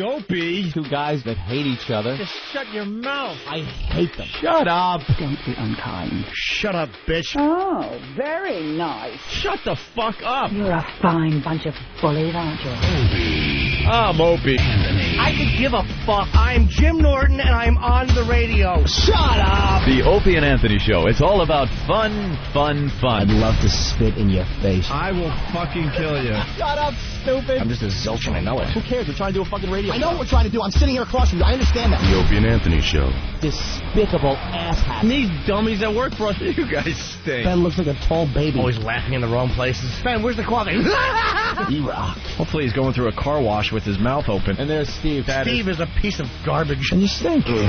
Dopey. Two guys that hate each other. Just shut your mouth. I hate them. Shut up. Don't be unkind. Shut up, bitch. Oh, very nice. Shut the fuck up. You're a fine bunch of bullies, aren't you? I'm Opie. I could give a fuck. I'm Jim Norton, and I'm on the radio. Shut up. The Opie and Anthony Show. It's all about fun, fun, fun. I'd love to spit in your face. I will fucking kill you. Shut up, stupid. I'm just a zilch and I know it. Who cares? We're trying to do a fucking radio. I know what we're trying to do. I'm sitting here across from you. I understand that. The Opie and Anthony Show. Despicable asshats. These dummies that work for us. You guys stink. Ben looks like a tall baby. Always laughing in the wrong places. Ben, where's the coffee? He rocks. Hopefully he's going through a car wash with his mouth open. And there's Steve. Steve is a piece of garbage. And you stink. You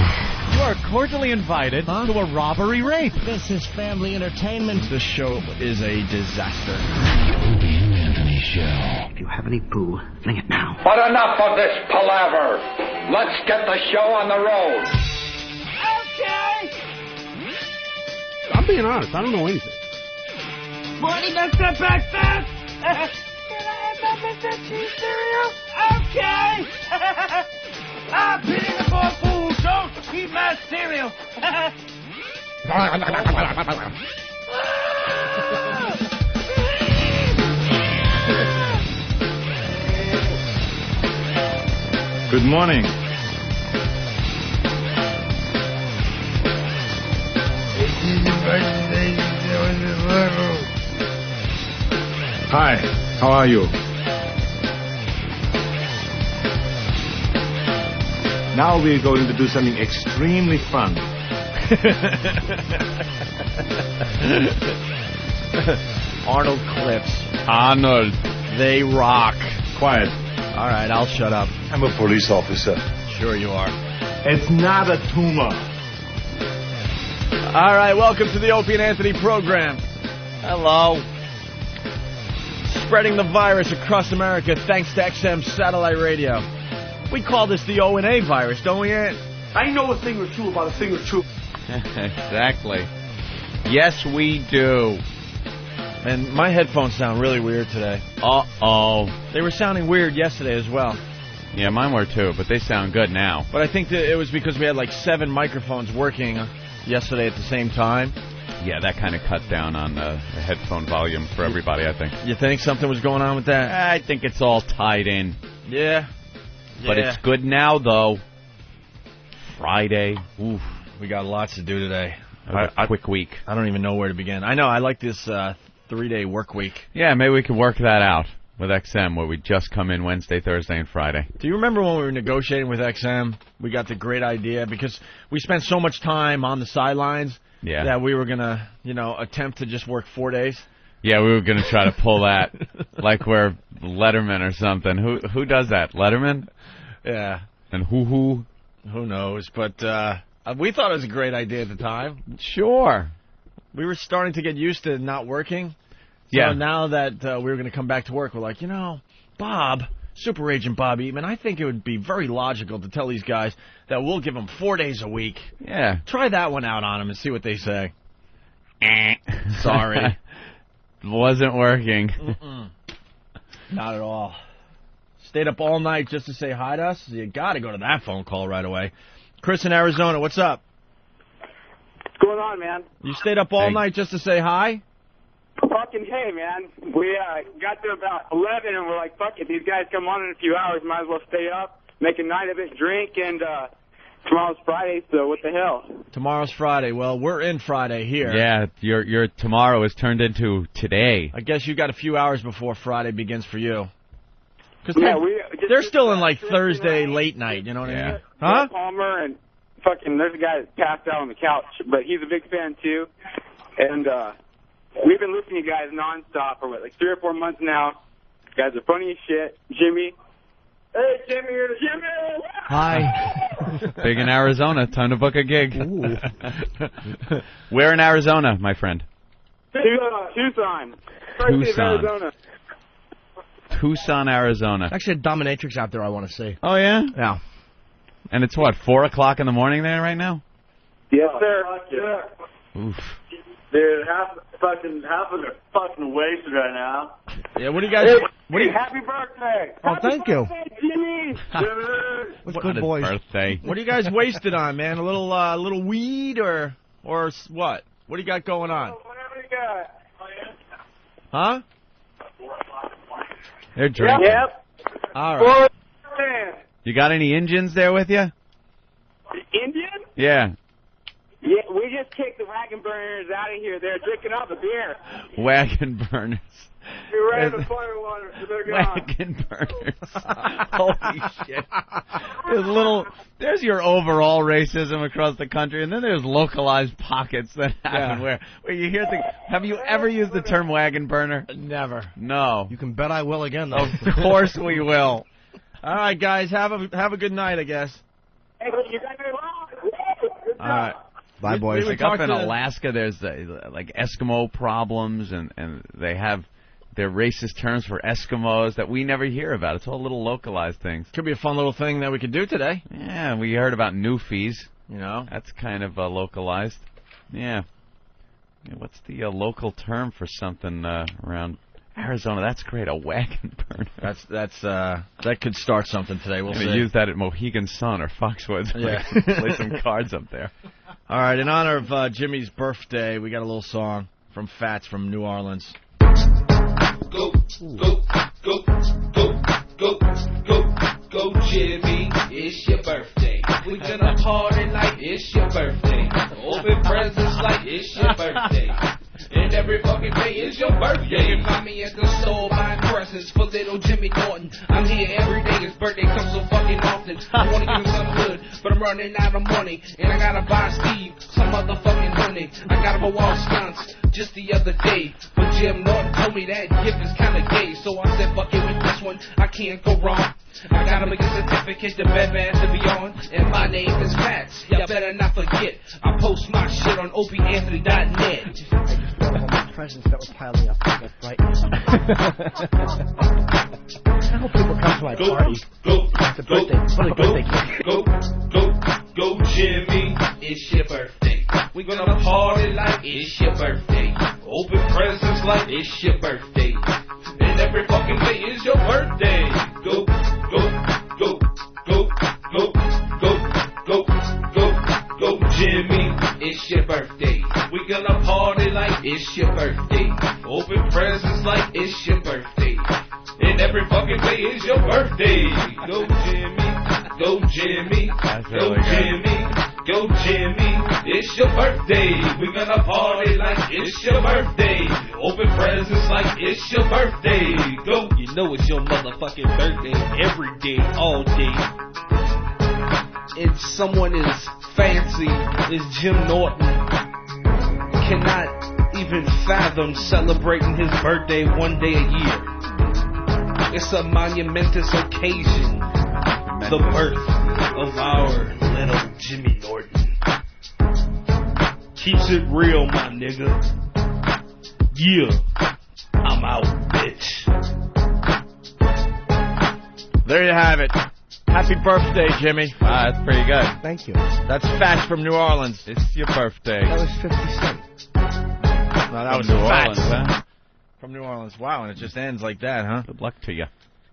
are cordially invited to a robbery rape. This is family entertainment. This show is a disaster. The Opie and Anthony Show. If you have any poo, fling it now. But enough of this palaver. Let's get the show on the road. I'm being honest. I don't know anything. Morning, Mr. Breakfast. Can I have that Mr. Cheese cereal? Okay. I'm paying for food. Don't eat my cereal. Good morning. Hi, how are you? Now we're going to do something extremely fun. Arnold clips. Arnold. They rock. Quiet. All right, I'll shut up. I'm a police officer. Sure you are. It's not a tumor. All right, welcome to the Opie and Anthony program. Hello. Spreading the virus across America thanks to XM satellite radio. We call this the O&A virus, don't we, Ant? I know a thing or two about a thing or two. Exactly. Yes, we do. And my headphones sound really weird today. Uh-oh. They were sounding weird yesterday as well. Yeah, mine were too, but they sound good now. But I think that it was because we had like 7 microphones working yesterday at the same time. Yeah, that kind of cut down on the headphone volume for everybody, I think. You think something was going on with that? I think it's all tied in. Yeah. But it's good now, though. Friday. Oof. We got lots to do today. A quick week. I don't even know where to begin. I know, I like this 3-day work week. Yeah, maybe we could work that out with XM, where we just come in Wednesday, Thursday, and Friday. Do you remember when we were negotiating with XM? We got the great idea because we spent so much time on the sidelines that we were going to, attempt to just work 4 days. Yeah, we were going to try to pull that like we're Letterman or something. Who does that? Letterman? Yeah. And who? Who knows? But we thought it was a great idea at the time. Sure. We were starting to get used to not working. So yeah. Now that we were going to come back to work, we're like, Bob, Super Agent Bob Eatman, I think it would be very logical to tell these guys that we'll give them 4 days a week. Yeah. Try that one out on them and see what they say. Sorry. Wasn't working. Not at all. Stayed up all night just to say hi to us. You got to go to that phone call right away. Chris in Arizona, what's up? What's going on, man? You stayed up all night just to say hi? Fucking hey, man. We got to about 11 and we're like, fuck it. These guys come on in a few hours. Might as well stay up, make a night of it, drink, and tomorrow's Friday, so what the hell? Tomorrow's Friday. Well, we're in Friday here. Yeah, your tomorrow is turned into today. I guess you got a few hours before Friday begins for you. Because they're still in like Thursday late night, you know what I mean? Huh? Palmer and fucking, there's a guy that passed out on the couch, but he's a big fan too. And we've been listening to you guys nonstop for like 3 or 4 months now. You guys are funny as shit. Jimmy. Hey, Jimmy, you're the Jimmy. Hi. Big in Arizona. Time to book a gig. Where in Arizona, my friend? Tucson. Tucson. Tucson, Arizona. Actually, a dominatrix out there I want to see. Oh, yeah? Yeah. And it's what, 4 o'clock in the morning there right now? Yes, sir. Oof. Dude, half of them fucking wasted right now. Yeah, what do you guys... Happy birthday! Oh, thank you. Jimmy! What's good, boys? Birthday. What are you guys wasted on, man? A little weed or what? What do you got going on? Whatever you got. Huh? They're drinking. Yep. All right. You got any Indians there with you? Indian? Yeah. Yeah, we just kicked the wagon burners out of here. They're drinking all the beer. Wagon burners. We ran the fire water, so they're gone. Wagon burners. Holy shit. There's your overall racism across the country, and then there's localized pockets that happen where you hear things. Have you ever used the term wagon burner? Never. No. You can bet I will again, though. Of course we will. All right, guys, have a good night, I guess. Hey, you got me wrong. All right. Bye, boys. Like up in Alaska, there's like Eskimo problems, and they have their racist terms for Eskimos that we never hear about. It's all little localized things. Could be a fun little thing that we could do today. Yeah, we heard about Newfies. You know, that's kind of localized. Yeah. What's the local term for something around Arizona? That's great. A wagon burner. That could start something today. We'll see. Use that at Mohegan Sun or Foxwoods. Yeah. Play some cards up there. All right. In honor of Jimmy's birthday, we got a little song from Fats from New Orleans. Go, go, go, go, go, go, go, Jimmy, it's your birthday. We gonna party like it's your birthday. Open presents like it's your birthday. And every fucking day is your birthday. You can find me at the store buying presents for little Jimmy Norton. I'm here every day, his birthday comes so fucking often. I wanna give him something good, but I'm running out of money. And I gotta buy Steve some motherfucking honey. I got him a wall sconce just the other day. But Jim Norton told me that gift is kinda gay. So I said, fuck it with this one, I can't go wrong. I got him a certificate to Batman to be on. And my name is Fats, y'all better not forget. I post my shit on opieanthony.net. Presents that were piling up right I hope people come to my party. It's a birthday. Really birthday gift. Go, Jimmy, it's your birthday. We gonna party like it's your birthday. Open presents like it's your birthday. And every fucking day is your birthday. Go, Jimmy, it's your birthday. We gonna party like it's your birthday. Open presents like it's your birthday. And every fucking day is your birthday. Go, Jimmy, go, Jimmy, go, Jimmy, go, Jimmy, it's your birthday. We gonna party like it's your birthday. Open presents like it's your birthday. Go. You know it's your motherfucking birthday every day, all day. And someone as fancy as Jim Norton cannot even fathom celebrating his birthday one day a year. It's a monumentous occasion. The birth of our little Jimmy Norton. Keeps it real, my nigga. Yeah, I'm out, bitch. There you have it. Happy birthday, Jimmy. That's pretty good. Thank you. That's Fats from New Orleans. It's your birthday. That was 50 cents. No, that was New Fats. Orleans, huh? From New Orleans. Wow, and it just ends like that, huh? Good luck to you.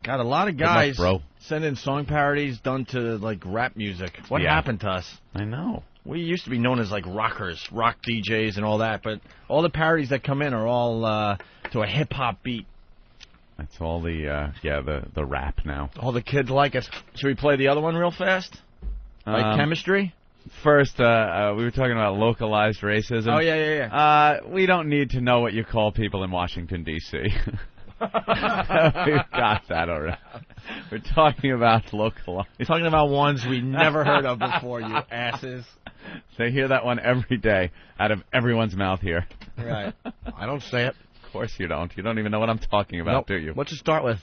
Got a lot of guys luck, bro. send in song parodies done to, like, rap music. What happened to us? I know. We used to be known as, like, rockers, rock DJs and all that, but all the parodies that come in are all to a hip-hop beat. That's all the rap now. All the kids like it. Should we play the other one real fast? Like Chemistry? First, we were talking about localized racism. Oh, yeah. We don't need to know what you call people in Washington, D.C. We've got that already. We're talking about localized. We're talking about ones we never heard of before, you asses. They hear that one every day out of everyone's mouth here. Right. I don't say it. Of course you don't. You don't even know what I'm talking about, do you? What's it start with?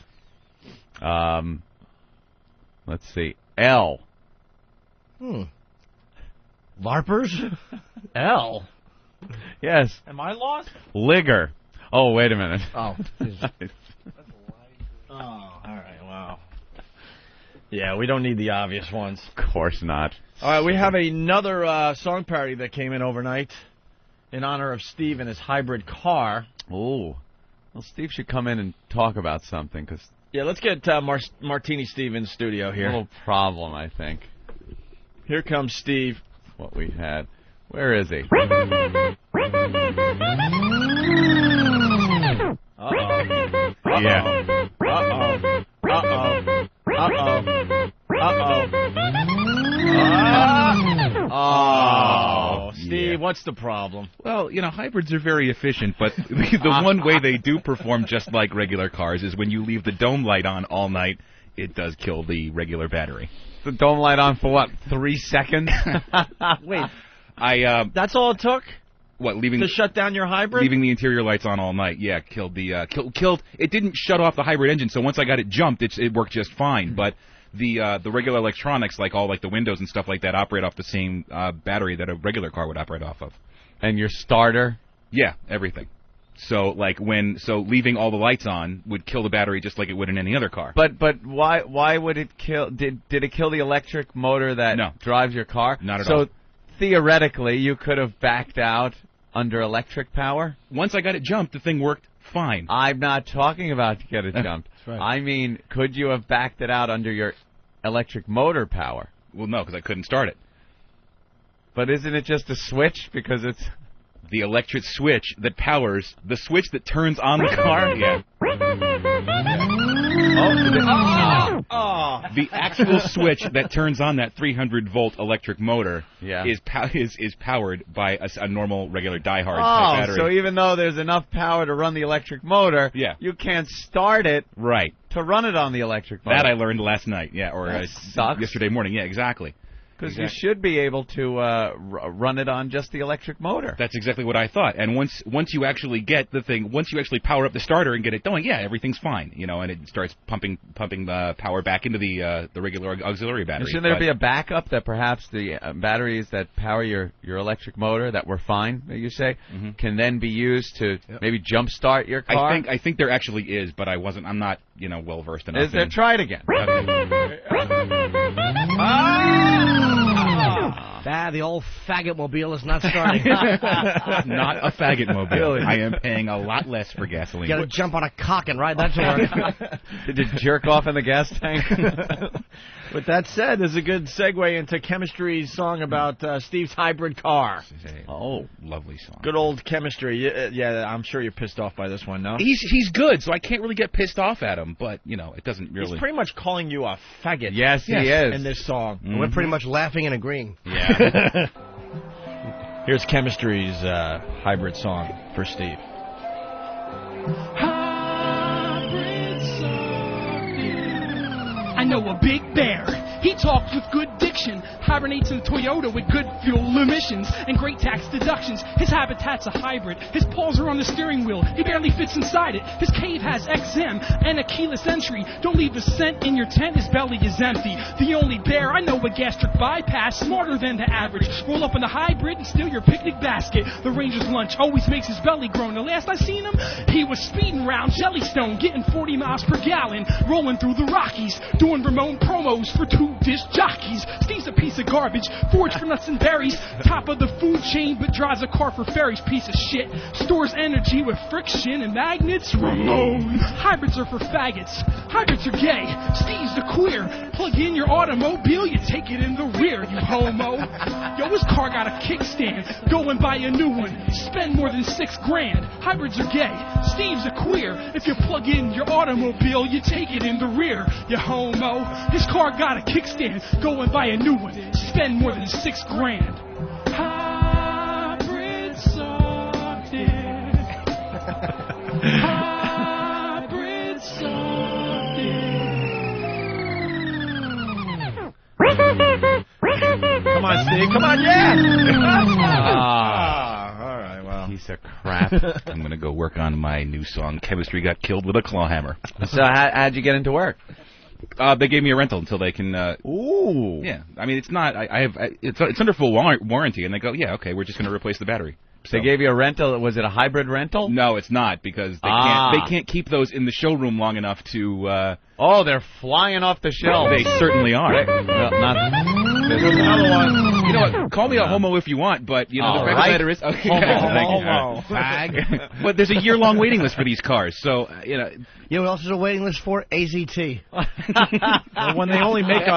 Let's see. L. LARPers? L? Yes. Am I lost? Ligger. Oh, wait a minute. Oh. Oh, all right. Wow. Yeah, we don't need the obvious ones. Of course not. All right, we have another song parody that came in overnight in honor of Steve and his hybrid car. Ooh. Well, Steve should come in and talk about something, because... Yeah, let's get Martini Steve in the studio here. A little problem, I think. Here comes Steve. What we had. Where is he? Uh-oh. Yeah. Uh-oh. Uh-oh. Uh-oh. Uh-oh. Oh, Steve, what's the problem? Well, hybrids are very efficient, but the one way they do perform just like regular cars is when you leave the dome light on all night, it does kill the regular battery. The dome light on for what, 3 seconds? Wait, that's all it took? What, leaving to shut down your hybrid? Leaving the interior lights on all night, yeah, killed the killed. It didn't shut off the hybrid engine, so once I got it jumped, it worked just fine. But the regular electronics, like the windows and stuff like that, operate off the same battery that a regular car would operate off of. And your starter? Yeah, everything. So leaving all the lights on would kill the battery just like it would in any other car. But why would it kill? Did it kill the electric motor that drives your car? Not at all. So theoretically, you could have backed out under electric power? Once I got it jumped, the thing worked fine. I'm not talking about to get it jumped. That's right. I mean, could you have backed it out under your electric motor power? Well, no, because I couldn't start it. But isn't it just a switch? Because it's... The electric switch that powers the switch that turns on the car. Yeah. The actual switch that turns on that 300-volt electric motor is powered by a normal, regular die-hard type battery. So even though there's enough power to run the electric motor, you can't start it to run it on the electric motor. That I learned last night, or yesterday morning. Yeah, exactly. Because you should be able to run it on just the electric motor. That's exactly what I thought. And once you actually get the thing, once you actually power up the starter and get it going, everything's fine. And it starts pumping power back into the regular auxiliary battery. Shouldn't there be a backup that perhaps the batteries that power your electric motor that were fine, you say, can then be used to maybe jumpstart your car? I think there actually is, but I'm not well versed enough. Is there? Try it again. The old faggot mobile is not starting. Not a faggot mobile. I am paying a lot less for gasoline. You got to jump on a cock and ride that to work. Did you jerk off in the gas tank? With that said, there's a good segue into Chemistry's song about Steve's hybrid car. Lovely song. Good old Chemistry. Yeah, I'm sure you're pissed off by this one, no? He's good, so I can't really get pissed off at him, but, it doesn't really... He's pretty much calling you a faggot. Yes, he is. In this song. Mm-hmm. We're pretty much laughing and agreeing. Yeah. Here's Chemistry's hybrid song for Steve. I know a big bear. He talks with good diction, hibernates in a Toyota with good fuel emissions and great tax deductions. His habitat's a hybrid. His paws are on the steering wheel. He barely fits inside it. His cave has XM and a keyless entry. Don't leave a cent in your tent. His belly is empty. The only bear I know with gastric bypass, smarter than the average. Roll up in the hybrid and steal your picnic basket. The ranger's lunch always makes his belly groan. The last I seen him, he was speeding round Jellystone, getting 40 miles per gallon, rolling through the Rockies, doing Ramon promos for 2 disc jockeys. Steve's a piece of garbage, forged for nuts and berries, top of the food chain but drives a car for ferries. Piece of shit, stores energy with friction and magnets. Ramon. Hybrids are for faggots, hybrids are gay, Steve's the queer. Plug in your automobile, you take it in the rear, you homo. Yo, his car got a kickstand, go and buy a new one, spend more than $6 grand. Hybrids are gay, Steve's a queer. If you plug in your automobile, you take it in the rear, you homo. His car got a kickstand, go and buy a new one, spend more than $6 grand. Hybrid sorted. Hybrid sorted. Come on, Steve. Come on, yeah. All right, well. Piece of crap. I'm going to go work on my new song, Chemistry Got Killed with a Clawhammer. So how'd you get into work? They gave me a rental until they can. Ooh. Yeah, I mean it's not. It's under full warranty, and they go, yeah, okay, we're just going to replace the battery. So. They gave you a rental. Was it a hybrid rental? No, it's not because they can't keep those in the showroom long enough to. Oh, they're flying off the shelves. They certainly are. Well, not. There's another one. You know what? Call me a homo if you want, but the fact of the matter is, okay. Homo. Fag. But there's a year-long waiting list for these cars, so You know what else is a waiting list for? AZT. Well, when they only make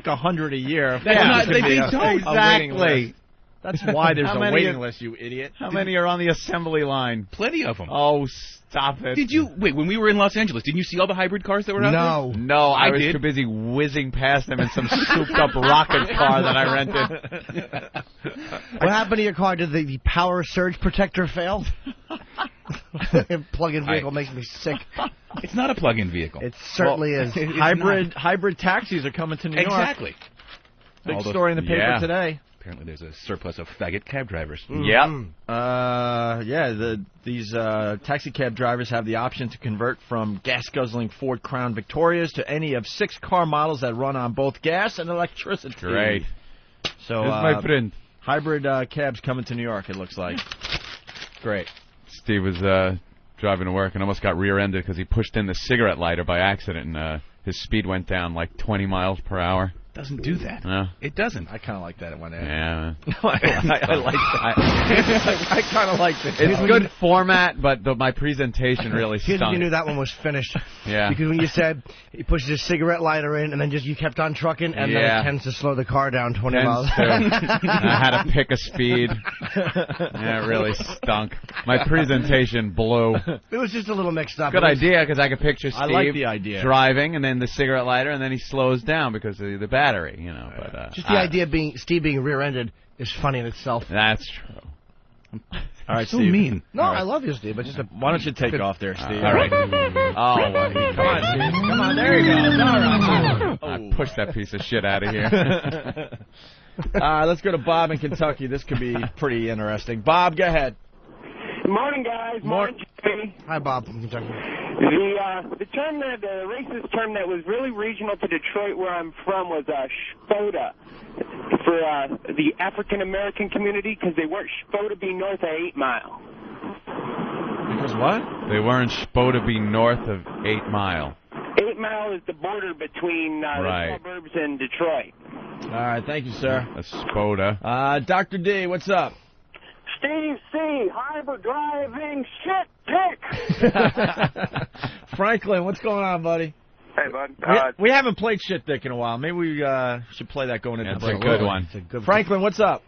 100 a year, they don't. Exactly. That's why there's a waiting list, you idiot. How many are on the assembly line? Plenty of them. Oh, stop it. Did you wait when we were in Los Angeles? Didn't you see all the hybrid cars that were out there? No, I was did. too busy whizzing past them in some souped-up rocket car that I rented. What happened to your car? Did the power surge protector fail? Plug-in vehicle makes me sick. It's not a plug-in vehicle. It certainly is. Hybrid taxis are coming to New York. Exactly. Big story in the paper today. Apparently, there's a surplus of faggot cab drivers. Yep. These taxi cab drivers have the option to convert from gas-guzzling Ford Crown Victorias to any of 6 car models that run on both gas and electricity. Great. So, my friend. Hybrid cabs coming to New York, it looks like. Great. Steve was driving to work and almost got rear-ended because he pushed in the cigarette lighter by accident, and his speed went down like 20 miles per hour. Doesn't do that. No. It doesn't. I kind of like that at one end. Yeah. I like that. I kind of like it. It's good format, but my presentation really Here's stunk. when you knew that one was finished. Yeah. Because when you said he pushes his cigarette lighter in and then you kept on trucking, and then it tends to slow the car down 20 miles. I had to pick a speed. Yeah, it really stunk. My presentation blew. It was just a little mixed up. Good idea, because I could picture Steve like the idea. driving, and then the cigarette lighter, and then he slows down because of the battery, you know. But just the idea of Steve being rear-ended is funny in itself. That's true. All right, so Steve. mean. No, I love you, Steve. But just why don't you take off there, Steve? All right. Come on, Steve. Come on, there you go. All right. I pushed that piece of shit out of here. Let's go to Bob in Kentucky. This could be pretty interesting. Bob, go ahead. Good morning, guys. Morning, Jimmy. Hi, Bob from Kentucky. The racist term that was really regional to Detroit, where I'm from, was Shpoda for the African American community, because they weren't supposed to be north of 8 Mile. Because what? They weren't supposed to be north of 8 Mile. 8 Mile is the border between the suburbs and Detroit. All right, thank you, sir. A Spoda. Dr. D, what's up? Steve C., hybrid driving shit dick. Franklin, what's going on, buddy? Hey, bud. We haven't played shit dick in a while. Maybe we should play that going into the break. That's a good one. It's a good Franklin, what's up?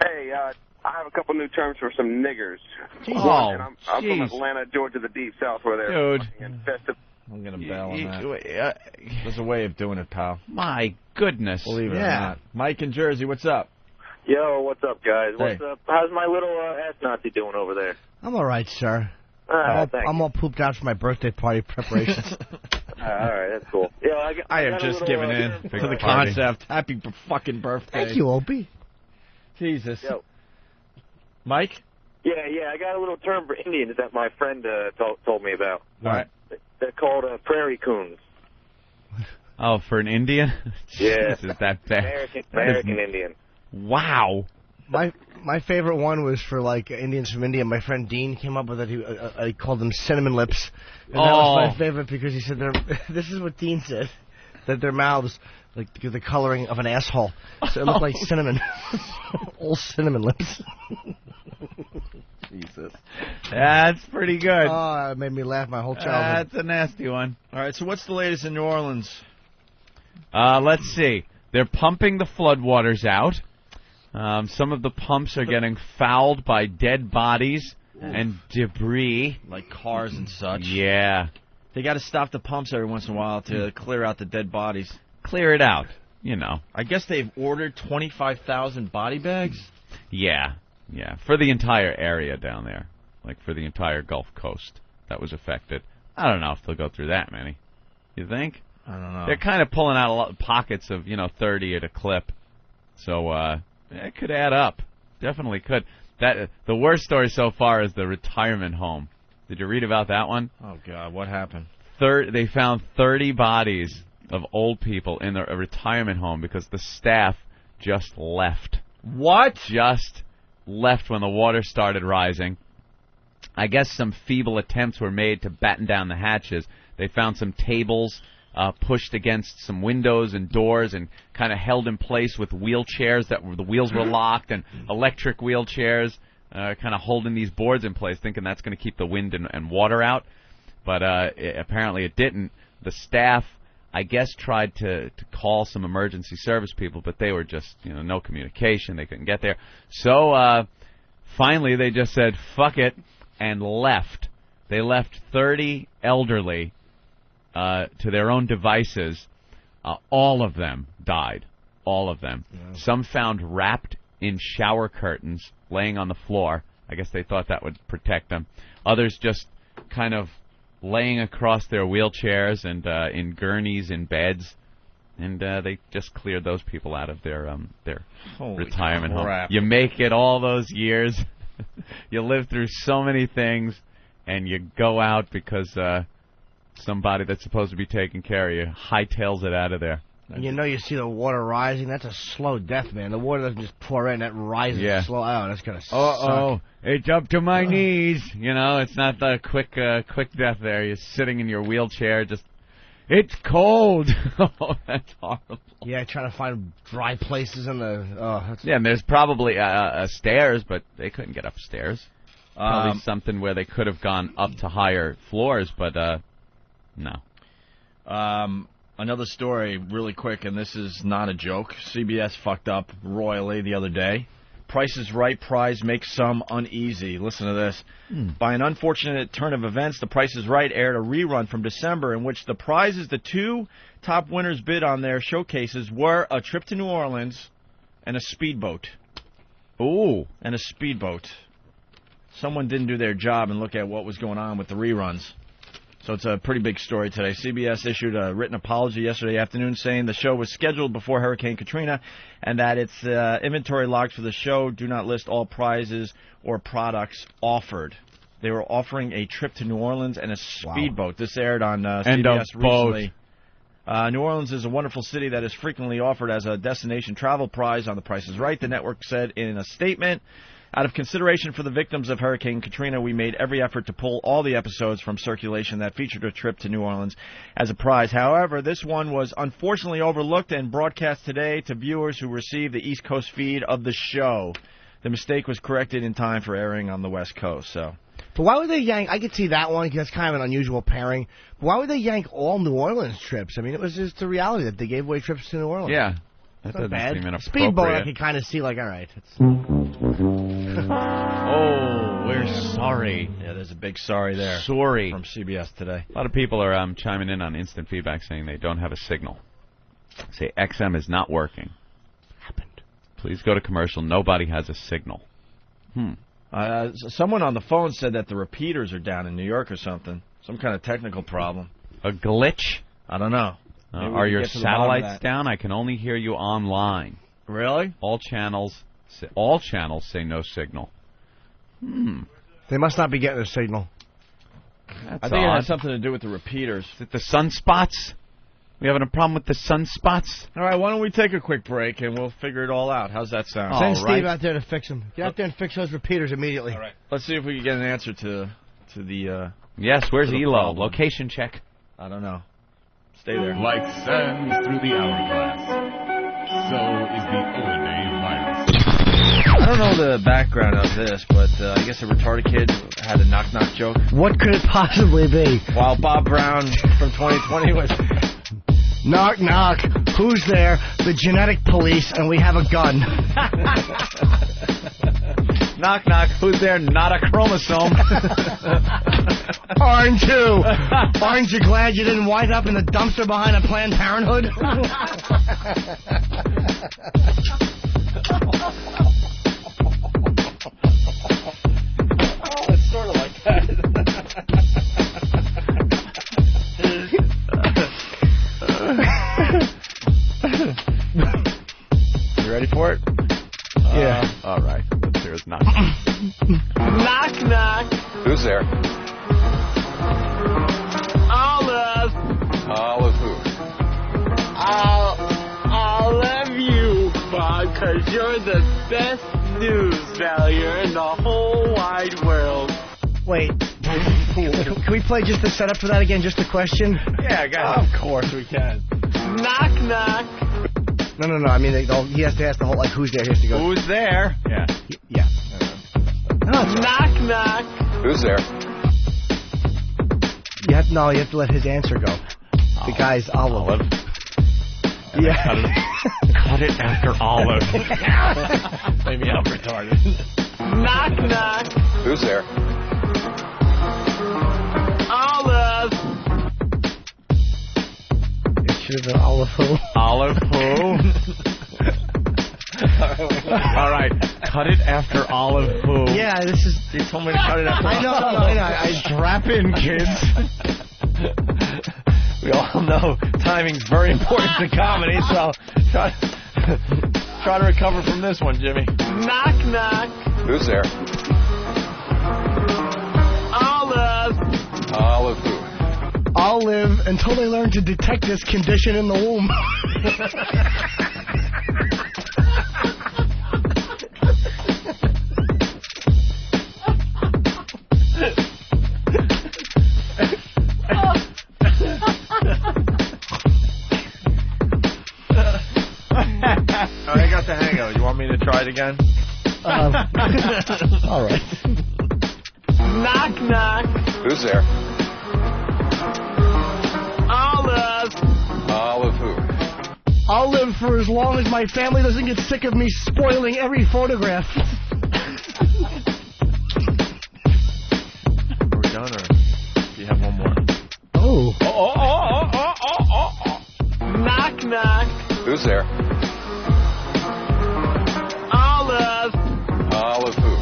Hey, I have a couple new terms for some niggers. Oh, and I'm from Atlanta, Georgia, the deep south, where they're infested. I'm going to bail on that. There's a way of doing it, pal. My goodness. Believe it or not. Mike in Jersey, what's up? Yo, what's up, guys? Hey. What's up? How's my little ass Nazi doing over there? I'm all right, sir. Thanks. I'm all pooped out for my birthday party preparations. All right, that's cool. Yeah, I have just given in to the concept. Happy fucking birthday. Thank you, Opie. Jesus. Yo. Mike? Yeah, I got a little term for Indians that my friend told me about. All right. They're called prairie coons. Oh, for an Indian? Yeah. Is that bad? American Indian. Wow. My favorite one was for like Indians from India. My friend Dean came up with it. He called them cinnamon lips. And that was my favorite because he said this is what Dean said, that their mouths like the coloring of an asshole, so it looked like cinnamon. All cinnamon lips. Jesus. That's pretty good. Oh, it made me laugh my whole childhood. That's a nasty one. All right, so what's the latest in New Orleans? Let's see. They're pumping the floodwaters out. Some of the pumps are getting fouled by dead bodies and debris. Like cars and such. Yeah. They got to stop the pumps every once in a while to clear out the dead bodies. Clear it out, you know. I guess they've ordered 25,000 body bags? Yeah. For the entire area down there. Like for the entire Gulf Coast that was affected. I don't know if they'll go through that many. You think? I don't know. They're kind of pulling out a lot of pockets of, 30 at a clip. So, it could add up. Definitely could. The worst story so far is the retirement home. Did you read about that one? Oh, God. What happened? They found 30 bodies of old people in a retirement home because the staff just left. What? Just left when the water started rising. I guess some feeble attempts were made to batten down the hatches. They found some tables pushed against some windows and doors and kind of held in place with wheelchairs the wheels were locked, and electric wheelchairs kind of holding these boards in place, thinking that's going to keep the wind and water out. But apparently it didn't. The staff, I guess, tried to call some emergency service people, but they were just, no communication. They couldn't get there. So finally they just said, fuck it, and left. They left 30 elderly to their own devices. All of them died. All of them. Yeah. Some found wrapped in shower curtains laying on the floor. I guess they thought that would protect them. Others just kind of laying across their wheelchairs and in gurneys in beds. And they just cleared those people out of their retirement home. You make it all those years. You live through so many things, and you go out because somebody that's supposed to be taking care of you hightails it out of there. And you see the water rising. That's a slow death, man. The water doesn't just pour in. That rises slow. Oh, that's going to suck. Uh-oh. It's up to my knees. It's not the quick death there. You're sitting in your wheelchair just... It's cold. Oh, that's horrible. Yeah, trying to find dry places in the... Yeah, and there's probably stairs, but they couldn't get upstairs. Probably something where they could have gone up to higher floors, but no. Another story, really quick, and this is not a joke. CBS fucked up royally the other day. Price is Right prize makes some uneasy. Listen to this. By an unfortunate turn of events, The Price is Right aired a rerun from December in which the prizes the two top winners bid on their showcases were a trip to New Orleans and a speedboat. Ooh. And a speedboat. Someone didn't do their job and look at what was going on with the reruns. So it's a pretty big story today. CBS issued a written apology yesterday afternoon saying the show was scheduled before Hurricane Katrina and that its inventory logs for the show do not list all prizes or products offered. They were offering a trip to New Orleans and a speedboat. Wow. This aired on CBS recently. New Orleans is a wonderful city that is frequently offered as a destination travel prize on The Price is Right, the network said in a statement. Out of consideration for the victims of Hurricane Katrina, we made every effort to pull all the episodes from circulation that featured a trip to New Orleans as a prize. However, this one was unfortunately overlooked and broadcast today to viewers who received the East Coast feed of the show. The mistake was corrected in time for airing on the West Coast. But why would they yank? I could see that one because that's kind of an unusual pairing. But why would they yank all New Orleans trips? I mean, it was just the reality that they gave away trips to New Orleans. Yeah. That's not bad. Speedboat, I can kind of see, all right. Oh, we're sorry. Yeah, there's a big sorry there. Sorry. From CBS today. A lot of people are chiming in on instant feedback saying they don't have a signal. Say XM is not working. Happened. Please go to commercial. Nobody has a signal. Someone on the phone said that the repeaters are down in New York or something. Some kind of technical problem. A glitch? I don't know. Are your satellites down? I can only hear you online. Really? All channels say no signal. They must not be getting a signal. I think it has something to do with the repeaters. Is it the sunspots? We having a problem with the sunspots? All right, why don't we take a quick break and we'll figure it all out. How's that sound? Send Steve out there to fix them. Get out there and fix those repeaters immediately. All right. Let's see if we can get an answer to the... Yes, where's ELO? Location check. I don't know. Stay there. Like sands through the hourglass, so is the Holiday virus. I don't know the background of this, but I guess a retarded kid had a knock-knock joke. What could it possibly be? While Bob Brown from 2020 was... Knock, knock. Who's there? The genetic police, and we have a gun. Knock, knock. Who's there? Not a chromosome. Aren't you? Aren't you glad you didn't wind up in the dumpster behind a Planned Parenthood? Oh, it's sort of like that. You ready for it? Yeah. All right. Let's hear his knock. Knock, knock. Who's there? Olive. Olive who? I'll love you, Bob, because you're the best news valuer in the whole wide world. Wait. Can we play just the setup for that again? Just the question? Yeah, guys. Of course we can. Knock, knock. No. I mean, he has to ask the whole, like, who's there? He has to go. Who's there? Yeah. Yeah. Knock, knock. Who's there? You have to let his answer go. The guy's Olive. Yeah. Cut it after Olive. Maybe I'm retarded. Knock, knock. Who's there? Olive. It should have been Olive who? Olive who? All right. Cut it after Olive who? Yeah, this is... You told me to cut it after I know. I strap in, kids. We all know timing's very important to comedy, so try to recover from this one, Jimmy. Knock, knock. Who's there? Olive. Olive who? I'll live until they learn to detect this condition in the womb. I got the hang of it. You want me to try it again? All right. Knock, knock. Who's there? Olive. Olive who? I'll live for as long as my family doesn't get sick of me spoiling every photograph. Are we done, or do you have one more? Oh. Knock, knock. Who's there? Olive. Olive who?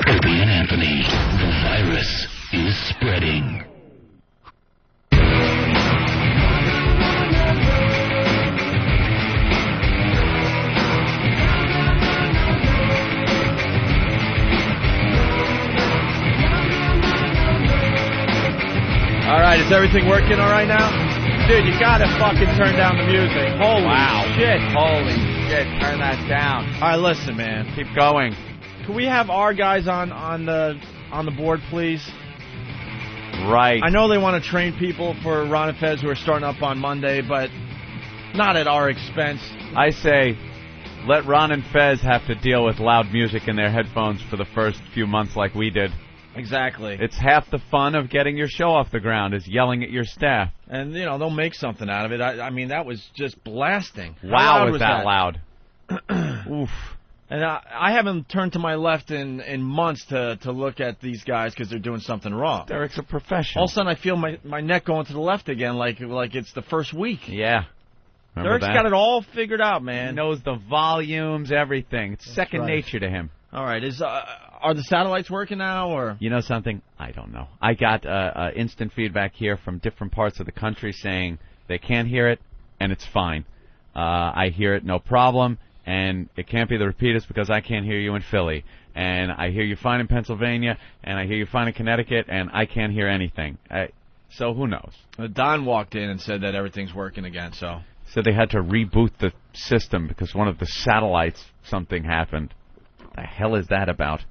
Opie and Anthony, the virus is spreading. All right, is everything working all right now? Dude, you gotta fucking turn down the music. Holy shit. Holy shit, turn that down. All right, listen, man. Keep going. Can we have our guys on the board, please? Right. I know they want to train people for Ron and Fez who are starting up on Monday, but not at our expense. I say, let Ron and Fez have to deal with loud music in their headphones for the first few months like we did. Exactly. It's half the fun of getting your show off the ground is yelling at your staff. And, you know, they'll make something out of it. I mean, that was just blasting. Wow, was that loud. Oof. And I haven't turned to my left in months to look at these guys because they're doing something wrong. Derek's a professional. All of a sudden, I feel my neck going to the left again like it's the first week. Yeah. Derek's got it all figured out, man. He knows the volumes, everything. It's second nature to him. All right. Are the satellites working now, or? You know something? I don't know. I got instant feedback here from different parts of the country saying they can't hear it, and it's fine. I hear it, no problem, and it can't be the repeaters because I can't hear you in Philly. And I hear you fine in Pennsylvania, and I hear you fine in Connecticut, and I can't hear anything. So who knows? Don walked in and said that everything's working again, so. So they had to reboot the system because one of the satellites, something happened. What the hell is that about?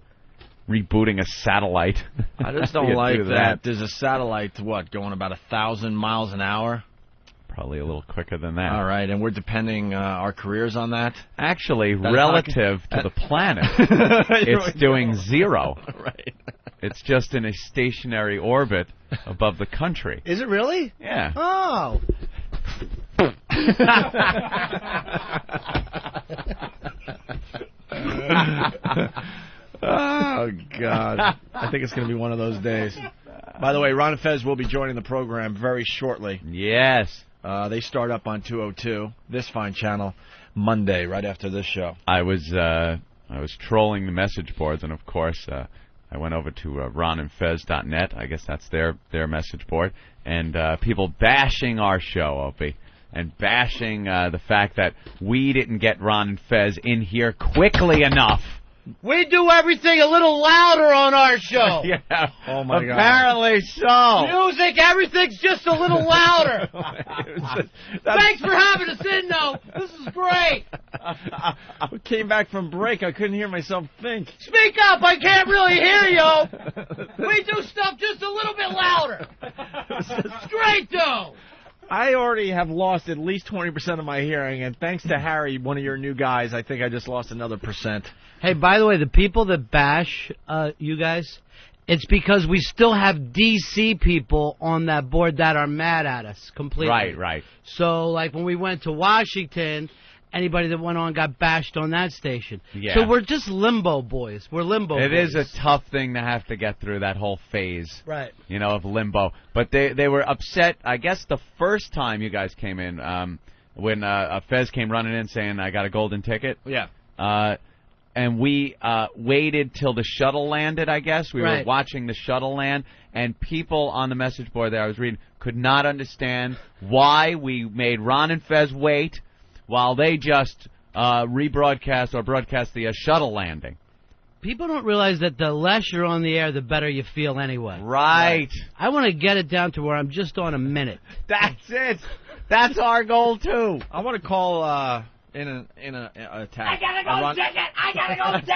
Rebooting a satellite. I just don't like that. There's a satellite, going about 1,000 miles an hour? Probably a little quicker than that. All right, and we're depending our careers on that? Actually, relative to the planet, it's doing 0. Right. It's just in a stationary orbit above the country. Is it really? Yeah. Oh. Oh, God. I think it's going to be one of those days. By the way, Ron and Fez will be joining the program very shortly. Yes. They start up on 202, this fine channel, Monday, right after this show. I was trolling the message boards, and, of course, I went over to ronandfez.net. I guess that's their message board. And people bashing our show, Opie, and bashing the fact that we didn't get Ron and Fez in here quickly enough. We do everything a little louder on our show. Yeah. Oh, my God. Apparently so. Music, everything's just a little louder. Thanks for having us in, though. This is great. We came back from break. I couldn't hear myself think. Speak up. I can't really hear you. We do stuff just a little bit louder. It's great, though. I already have lost at least 20% of my hearing, and thanks to Harry, one of your new guys, I think I just lost another %. Hey, by the way, the people that bash you guys, it's because we still have D.C. people on that board that are mad at us completely. Right. So, like, when we went to Washington, anybody that went on got bashed on that station. Yeah. So we're just limbo boys. We're limbo boys. It is a tough thing to have to get through, that whole phase. Right. Of limbo. But they were upset, I guess, the first time you guys came in, when Fez came running in saying, I got a golden ticket. Yeah. And we waited till the shuttle landed, I guess. We were watching the shuttle land, and people on the message board there I was reading could not understand why we made Ron and Fez wait while they just rebroadcast or broadcast the shuttle landing. People don't realize that the less you're on the air, the better you feel anyway. Right. I want to get it down to where I'm just on a minute. That's it. That's our goal, too. I want to call in an attack. I gotta go check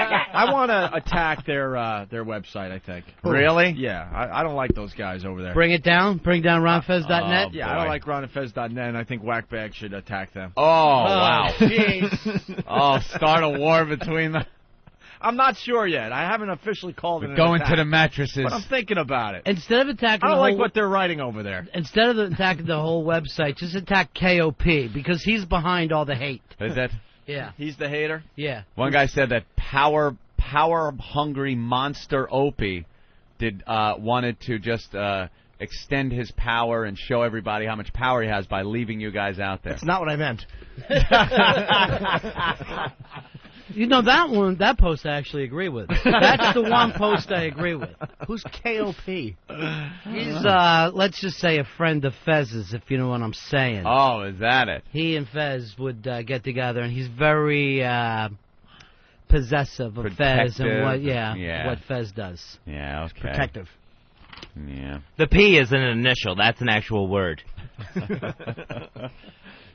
it. I want to attack their website, I think. Really? Yeah. I don't like those guys over there. Bring it down? Bring down RonFez.net? Yeah, I don't like RonFez.net, and I think Whackbag should attack them. Oh, wow. Jeez. Oh, start a war between them. I'm not sure yet. I haven't officially called it an Going attack, to the mattresses. but I'm thinking about it. Instead of attacking I don't the like whole, what they're writing over there. Instead of attacking the whole website, just attack KOP, because he's behind all the hate. Is that? Yeah. He's the hater? Yeah. One guy said that power-hungry monster Opie wanted to just extend his power and show everybody how much power he has by leaving you guys out there. That's not what I meant. That post I actually agree with. That's the one post I agree with. Who's KOP? He's, let's just say a friend of Fez's, if you know what I'm saying. Oh, is that it? He and Fez would get together, and he's very possessive of Fez and what Fez does. Yeah, okay. Protective. Yeah. The P is an initial. That's an actual word.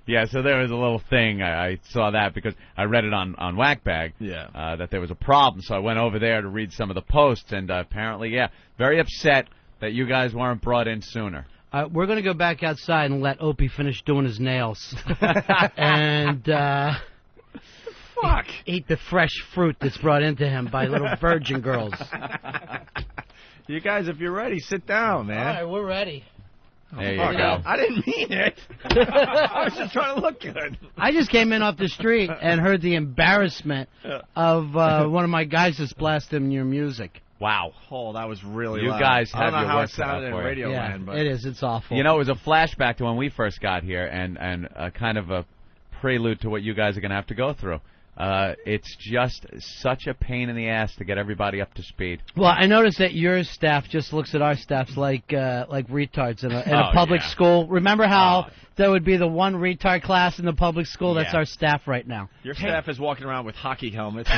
Yeah, so there was a little thing. I saw that because I read it on Whackbag. Yeah. That there was a problem, so I went over there to read some of the posts, and apparently, very upset that you guys weren't brought in sooner. We're going to go back outside and let Opie finish doing his nails. And eat the fresh fruit that's brought into him by little virgin girls. You guys, if you're ready, sit down, man. All right, we're ready. There you go. I didn't mean it. I was just trying to look good. I just came in off the street and heard the embarrassment of one of my guys that's blasting your music. Wow. Oh, that was really You loud. guys have I don't know your how work it cut out sounded in for you. radio land, but it is. It's awful. You know, it was a flashback to when we first got here and kind of a prelude to what you guys are going to have to go through. It's just such a pain in the ass to get everybody up to speed. Well, I noticed that your staff just looks at our staffs like retards in a public school. Remember how there would be the one retard class in the public school? That's our staff right now. Your staff is walking around with hockey helmets.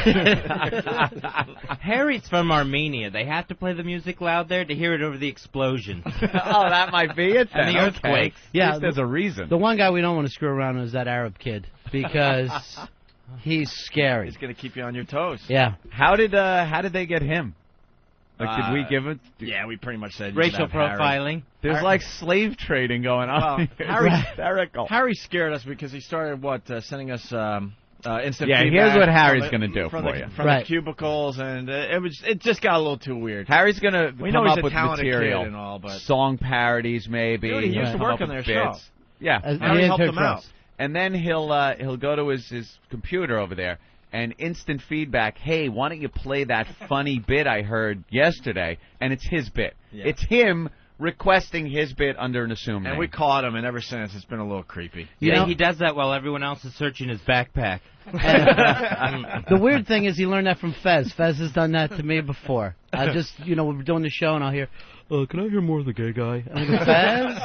Harry's from Armenia. They have to play the music loud there to hear it over the explosion. Oh, that might be it then. And the earthquakes. Yeah, at least there's a reason. The one guy we don't want to screw around with is that Arab kid because he's scary. He's going to keep you on your toes. Yeah. How did they get him? Like, did we give it? Yeah, we pretty much said racial profiling. There's like slave trading going on. Harry's hysterical. Harry scared us because he started sending us instant feedback. Here's what Harry's going to do from for the, you. From the cubicles, and it just got a little too weird. Harry's going to come he's up a with talented material, kid and all, but song parodies maybe. Dude, he used to come work up on with their show. bits. Yeah, Harry helped him out. And then he'll go to his computer over there and instant feedback. Hey, why don't you play that funny bit I heard yesterday? And it's his bit. Yeah. It's him requesting his bit under an assumed name. And we caught him, and ever since it's been a little creepy. Yeah, he does that while everyone else is searching his backpack. The weird thing is he learned that from Fez. Fez has done that to me before. I just, we're doing the show, and I'll hear, can I hear more of the gay guy? And I go, Fez?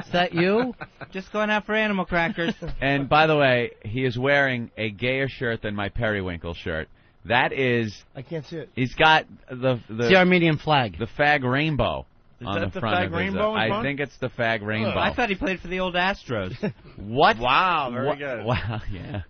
Is that you? Just going out for animal crackers. And by the way, he is wearing a gayer shirt than my Periwinkle shirt. That is. I can't see it. He's got the It's the Armenian flag. The fag rainbow. Is on that the the front fag of his, rainbow? I think it's the fag rainbow. I thought he played for the old Astros. What? Wow, very good. Wow, yeah.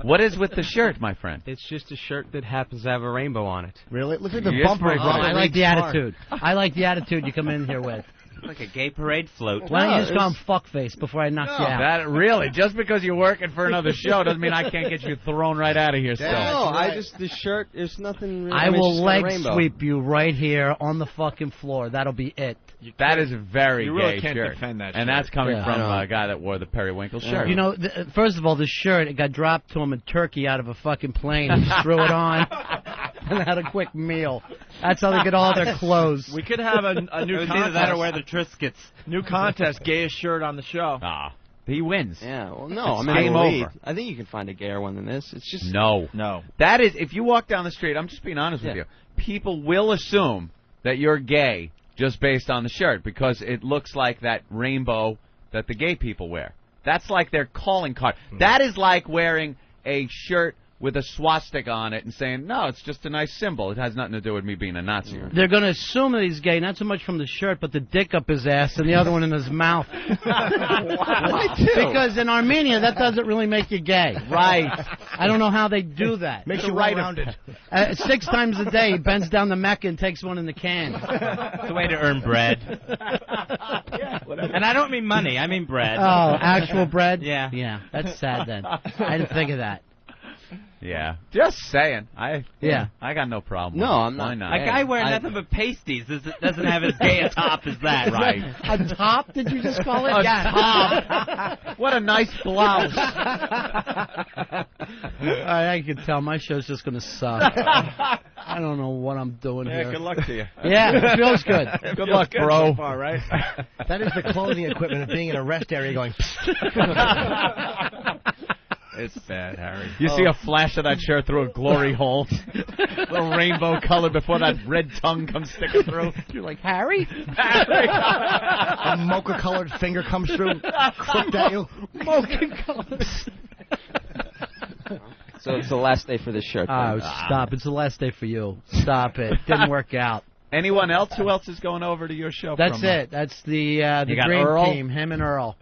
What is with the shirt, my friend? It's just a shirt that happens to have a rainbow on it. Really? It looks like the Yes, bumper of right. Robert I like Reed's the car. attitude. I like the attitude you come in here with. Like a gay parade float. Why don't you just call him fuckface before I knock you out? That really, just because you're working for another show doesn't mean I can't get you thrown right out of here still. No, the shirt, there's nothing really. I it's will just got a leg rainbow. sweep you right here on the fucking floor. That'll be it. That is a very You really gay can't shirt. defend that and shirt. that's coming Yeah, from I know. a guy that wore the Periwinkle shirt. You know, first of all, the shirt, it got dropped to him in Turkey out of a fucking plane. He threw it on and had a quick meal. That's how they get all their clothes. We could have a It new was either that or wear contest. the Triscuits. New contest, gayest shirt on the show. He wins. Yeah, well, no, It's I mean, game the lead. over. I think you can find a gayer one than this. It's just No. That is, if you walk down the street, I'm just being honest with Yeah. you, people will assume that you're gay just based on the shirt because it looks like that rainbow that the gay people wear. That's like their calling card. That is like wearing a shirt with a swastika on it and saying, no, it's just a nice symbol. It has nothing to do with me being a Nazi. They're going to assume that he's gay, not so much from the shirt, but the dick up his ass and the other one in his mouth. Why too? Because in Armenia, that doesn't really make you gay. Right. I don't know how they do that. Makes It's you a right well-rounded. 6 times a day, he bends down the Mecca and takes one in the can. It's a way to earn bread. And I don't mean money, I mean bread. Oh, actual bread? Yeah. Yeah, that's sad then. I didn't think of that. Yeah. Just saying. I got no problem. No, with it. I'm not. Why not? A guy wearing nothing but pasties doesn't have as gay a top as that. Right. A top, did you just call it? A Yeah. top. What a nice blouse. I can tell my show's just going to suck. I don't know what I'm doing Yeah, here. good luck to you. Yeah, it feels good. Good luck, bro. So far, right? That is the clothing equipment of being in a rest area going. It's bad, Harry. You see a flash of that shirt through a glory hole. Little rainbow color before that red tongue comes sticking through. You're like, Harry? A mocha-colored finger comes through, crooked at you. Mocha colors. So it's the last day for this shirt. Oh, then. stop. It's the last day for you. Stop it. Didn't work out. Anyone else? Who else is going over to your show? That's from, it. That's the You got dream Earl? team, him and Earl.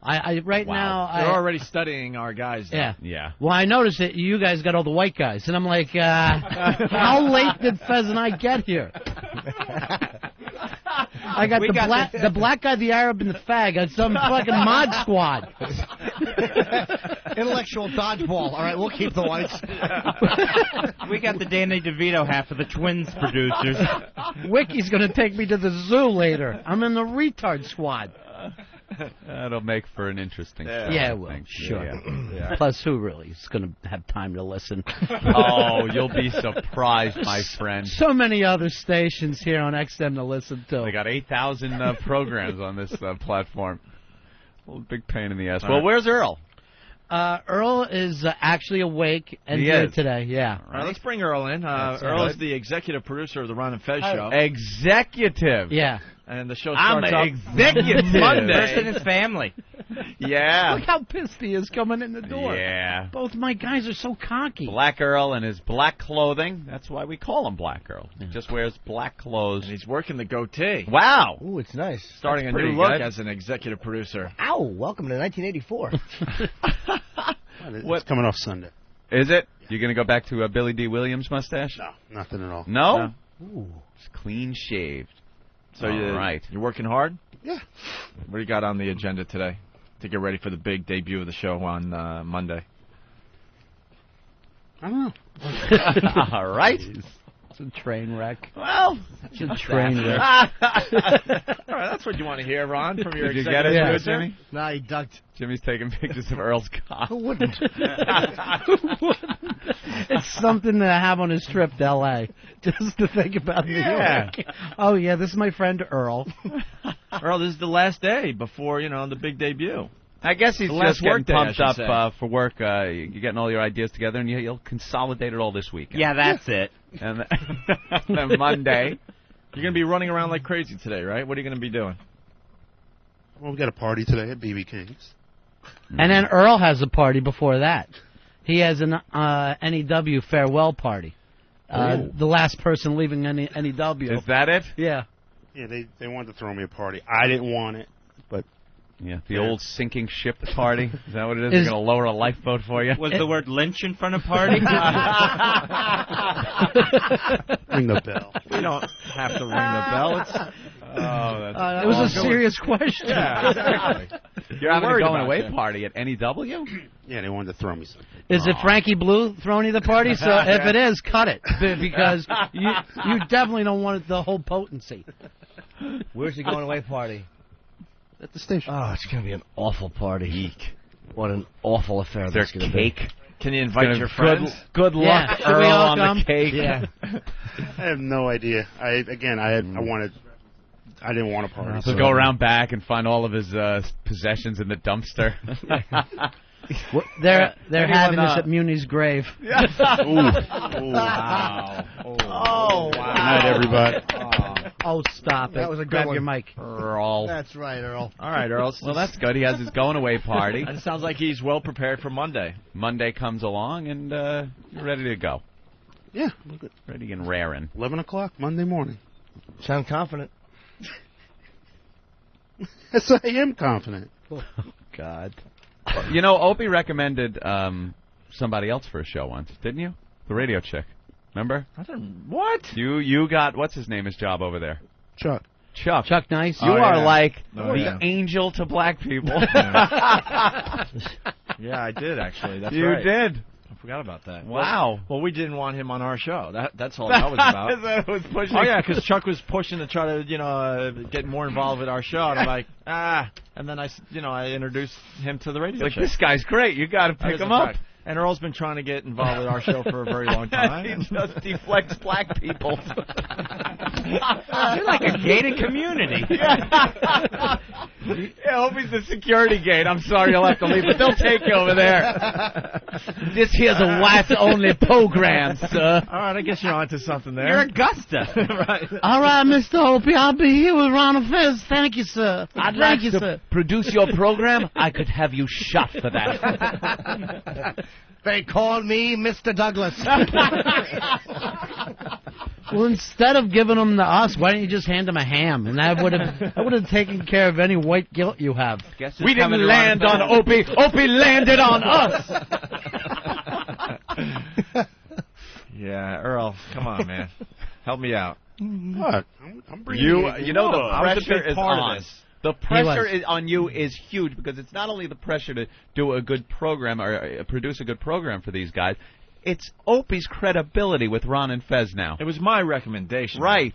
I right now... They're already studying our guys. Though. Yeah. Yeah. Well, I noticed that you guys got all the white guys, and I'm like, how late did Fez and I get here? I got the black guy, the Arab, and the fag on some fucking mod squad. Intellectual dodgeball. All right, we'll keep the whites. We got the Danny DeVito half of the Twins producers. Wiki's going to take me to the zoo later. I'm in the retard squad. That'll make for an interesting show. Yeah, I well, think. sure. Yeah. Plus, who really is going to have time to listen? Oh, you'll be surprised, my friend. So many other stations here on XM to listen to. They got 8,000 programs on this platform. A little big pain in the ass. All Well, right. where's Earl? Earl is actually awake and He here is. today. Yeah. All right, let's bring Earl in. Earl is the executive producer of the Ron and Fez show. Executive. Yeah. And the show I'm starts an off executive. Monday. First in his family. Yeah. Look how pissed he is coming in the door. Yeah. Both my guys are so cocky. Black Earl and his black clothing. That's why we call him Black Earl. He just wears black clothes. And he's working the goatee. Wow. Ooh, it's nice. Starting That's a new pretty look good. as an executive producer. Ow, welcome to 1984. It's coming off Sunday. Is it? You're going to go back to a Billy D. Williams mustache? No, nothing at all. No? Ooh. It's clean shaved. So All you're working hard? Yeah. What do you got on the agenda today to get ready for the big debut of the show on Monday? I don't know. All right. It's a train wreck. Well, It's a train wreck. all right, that's what you want to hear, Ron, from your Did you executive get it, producer. Jimmy? Nah, he ducked. Jimmy's taking pictures of Earl's cock. Who wouldn't? It's something to have on his trip to L.A. Just to think about New Yeah. York. Oh, yeah, this is my friend Earl. Earl, this is the last day before, the big debut. I guess he's The last just getting work day, I pumped should up say. for work. You're getting all your ideas together, and you'll consolidate it all this weekend. Yeah, that's it. And then Monday. You're going to be running around like crazy today, right? What are you going to be doing? Well, we got a party today at BB King's. And then Earl has a party before that. He has an NEW farewell party. The last person leaving NEW. Is that it? Yeah. Yeah, they wanted to throw me a party. I didn't want it, but yeah, the old sinking ship party. Is that what it is? They're going to lower a lifeboat for you? Was the word lynch in front of party? Ring the bell. We don't have to ring the bell. It's, it was a serious question. Yeah, exactly. You're having a going away party at NEW? Yeah, they wanted to throw me something. Is it Frankie Blue throwing you the party? So if it is, cut it because you definitely don't want the whole potency. Where's the going away party? At the station. Oh, it's going to be an awful party. Eek. What an awful affair There's that's going to be. cake. Can you invite your friends? Good luck, Yeah. Should we Earl, all on come? the cake. Yeah. I have no idea. I didn't want a party. So go around back and find all of his possessions in the dumpster. They're having this at Muni's grave. Wow. Oh, wow. Good night, everybody. Oh, stop it. That was a good Grab one. your mic. Earl. That's right, Earl. All right, Earl. Well, that's good. He has his going away party. It sounds like he's well prepared for Monday. Monday comes along, and you're ready to go. Yeah, we're good. Ready and raring. 11 o'clock Monday morning. Sound confident. Yes, I am confident. Oh, God. You know, Opie recommended somebody else for a show once, didn't you? The radio chick. Remember? What? You got, what's his name, his job over there? Chuck. Chuck Nice. You are like Oh, the yeah. angel to black people. Yeah, I did, actually. That's You right. did. I forgot about that. Wow. Well, we didn't want him on our show. That's all that was about. That was pushing. Oh, yeah, because Chuck was pushing to try to, get more involved with our show. And I'm like, And then I introduced him to the radio Like, show. this guy's great. You got to pick him up. And Earl's been trying to get involved with our show for a very long time. He just deflects black people. You're like a gated community. Yeah, Opie's the security gate. I'm sorry you'll have to leave, but they'll take you over there. This here's a whites-only program, sir. All right, I guess you're onto something there. You're Augusta. Right. All right, Mr. Opie, I'll be here with Ron Fez. Thank you, sir. I'd Thank like you, to sir. produce your program. I could have you shot for that. They call me Mr. Douglas. Well, instead of giving them to us, why don't you just hand them a ham? And that would have taken care of any white guilt you have. We didn't land on Opie. Opie landed on us. Yeah, Earl, come on, man. Help me out. What? I'm bringing You know the I was a pressure big is part of on. this. The pressure is on you is huge because it's not only the pressure to do a good program or produce a good program for these guys. It's Opie's credibility with Ron and Fez now. It was my recommendation. Right.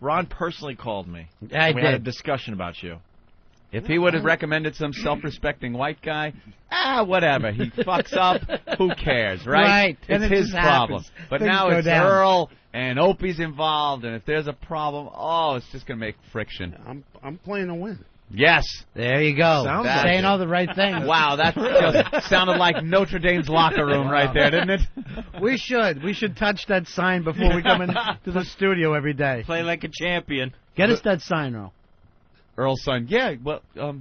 Ron personally called me. I We had a did. discussion about you. If he would have recommended some self-respecting white guy, whatever. He fucks up. Who cares, right? Right. It's And it his just problem. happens. But Things now go it's down. Earl and Opie's involved, and if there's a problem, it's just going to make friction. I'm playing to win. Yes. There you go. Sounds like Saying it. all the right things. Wow, that just sounded like Notre Dame's locker room right there, didn't it? We should touch that sign before we come into the studio every day. Play like a champion. Get us that sign, Earl. Earl's son. Yeah, well, Yeah.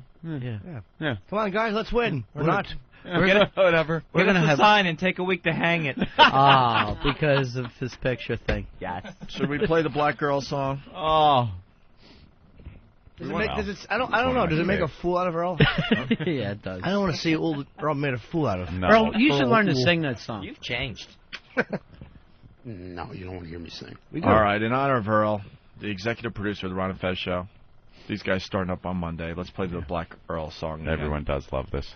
yeah. Come on, guys, let's win. We're not. We're gonna Whatever. We're gonna gonna have sign and take a week to hang it. oh, because of his picture thing. Yes. Should we play the Black Girl song? Oh. Does it make, I don't know. Does it make a fool out of Earl? Yeah, it does. I don't want to see Earl made a fool out of. No. Earl, you should learn to sing that song. You've changed. No, you don't want to hear me sing. All right, in honor of Earl, the executive producer of the Ron and Fez show, these guys starting up on Monday. Let's play the Black Earl song. Everyone does love this.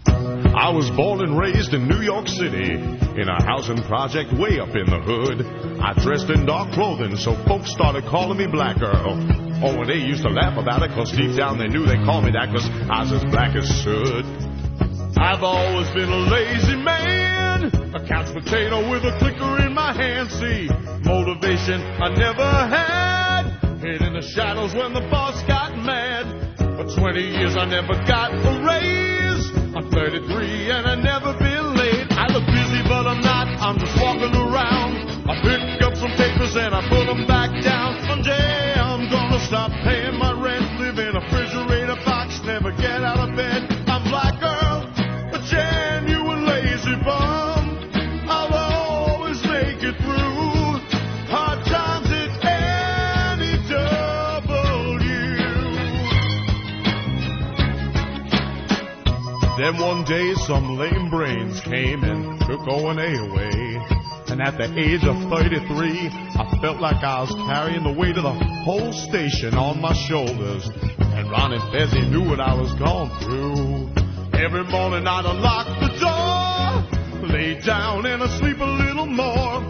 I was born and raised in New York City, in a housing project way up in the hood. I dressed in dark clothing, so folks started calling me Black Earl. Oh, and they used to laugh about it, 'cause deep down they knew they called me that 'cause I was as black as soot. I've always been a lazy man, a couch potato with a clicker in my hand. See, motivation I never had, hid in the shadows when the boss got mad. For 20 years I never got a raise. I'm 33 and I never been late. I look busy but I'm not, I'm just walking around. I pick up some papers and I put them back down. Someday I'm gonna stop paying my rent, live in a refrigerator box, never get out of bed. I'm Black Earl, a genuine lazy it through hard times at any W. Then one day some lame brains came and took O&A away. And at the age of 33, I felt like I was carrying the weight of the whole station on my shoulders. And Ron and Fezzy knew what I was going through. Every morning I'd unlock the door, lay down and I'd sleep a little more.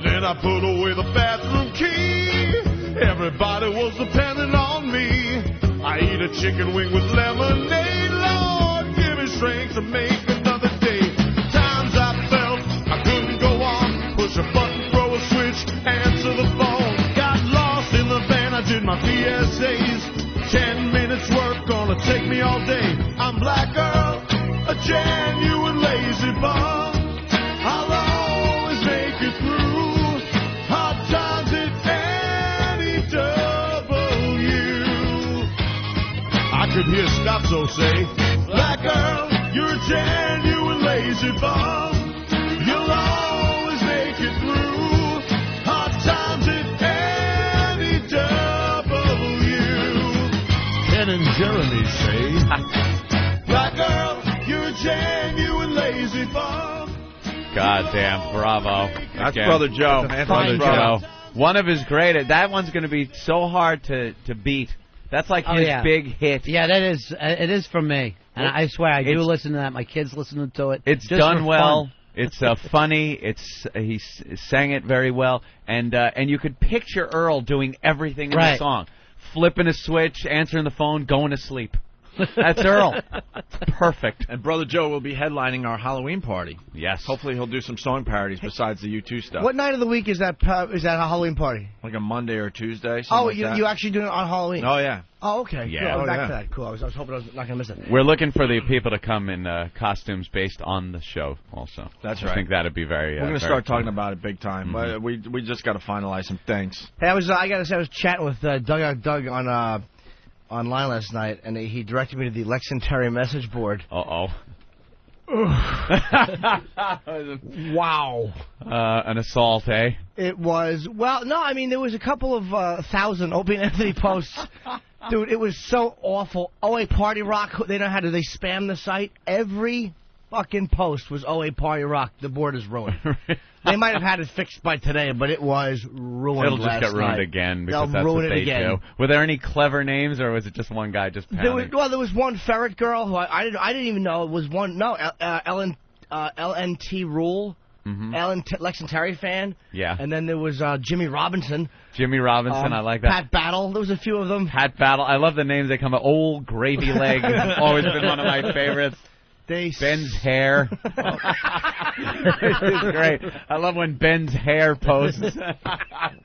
Then I put away the bathroom key. Everybody was depending on me. I eat a chicken wing with lemonade. Lord, give me strength to make another day. Times I felt I couldn't go on. Push a button, throw a switch, answer the phone. Got lost in the van, I did my PSAs. 10 minutes work gonna take me all day. I'm Black Earl, a genuine lazy bum. I'll always make it through hard times at any W. I could hear Scotzo say, Black Earl, you're a genuine lazy bum. You'll always make it through hard times at any W. Ken and Jeremy say, Black Earl, you're a genuine lazy bum. Goddamn, bravo. That's Brother Joe. That's Brother Joe. Joe. One of his greatest. That one's going to be so hard to beat. That's like his big hit. Yeah, that is. It is for me. And I swear, I do listen to that. My kids listen to it. It's just done for well. fun. It's funny. He sang it very well, and you could picture Earl doing everything in the song, flipping a switch, answering the phone, going to sleep. That's Earl. Perfect. And Brother Joe will be headlining our Halloween party. Yes. Hopefully he'll do some song parodies besides the U2 stuff. What night of the week is that a Halloween party? Like a Monday or Tuesday. Oh, like you actually doing it on Halloween? Oh, yeah. Oh, okay. Yeah. Cool. Oh, Back yeah. to that. Cool. I was hoping I was not going to miss it. We're looking for the people to come in costumes based on the show also. That's I right. think that'd be very We're going to very start fun. talking about it big time. But we just got to finalize some things. Hey, I gotta say, I was chatting with Doug on online last night, and he directed me to the Lex and Terry message board. Uh-oh. Wow. An assault, eh? It was, well, no, I mean, there was a couple of 1,000 Opie and Anthony posts. Dude, it was so awful. OA Party Rock, they spam the site. Every fucking post was OA Party Rock. The board is ruined. They might have had it fixed by today, but it was ruined. It'll just get ruined again because that's what they do. Were there any clever names, or was it just one guy just pounding? There was one ferret girl who I didn't even know was one. No, LNT Rule. Lex and Terry fan. Yeah. And then there was Jimmy Robinson. Jimmy Robinson, I like that. Pat Battle. There was a few of them. Pat Battle. I love the names that come up. Old Gravy Leg. Always been one of my favorites. Ben's hair. This is great. I love when Ben's hair posts.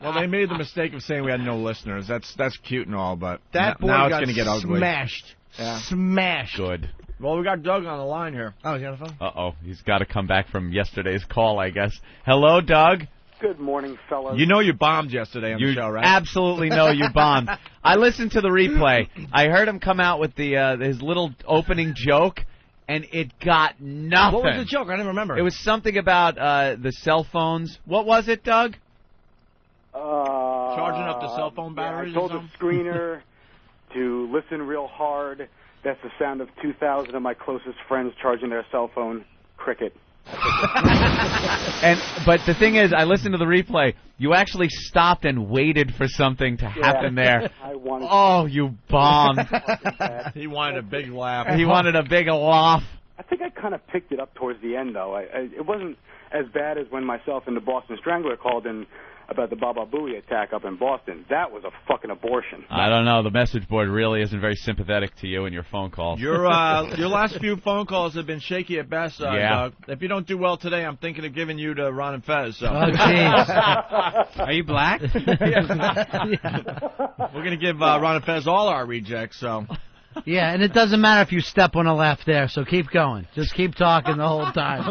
Well, they made the mistake of saying we had no listeners. That's cute and all, but that board now it's got going to get ugly. Smashed. Yeah. Smashed. Good. Well, we got Doug on the line here. Oh, he's on the phone? Uh-oh. He's got to come back from yesterday's call, I guess. Hello, Doug. Good morning, fellas. You know you bombed yesterday on the show, right? Absolutely know you bombed. I listened to the replay. I heard him come out with his little opening joke, and it got nothing. What was the joke? I didn't remember. It was something about the cell phones. What was it, Doug? Charging up the cell phone batteries. I told the screener to listen real hard. That's the sound of 2,000 of my closest friends charging their cell phone. Cricket. But the thing is, I listened to the replay. You actually stopped and waited for something to happen there. I wanted. Oh, you bombed. He wanted a big laugh. He wanted a big laugh. I think I kind of picked it up towards the end, though. It wasn't as bad as when myself and the Boston Strangler called in about the Baba Booey attack up in Boston. That was a fucking abortion. I don't know. The message board really isn't very sympathetic to you and your phone calls. Your last few phone calls have been shaky at best, yeah. Doug. If you don't do well today, I'm thinking of giving you to Ron and Fez. So. Oh, jeez. Are you black? We're going to give Ron and Fez all our rejects, so... Yeah, and it doesn't matter if you step on a left there, so keep going. Just keep talking the whole time.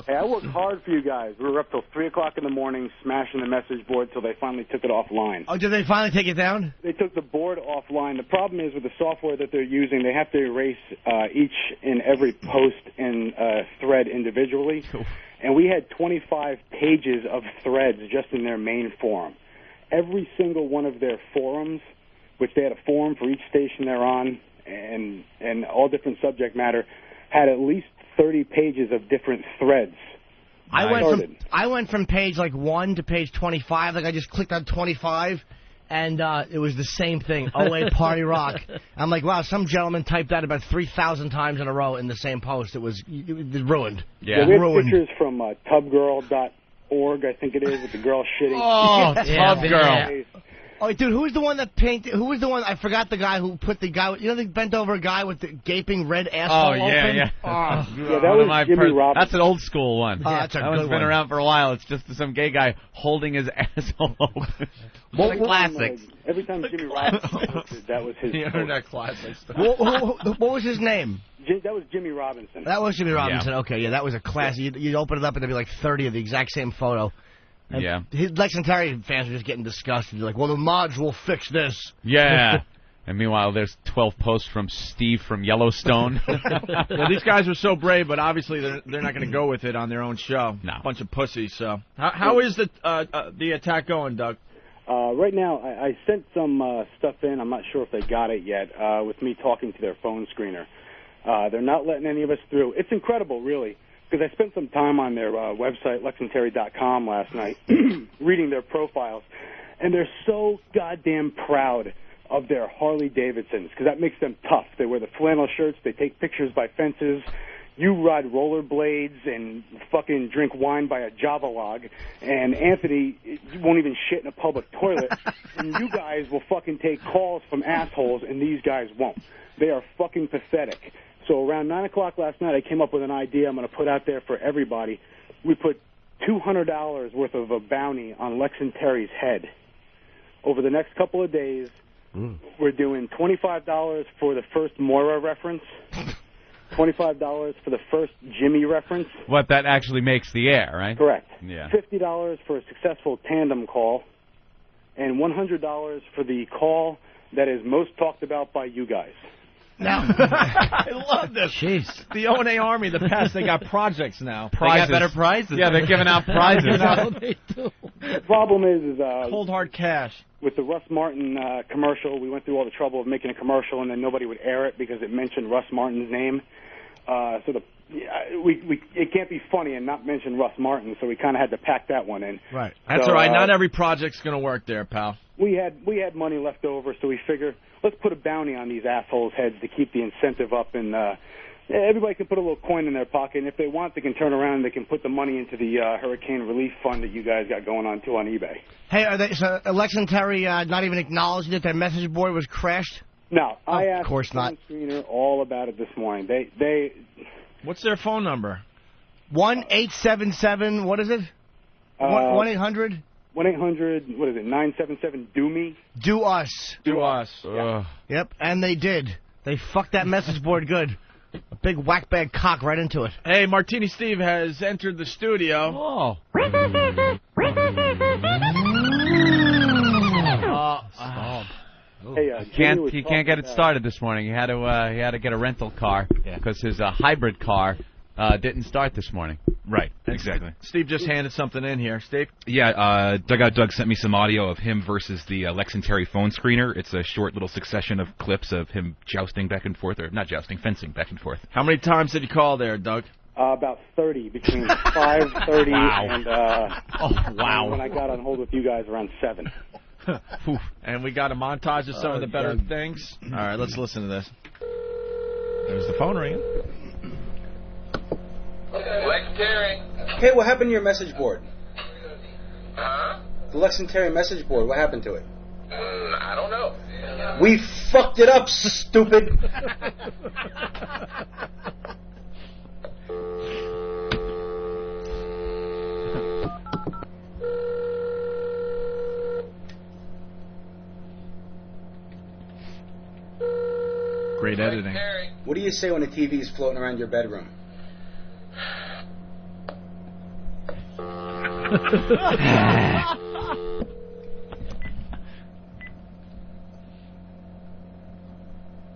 Hey, I worked hard for you guys. We were up till 3 o'clock in the morning smashing the message board till they finally took it offline. Oh, did they finally take it down? They took the board offline. The problem is with the software that they're using, they have to erase each and every post and thread individually. and we had 25 pages of threads just in their main forum. Every single one of their forums, which they had a forum for each station they're on, and all different subject matter, had at least 30 pages of different threads. I went from page 1 to page 25. I just clicked on 25, and it was the same thing. 08 Party Rock. I'm like, wow, some gentleman typed that about 3,000 times in a row in the same post. It was ruined. Yeah, we have pictures from tubgirl.org, I think it is, with the girl shitting. Oh, Tubgirl. Oh, dude, who was the one that painted? Who was the one? I forgot the guy who put the guy. They bent over a guy with the gaping red asshole. Oh yeah, open. yeah. Yeah, that was Jimmy Robinson. That's an old school one. That's a that good one's been one. around for a while. It's just some gay guy holding his asshole open. What classics? Every time Jimmy Robinson posted, that was his. The internet classics. What was his name? That was Jimmy Robinson. That was Jimmy Robinson. Yeah. Okay, yeah, that was a classic. You'd open it up and there'd be like 30 of the exact same photo. And yeah. His Lex and Terry fans were just getting disgusted. They're like, well, the mods will fix this. Yeah. And meanwhile, there's 12 posts from Steve from Yellowstone. Well, these guys were so brave, but obviously they're not going to go with it on their own show. No. Bunch of pussies. So how is the attack going, Doug? Right now, I sent some stuff in. I'm not sure if they got it yet, with me talking to their phone screener. They're not letting any of us through. It's incredible, really, because I spent some time on their website, lexandterry.com, last night, reading their profiles, and they're so goddamn proud of their Harley-Davidsons, because that makes them tough. They wear the flannel shirts, they take pictures by fences, you ride rollerblades and fucking drink wine by a Java log, and Anthony won't even shit in a public toilet, and you guys will fucking take calls from assholes, and these guys won't. They are fucking pathetic. So around 9 o'clock last night, I came up with an idea I'm going to put out there for everybody. We put $200 worth of a bounty on Lex and Terry's head. Over the next couple of days, we're doing $25 for the first Moira reference, $25 for the first Jimmy reference. What, that actually makes the air, right? Correct. Yeah. $50 for a successful tandem call, and $100 for the call that is most talked about by you guys. Now, I love this. Jeez. The O&A Army, the past, they got projects now. Prizes. They got better prizes. Yeah, they're giving out prizes. The problem is cold hard cash. With the Russ Martin commercial, we went through all the trouble of making a commercial, and then nobody would air it because it mentioned Russ Martin's name. It can't be funny and not mention Russ Martin, so we kind of had to pack that one in. Right. That's all right. Not every project's going to work there, pal. We had money left over, so we figure let's put a bounty on these assholes' heads to keep the incentive up, and everybody can put a little coin in their pocket, and if they want, they can turn around and they can put the money into the hurricane relief fund that you guys got going on, too, on eBay. Hey, so Lex and Terry not even acknowledging that their message board was crashed? No, I asked of course the not. screener all about it this morning. They What's their phone number? 1-877, what is it? 1-800? 1-800, what is it, 977-DO-ME? Do us. Do us. Yep, and they did. They fucked that message board good. A big whack-bag cock right into it. Hey, Martini Steve has entered the studio. Oh. He can't get it started this morning. He had to get a rental car because his hybrid car didn't start this morning. Right, exactly. Steve just handed something in here. Steve? Yeah, Doug sent me some audio of him versus the Lex and Terry phone screener. It's a short little succession of clips of him jousting back and forth, or not jousting, fencing back and forth. How many times did you call there, Doug? About 30, between 5:30 and wow. When I got on hold with you guys around 7. And we got a montage of some of the better things. All right, let's listen to this. There's the phone ringing. Lex and Terry. Hey, what happened to your message board? Huh? The Lex and Terry message board, what happened to it? I don't know. We fucked it up, stupid. Great editing. What do you say when a TV is floating around your bedroom?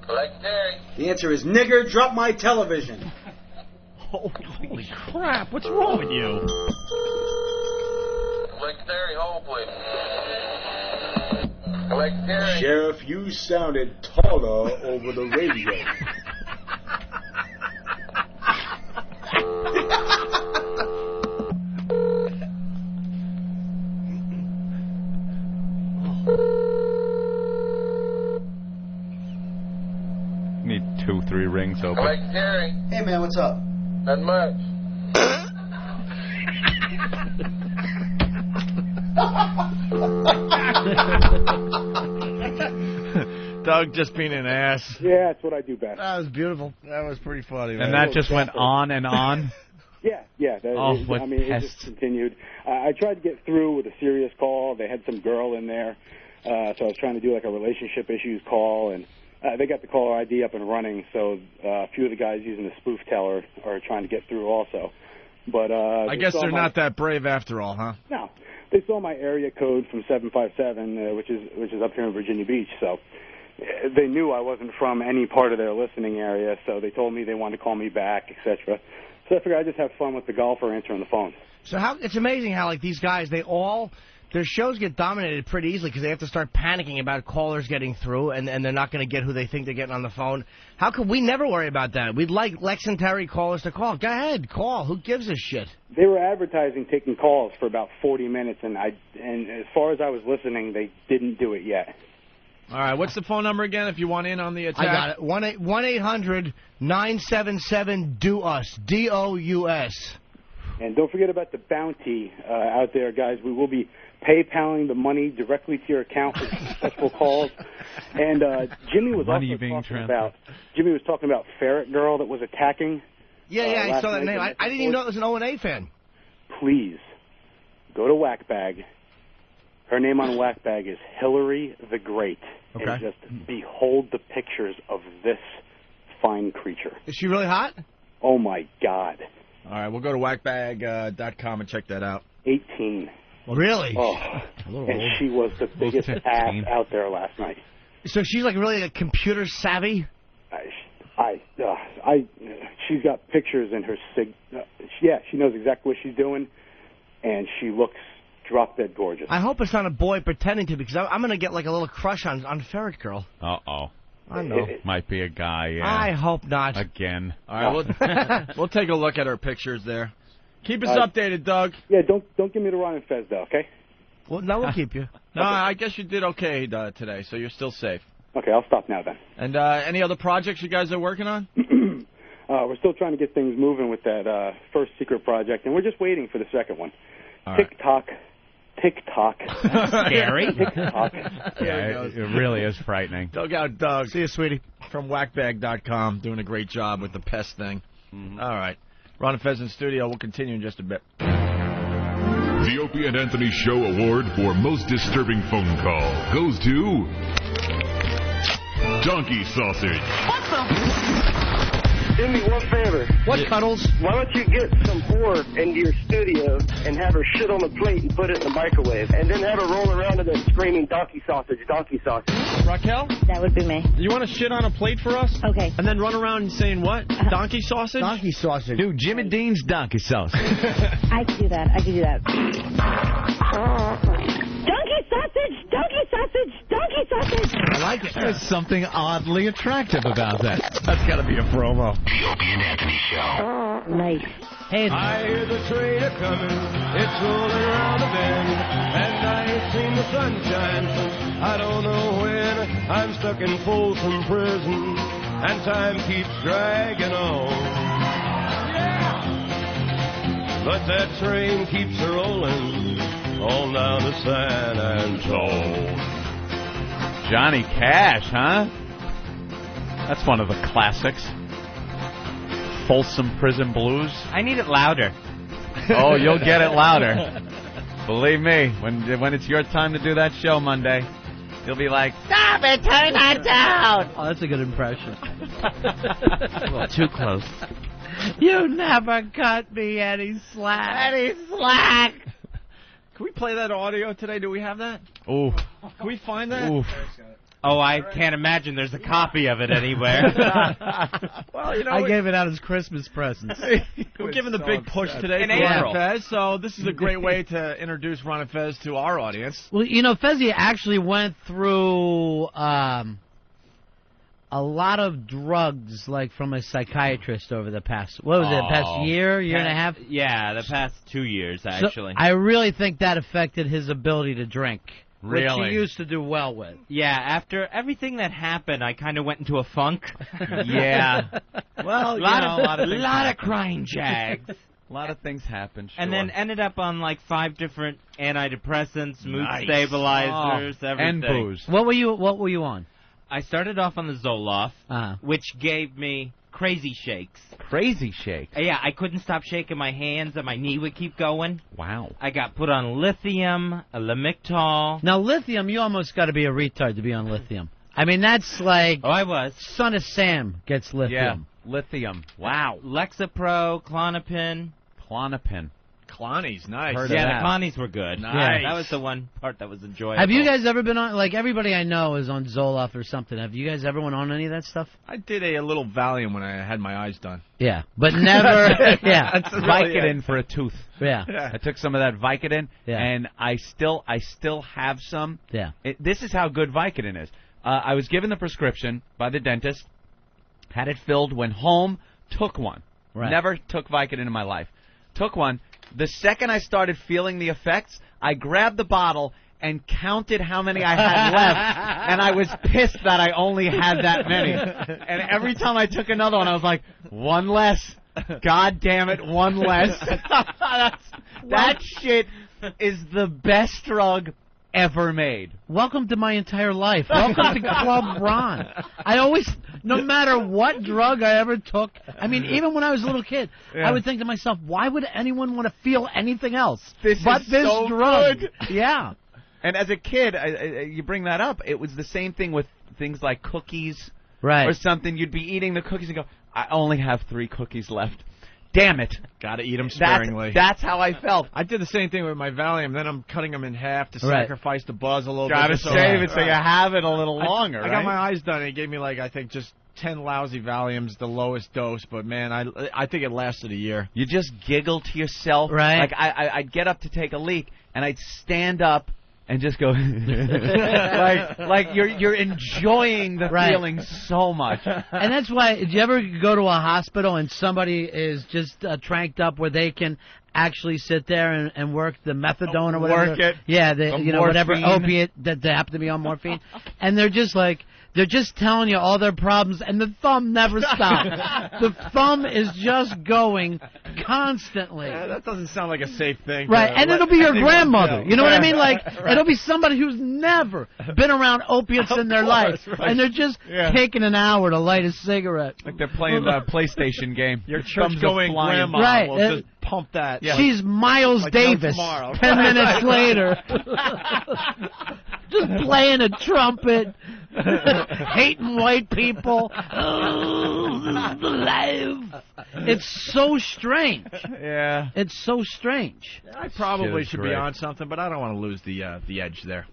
Lex Terry. The answer is, nigger, drop my television. Holy crap! What's wrong with you? Electary, hold, please. Electary. Sheriff, you sounded taller over the radio. Need 2-3 rings open. Electary. Hey, man, what's up? Not much. Doug just being an ass. Yeah, that's what I do best. That was beautiful. That was pretty funny. And that just went on and on? Yeah. What it just continued. I tried to get through with a serious call. They had some girl in there, so I was trying to do like a relationship issues call, and they got the caller ID up and running, so a few of the guys using the spoof teller are trying to get through also. But I guess they're not that brave after all, huh? No. They saw my area code from 757, which is up here in Virginia Beach, so they knew I wasn't from any part of their listening area, so they told me they wanted to call me back, etc. So I figured I'd just have fun with the golfer answering the phone. So it's amazing how like these guys, their shows get dominated pretty easily because they have to start panicking about callers getting through, and they're not going to get who they think they're getting on the phone. How could we never worry about that? We'd like Lex and Terry callers to call. Go ahead, call. Who gives a shit? They were advertising taking calls for about 40 minutes, and as far as I was listening, they didn't do it yet. All right, what's the phone number again if you want in on the attack? I got it. 1-800-977-DO-US. DOUS. And don't forget about the bounty out there, guys. We will be PayPaling the money directly to your account for successful calls. And Jimmy was talking about Ferret Girl that was attacking. Yeah, I saw that name. I didn't even know it was an O&A fan. Please go to Whackbag. Her name on Whackbag is Hillary the Great. Okay. And just behold the pictures of this fine creature. Is she really hot? Oh, my God. All right, we'll go to whackbag.com and check that out. 18. Really? Oh, and she was the biggest ass out there last night. So she's like really like computer savvy? She's got pictures in her she knows exactly what she's doing, and she looks drop dead gorgeous. I hope it's not a boy pretending to, because I'm going to get like a little crush on Ferret Girl. Uh-oh. I know. Might be a guy, yeah. I hope not. Again. All right, we'll take a look at her pictures there. Keep us updated, Doug. Yeah, don't give me the Ron and Fez, though, okay? Well, no, we'll keep you. No, I guess you did okay today, so you're still safe. Okay, I'll stop now then. And any other projects you guys are working on? We're still trying to get things moving with that first secret project, and we're just waiting for the second one. All TikTok. Scary. TikTok. Yeah, it really is frightening. Dug out Doug. See you, sweetie. From whackbag.com, doing a great job with the pest thing. Mm-hmm. All right. Ron and Fez in studio. We'll continue in just a bit. The Opie and Anthony Show Award for Most Disturbing Phone Call goes to Donkey Sausage. What the? Do me one favor. What, Cuddles? Why don't you get some whore into your studio and have her shit on the plate and put it in the microwave, and then have her roll around in there screaming donkey sausage, donkey sausage. Raquel? That would be me. You want to shit on a plate for us? Okay. And then run around saying what? Donkey sausage? Donkey sausage. Dude, Jimmy Dean's donkey sausage. I could do that. Donkey sausage! Donkey sausage! Donkey sausage! I like it. There's something oddly attractive about that. That's got to be a promo. The Opie and Anthony Show. Nice. Hey, I hear the train a-coming, it's rolling around the bend, and I ain't seen the sunshine since I don't know when. I'm stuck in Folsom Prison, and time keeps dragging on. Yeah! But that train keeps a-rolling on down to San Antone. Johnny Cash, huh? That's one of the classics. Folsom Prison Blues. I need it louder. Oh, you'll get it louder. Believe me, when it's your time to do that show Monday, you'll be like, stop it, turn that down. Oh, that's a good impression. Well, too close. You never cut me any slack. Can we play that audio today? Do we have that? Ooh. Can we find that? Oof. Oh, I can't imagine there's a copy of it anywhere. Well, you know, I gave it out as Christmas presents. we're giving the big push today In for Ron April. and Fez, so this is a great way to introduce Ron and Fez to our audience. Well, you know, Fezzi actually went through a lot of drugs, like from a psychiatrist over the past, past year and a half? Yeah, the past 2 years, actually. So I really think that affected his ability to drink. Which Really? he used to do well with. Yeah, after everything that happened, I kind of went into a funk. Yeah. Well, a lot of things of happen. crying jags. A lot of things happen. Sure. And then ended up on like 5 different antidepressants, mood Nice. stabilizers, Oh, everything. and booze. What were you on? I started off on the Zoloft, which gave me crazy shakes. Crazy shakes? Yeah, I couldn't stop shaking my hands and my knee would keep going. Wow. I got put on lithium, a Lamictal. Now, lithium, you almost got to be a retard to be on lithium. I mean, that's like... Oh, I was. Son of Sam gets lithium. Yeah, lithium. Wow. Lexapro, Klonopin. Klonopin. Clonnies, nice. Yeah, the Clonnies were good. Nice. That was the one part that was enjoyable. Have you guys ever been on, like, everybody I know is on Zoloft or something. Have you guys ever went on any of that stuff? I did a little Valium when I had my eyes done. Yeah, but never, yeah. That's Vicodin for a tooth. Yeah. I took some of that Vicodin, Yeah. and I still have some. Yeah. This is how good Vicodin is. I was given the prescription by the dentist, had it filled, went home, took one. Right. Never took Vicodin in my life. Took one. The second I started feeling the effects, I grabbed the bottle and counted how many I had left, and I was pissed that I only had that many. And every time I took another one, I was like, one less. God damn it, one less. That shit is the best drug ever made. Welcome to my entire life. Welcome to Club Ron. I always, no matter what drug I ever took, I mean, even when I was a little kid, Yeah. I would think to myself, why would anyone want to feel anything else This but is this so drug? good. Yeah. And as a kid, you bring that up, it was the same thing with things like cookies Right. or something. You'd be eating the cookies and go, I only have 3 cookies left. Damn it. Got to eat them sparingly. That's how I felt. I did the same thing with my Valium. Then I'm cutting them in half to Right. sacrifice the buzz a little bit. Gotta just save it so you have it a little longer, I got right? my eyes done. And it gave me like I think just 10 lousy Valiums, the lowest dose. But man, I think it lasted a year. You just giggle to yourself. Right. Like I'd get up to take a leak, and I'd stand up and just go like you're enjoying the Right. feeling so much. And that's why, did you ever go to a hospital and somebody is just tranked up where they can actually sit there and work the methadone or whatever? Work it. Yeah, The whatever morphine. opiate that they happen to be on morphine. And they're just like, they're just telling you all their problems, and the thumb never stops. The thumb is just going constantly. That doesn't sound like a safe thing. Right, to and let it'll be your anyone grandmother. know. You know what I mean? Like, Right. it'll be somebody who's never been around opiates in their life, right. and they're just Yeah. taking an hour to light a cigarette. Like they're playing the PlayStation game. Your Thumbs are church-going flying. grandma Right, will just pump that. She's Miles Like no Davis. tomorrow. 10 Right, minutes right. later, just playing a trumpet, hating white people. Oh, this is the life. It's so strange. Yeah. It's so strange. I probably Shit is should be great. on something, but I don't want to lose the edge there.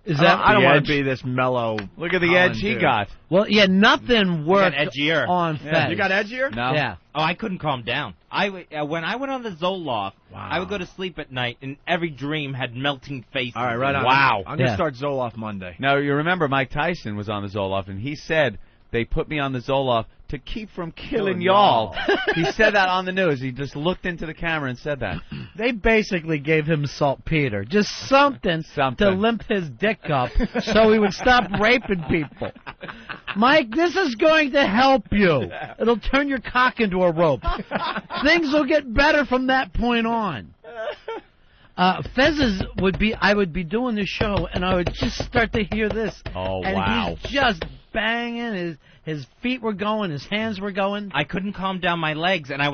Is I don't the want edge? to be this mellow. Look at the Colin edge he dude. got. Well, yeah, nothing worked edgier. on Fez. Yeah, you got edgier? No. Yeah. Oh, I couldn't calm down. When I went on the Zoloft, I would go to sleep at night, and every dream had melting faces. All right, right on. Wow. I'm going to Yeah. start Zoloft Monday. Now, you remember Mike Tyson was on the Zoloft, and he said they put me on the Zoloft to keep from killing y'all. He said that on the news. He just looked into the camera and said that. They basically gave him saltpeter, just something to limp his dick up so he would stop raping people. Mike, this is going to help you. It'll turn your cock into a rope. Things will get better from that point on. Fez's I would be doing the show, and I would just start to hear this. Oh, and wow. he's just banging. His feet were going, his hands were going. I couldn't calm down my legs, and I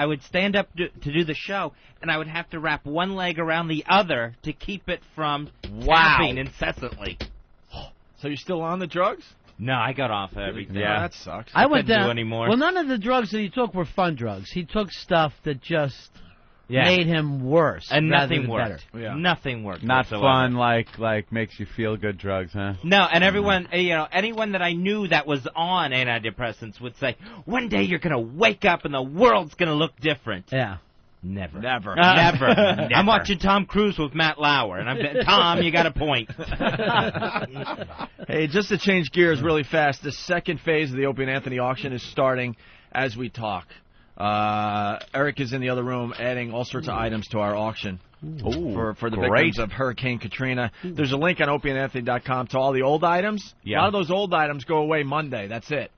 would stand up to do the show, and I would have to wrap one leg around the other to keep it from tapping incessantly. So you're still on the drugs? No, I got off everything. Yeah, that sucks. I went couldn't do down anymore. Well, none of the drugs that he took were fun drugs. He took stuff that just made him worse. And rather nothing than worked. better. Yeah. Nothing worked. Not whatsoever. fun, like makes you feel good drugs, huh? No, and everyone, anyone that I knew that was on antidepressants would say, one day you're going to wake up and the world's going to look different. Yeah. Never. Never. Never. I'm watching Tom Cruise with Matt Lauer, and I'm Tom, you got a point. Hey, just to change gears really fast, the second phase of the Opie and Anthony auction is starting as we talk. Eric is in the other room adding all sorts of items to our auction. For the great. victims of Hurricane Katrina. There's a link on opieandanthony.com to all the old items. Yeah. A lot of those old items go away Monday. That's it.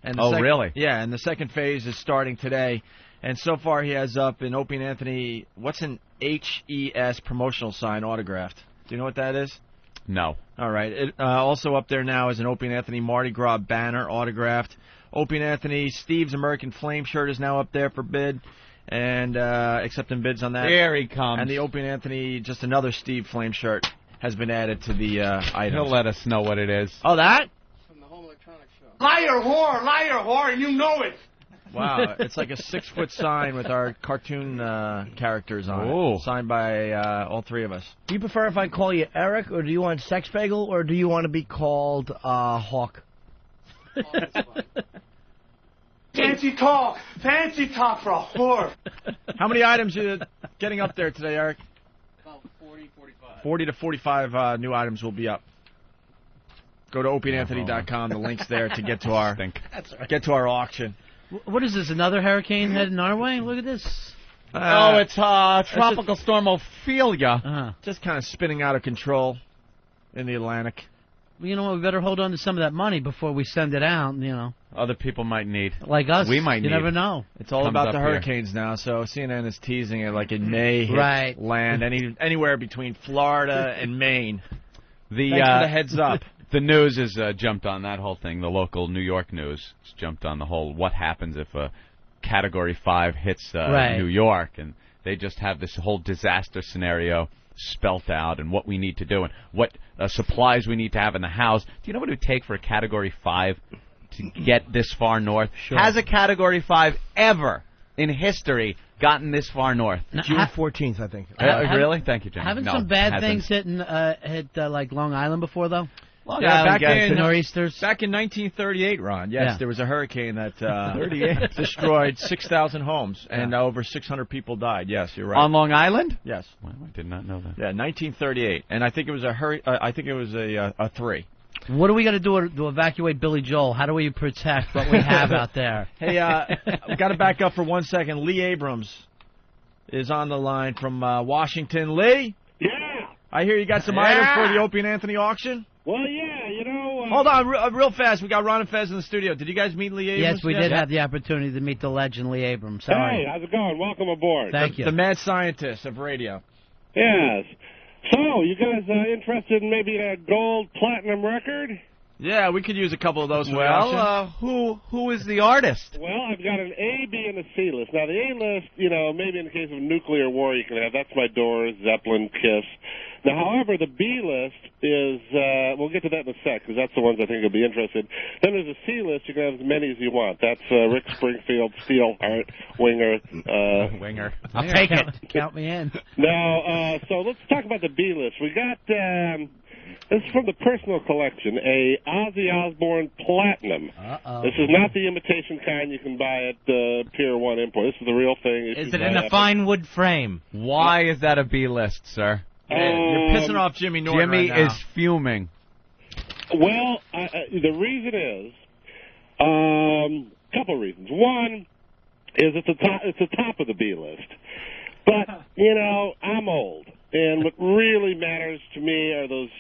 And the really? Yeah, and the second phase is starting today. And so far he has up in Opie and Anthony, what's an HES promotional sign autographed? Do you know what that is? No. All right. Also up there now is an Opie and Anthony Mardi Gras banner autographed. Opie and Anthony Steve's American Flame shirt is now up there for bid. And accepting bids on that. There he comes. And the Opie and Anthony, just another Steve Flame shirt, has been added to the items. He'll let us know what it is. Oh, that? Liar whore, and you know it. Wow, it's like a 6-foot sign with our cartoon characters on it, signed by all three of us. Do you prefer if I call you Eric, or do you want Sex Bagel, or do you want to be called Hawk? Fancy talk for a whore. How many items are you getting up there today, Eric? About 40, 45. 40 to 45 new items will be up. Go to opieandanthony.com. The link's there to get to our auction. What is this, another hurricane heading our way? Look at this. It's Tropical Storm Ophelia. Just kind of spinning out of control in the Atlantic. Well, you know what? We better hold on to some of that money before we send it out, Other people might need. Like us. We might need. You never know. It's all Comes about up the here. hurricanes now, so CNN is teasing it like it may hit Right. land anywhere between Florida and Maine. The Thanks for the heads up. The news has jumped on that whole thing. The local New York news has jumped on the whole what happens if a Category 5 hits New York, and they just have this whole disaster scenario spelt out and what we need to do and what supplies we need to have in the house. Do you know what it would take for a Category 5 to get this far north? Sure. Has a Category 5 ever in history gotten this far north? June 14th, I think. Really? Thank you, Jim. Haven't No, some bad hasn't. things hit like Long Island before, though? Long Yeah, Island back guys- in nor'easters. Back in 1938, Ron. Yes, Yeah. there was a hurricane that destroyed 6,000 homes and over 600 people died. Yes, you're right. On Long Island? Yes. Well, I did not know that. Yeah, 1938, and I think it was a 3. What do we got to do to evacuate Billy Joel? How do we protect what we have out there? Hey, I've got to back up for 1 second. Lee Abrams is on the line from Washington. Lee? Yeah. I hear you got some items for the Opie and Anthony auction? Well, yeah, Hold on, real fast. We got Ron and Fez in the studio. Did you guys meet Lee Abrams? Yes, we did have the opportunity to meet the legend Lee Abrams. Hey, how's it going? Welcome aboard. Thank you. The mad scientist of radio. Yes. So, you guys interested in maybe a gold platinum record? Yeah, we could use a couple of those for the auction. Who is the artist? Well, I've got an A, B, and a C list. Now, the A list, maybe in the case of nuclear war you can have. That's my Doors, Zeppelin, Kiss. Now, however, the B list is, we'll get to that in a sec, because that's the ones I think will be interested. Then there's a C list. You can have as many as you want. That's Rick Springfield, Steelheart, Winger. Winger. I'll take it. Count me in. Now, so let's talk about the B list. We got, this is from the personal collection, a Ozzy Osbourne Platinum. Uh-oh. This is not the imitation kind you can buy at Pier 1 Import. This is the real thing. Is it in a fine wood frame? Why is that a B list, sir? You're pissing off Jimmy Norton Jimmy right now. is fuming. Well, the reason is, couple reasons. One is it's the top of the B list. But, I'm old. And what really matters to me are those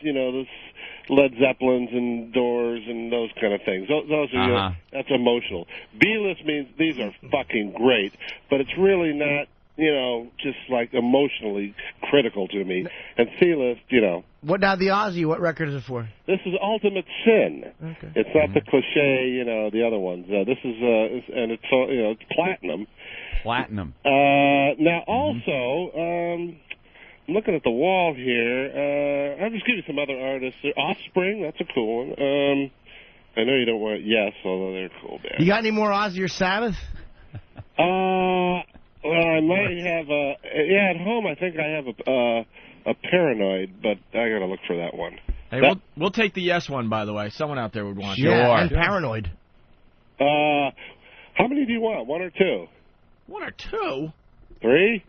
Led Zeppelins and Doors and those kind of things. Those are, that's emotional. B list means these are fucking great, but it's really not, just like emotionally critical to me. And C list, What now? The Ozzy? What record is it for? This is Ultimate Sin. Okay. It's not the cliche, the other ones. This is, and it's it's platinum. Platinum. Now also, I'm looking at the wall here. I'll just give you some other artists. Offspring, that's a cool one. I know you don't want Yes, although they're cool bands. You got any more Ozzy or Sabbath? Well, I might have at home I think I have a Paranoid, but I got to look for that one. Hey, we'll take the yes one, by the way. Someone out there would want Sure. it. And Paranoid. How many do you want? One or two? One or two? 3?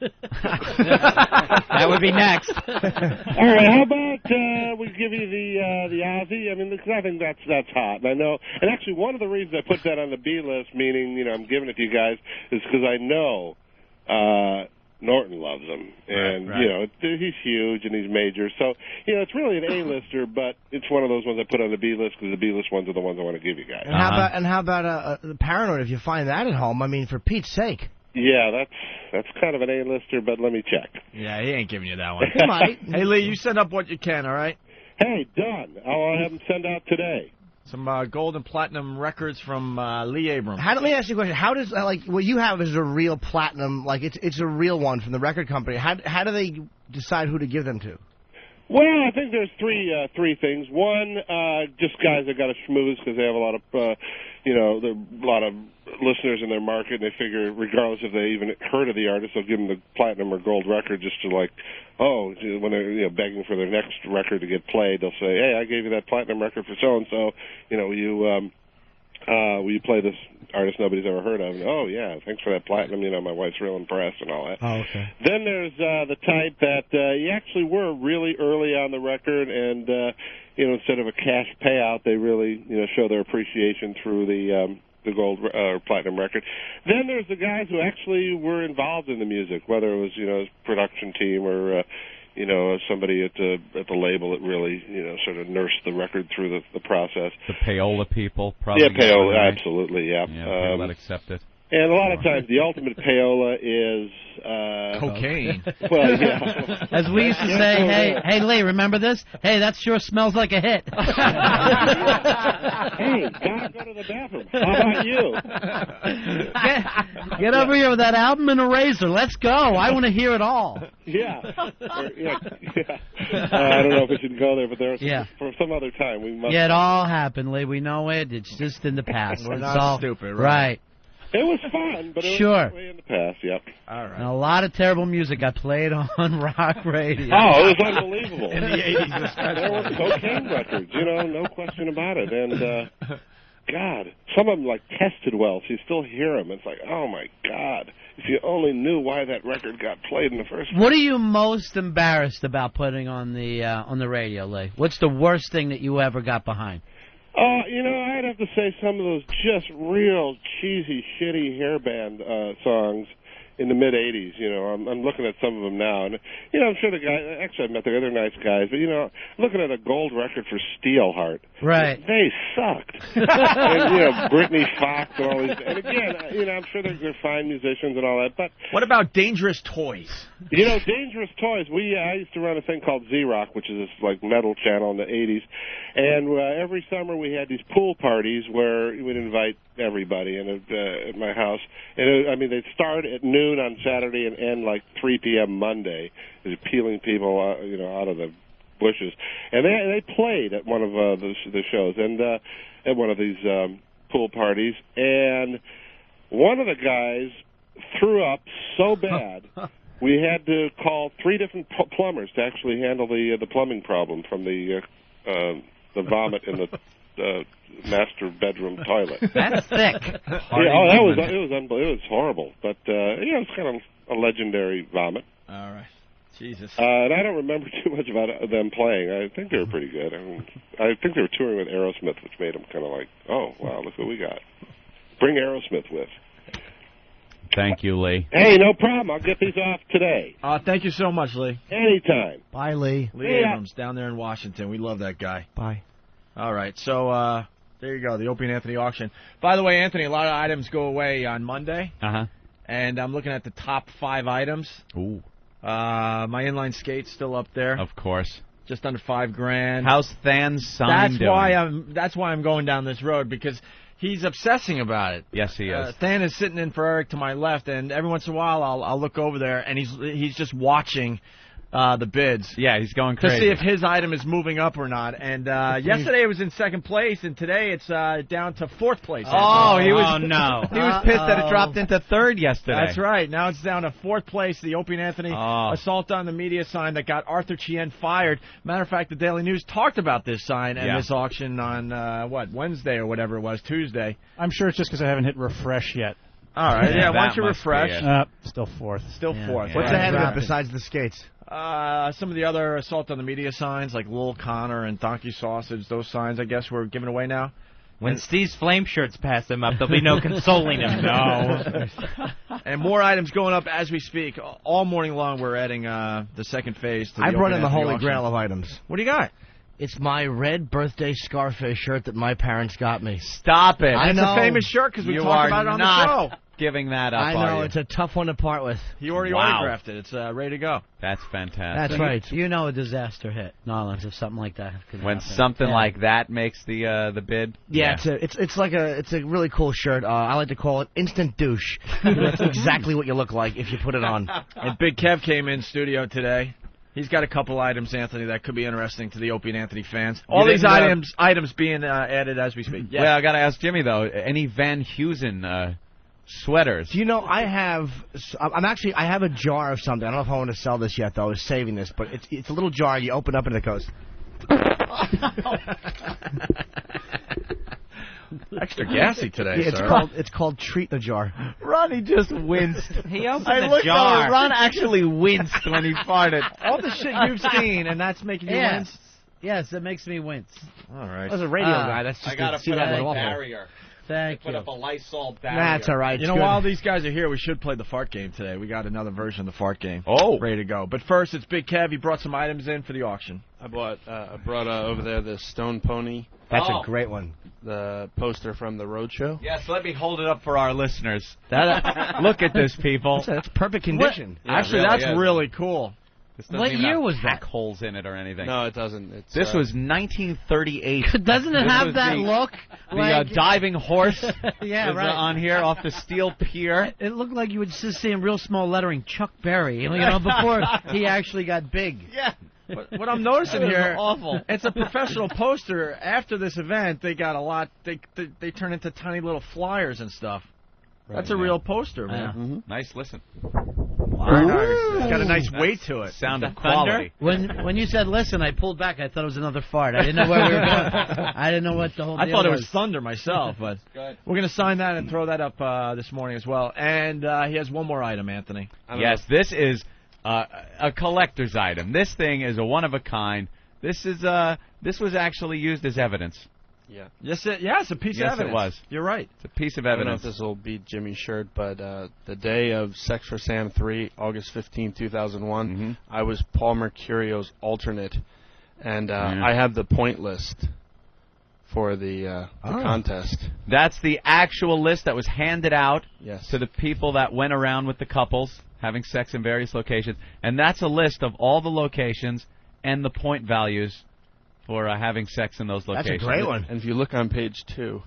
That would be next. All right, how about we give you the Ozzy? I mean, because I think that's hot. And I know, and actually, one of the reasons I put that on the B list, meaning I'm giving it to you guys, is because I know Norton loves him, and right. He's huge and he's major. So it's really an A-lister, but it's one of those ones I put on the B list because the B list ones are the ones I want to give you guys. And how about Paranoid? If you find that at home, I mean, for Pete's sake. Yeah, that's kind of an A-lister, but let me check. Yeah, he ain't giving you that one. He might. Hey, Lee, you send up what you can, all right? Hey, done. I'll have him send out today. Some gold and platinum records from Lee Abrams. Let me ask you a question. How does what you have is a real platinum, it's a real one from the record company. How do they decide who to give them to? Well, I think there's three things. One, just guys that got to schmooze because they have a lot of, there are a lot of listeners in their market, and they figure, regardless if they even heard of the artist, they'll give them the platinum or gold record just to when they're begging for their next record to get played, they'll say, hey, I gave you that platinum record for so and so. Will you play this artist nobody's ever heard of? And, oh, yeah, thanks for that platinum. My wife's real impressed and all that. Oh, okay. Then there's the type that you actually were really early on the record, and, instead of a cash payout, they really, show their appreciation through the gold or platinum record. Then there's the guys who actually were involved in the music, whether it was, his production team or, somebody at the label that really, sort of nursed the record through the process. The payola people, probably. Yeah, payola, absolutely, yeah. Yeah, people that accept it. And a lot of times the ultimate payola is... cocaine. Well, yeah. As we used to say, hey, Lee, remember this? Hey, that sure smells like a hit. Hey, gotta go to the bathroom. How about you? Get over here with that album and a razor. Let's go. I want to hear it all. Yeah. I don't know if we should go there, but for some other time we must. Yeah, it all happened, Lee. We know it. It's just in the past. We're it's not all, stupid, right? It was fun, but it was way in the past, yep. All right. And a lot of terrible music got played on rock radio. Oh, it was unbelievable. In the 80s especially. There were cocaine records, no question about it. And, God, some of them, tested well, so you still hear them. It's like, oh, my God. If you only knew why that record got played in the first place. What are you most embarrassed about putting on the radio, Lee? What's the worst thing that you ever got behind? I'd have to say some of those just real cheesy, shitty hairband songs in the mid-'80s. I'm looking at some of them now, and I'm sure the guys. Actually, I met the other nice guys, but looking at a gold record for Steelheart, right? They sucked. And Brittany Fox and all these. And again, I'm sure they're fine musicians and all that. But what about Dangerous Toys? Dangerous Toys. I used to run a thing called Z-Rock, which is this metal channel in the '80s, and every summer we had these pool parties where we'd invite everybody at my house, and they'd start at noon on Saturday and end 3 p.m. Monday, is peeling people out of the bushes, and they played at one of the shows and at one of these pool parties, and one of the guys threw up so bad we had to call 3 different plumbers to actually handle the plumbing problem from the vomit in the master bedroom toilet. That's thick. It was horrible, but it's kind of a legendary vomit. All right, Jesus. And I don't remember too much about them playing. I think they were pretty good. I think they were touring with Aerosmith, which made them kind of oh wow, look what we got. Bring Aerosmith with. Thank you, Lee. Hey, no problem. I'll get these off today. Thank you so much, Lee. Anytime. Bye, Lee. Lee Abrams down there in Washington. We love that guy. Bye. All right, so there you go, the Opie and Anthony auction. By the way, Anthony, a lot of items go away on Monday. Uh-huh. And I'm looking at the top 5 items. Ooh. My inline skate's still up there. Of course. Just under $5,000. How's Than's sign doing? That's why I'm going down this road, because he's obsessing about it. Yes, he is. Than is sitting in for Eric to my left, and every once in a while I'll look over there, and he's just watching the bids. Yeah, he's going to crazy. see if his item is moving up or not. And yesterday it was in second place, and today it's down to fourth place. Oh, he was no. He was pissed that it dropped into third yesterday. That's right. Now it's down to fourth place. The Opie and Anthony assault on the media sign that got Arthur Chien fired. Matter of fact, the Daily News talked about this sign and this auction on Wednesday or whatever it was, Tuesday. I'm sure it's just because I haven't hit refresh yet. All right, why don't you refresh? Still fourth. Still fourth. What's ahead of it besides the skates? Some of the other assault on the media signs, like Lil Connor and Donkey Sausage, those signs, I guess, we're giving away now. When Steve's flame shirts pass him up, there'll be no consoling him. No. And more items going up as we speak. All morning long, we're adding the second phase to the I brought Opie in the Anthony holy auction. grail of items. What do you got? It's my red birthday Scarface shirt that my parents got me. Stop it. I It's know. a famous shirt because we You talked are about it on not the show. giving that up, I are know, you? it's a tough one to part with. He already Wow. autographed it. It's ready to go. That's fantastic. That's right. You know a disaster hit, Nolans, if something like that could When happen. something like that makes the bid. Yeah, it's a really cool shirt. I like to call it instant douche. That's exactly what you look like if you put it on. And Big Kev came in studio today. He's got a couple items, Anthony, that could be interesting to the Opie and Anthony fans. All these items being added as we speak. Well, I got to ask Jimmy though. Any Van Heusen sweaters? Do you know I have a jar of something. I don't know if I want to sell this yet though. I was saving this, but it's a little jar. You open up and it goes. Extra gassy today, Yeah, sir. it's called Treat the Jar. Ronnie just winced. He opened I the looked jar. over. Ron actually winced when he farted. All the shit you've seen, and that's making you Yes. wince? Yes, it makes me wince. All right. As a radio guy, that's just I got to see put that up was a awful. barrier. Thank Put you. up a Lysol barrier. That's all right. You know, while these guys are here, we should play the fart game today. We got another version of the fart game. Oh. Ready to go. But first, it's Big Kev. He brought some items in for the auction. I brought over there the Stone Pony, That's a great one. the poster from the Roadshow. Yes, let me hold it up for our listeners. Look at this, people. That's perfect condition. Yeah, Actually, really that's is. really cool. This doesn't What even year have was hack that? holes in it or anything. No, it doesn't. It's, This was 1938. Doesn't it This have was that the- look? The diving horse Yeah, is right. on here off the steel pier. It looked like you would just see in real small lettering Chuck Berry, before he actually got big. Yeah. What I'm noticing That was here, awful. it's a professional poster. After this event, they got a lot. They turn into tiny little flyers and stuff. That's a real poster, man. Mm-hmm. Nice listen. Very nice. It's got a nice weight to it. Sound of quality. When you said listen, I pulled back. I thought it was another fart. I didn't know where we were going. I didn't know what the whole I deal thought it was thunder myself, but Good. we're going to sign that and throw that up this morning as well. And he has one more item, Anthony. Yes, this is a collector's item. This thing is a one of a kind. This was actually used as evidence. Yeah. Yes, it's a piece of Yes, evidence. it was. You're right. It's a piece of I don't know if evidence. this will beat Jimmy's shirt, but the day of Sex for Sam 3, August 15, 2001, I was Paul Mercurio's alternate, and I have the point list for the contest. That's the actual list that was handed out Yes. to the people that went around with the couples having sex in various locations. And that's a list of all the locations and the point values for having sex in those locations. That's a great one. And if you look on page 2,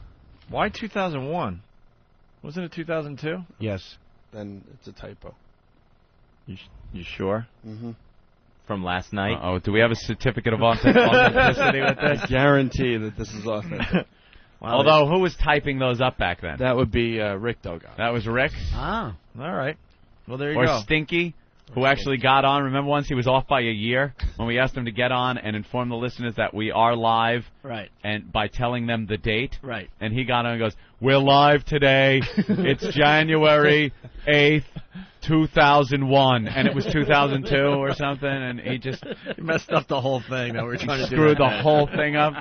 Why 2001? Wasn't it 2002? Yes. then it's a typo. You sure? Mm-hmm. From last night. Oh, do we have a certificate of authenticity with I this? guarantee that this is authentic. Although, who was typing those up back then? That would be Rick Dogon. That was Rick? Ah. All right. Well, there you Or go. Stinky, who actually got on. Remember once he was off by a year when we asked him to get on and inform the listeners that we are live, Right. and by telling them the date. Right. And he got on and goes, "We're live today. It's January 8th, 2001." And it was 2002 or something, and he just You messed up the whole thing that we're trying to do. screwed the that day. whole thing up.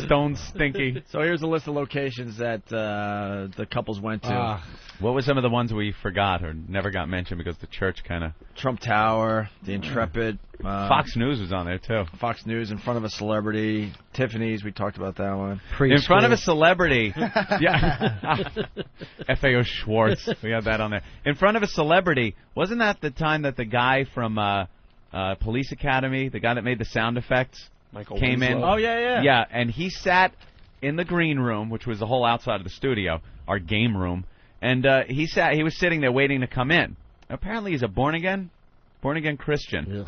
Stone Stinky. So here's a list of locations that the couples went to. What were some of the ones we forgot or never got mentioned because the church kind of... Trump Tower, the Intrepid. Fox News was on there, too. Fox News, in front of a celebrity. Tiffany's, we talked about that one. In front of a celebrity. Yeah. FAO Schwartz. We had that on there. In front of a celebrity. Wasn't that the time that the guy from Police Academy, the guy that made the sound effects, Michael came in? Winslow. Oh, yeah. Yeah, and he sat in the green room, which was the whole outside of the studio, our game room, and he was sitting there waiting to come in. Apparently he's a born-again Christian.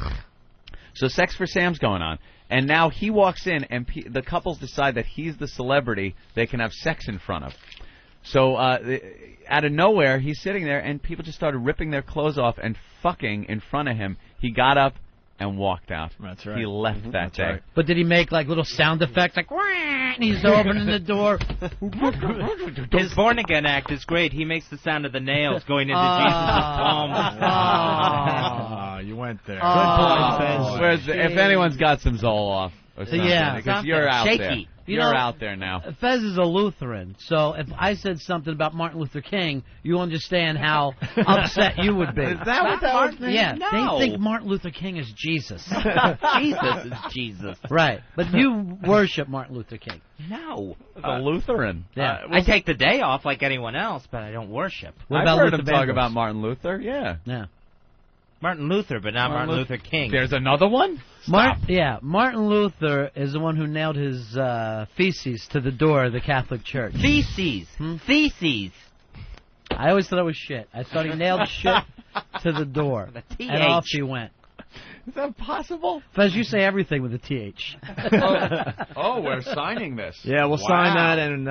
So Sex for Sam's going on. And now he walks in, and the couples decide that he's the celebrity they can have sex in front of. So out of nowhere, he's sitting there, and people just started ripping their clothes off and fucking in front of him. He got up and walked out. That's right. He left that day. Right. But did he make like little sound effects like "Wah," and he's opening the door? His born again act is great. He makes the sound of the nails going into Jesus' palm. You went there. Whereas if anyone's got some Zoloft or something, because you're out shaky. there. You You're know, out there now. Fez is a Lutheran, so if I said something about Martin Luther King, you understand how upset you would be. Is that what that was? Yeah, No. they think Martin Luther King is Jesus. Jesus is Jesus. Right, but you worship Martin Luther King. No. A Lutheran. Yeah. I take the day off like anyone else, but I don't worship. What I've about heard Luther him talk Vandross? about Martin Luther. Yeah. Yeah. Martin Luther, but not Martin Luther King. There's another one? Martin Luther is the one who nailed his feces to the door of the Catholic Church. Feces. Feces. I always thought it was shit. I thought he nailed shit to the door. The And off he went. Is that possible? Fez, you say everything with a TH. Oh, we're signing this. Yeah, we'll Wow. sign that, and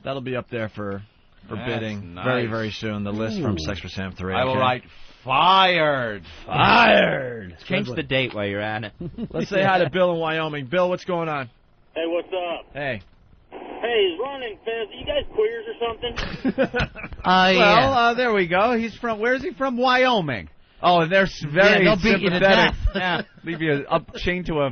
that'll be up there for bidding nice. very, very soon. The list from Sex for Sam 3. I will okay? write fired. Fired. Change the date while you're at it. Let's say hi to Bill in Wyoming. Bill, what's going on? Hey, what's up? Hey. Hey, is Ron and Fez, are you guys queers or something? Yeah. There we go. He's from. Where's he from? Wyoming. Oh, and they're very they'll beat you to sympathetic. death. Yeah, leave you up chained to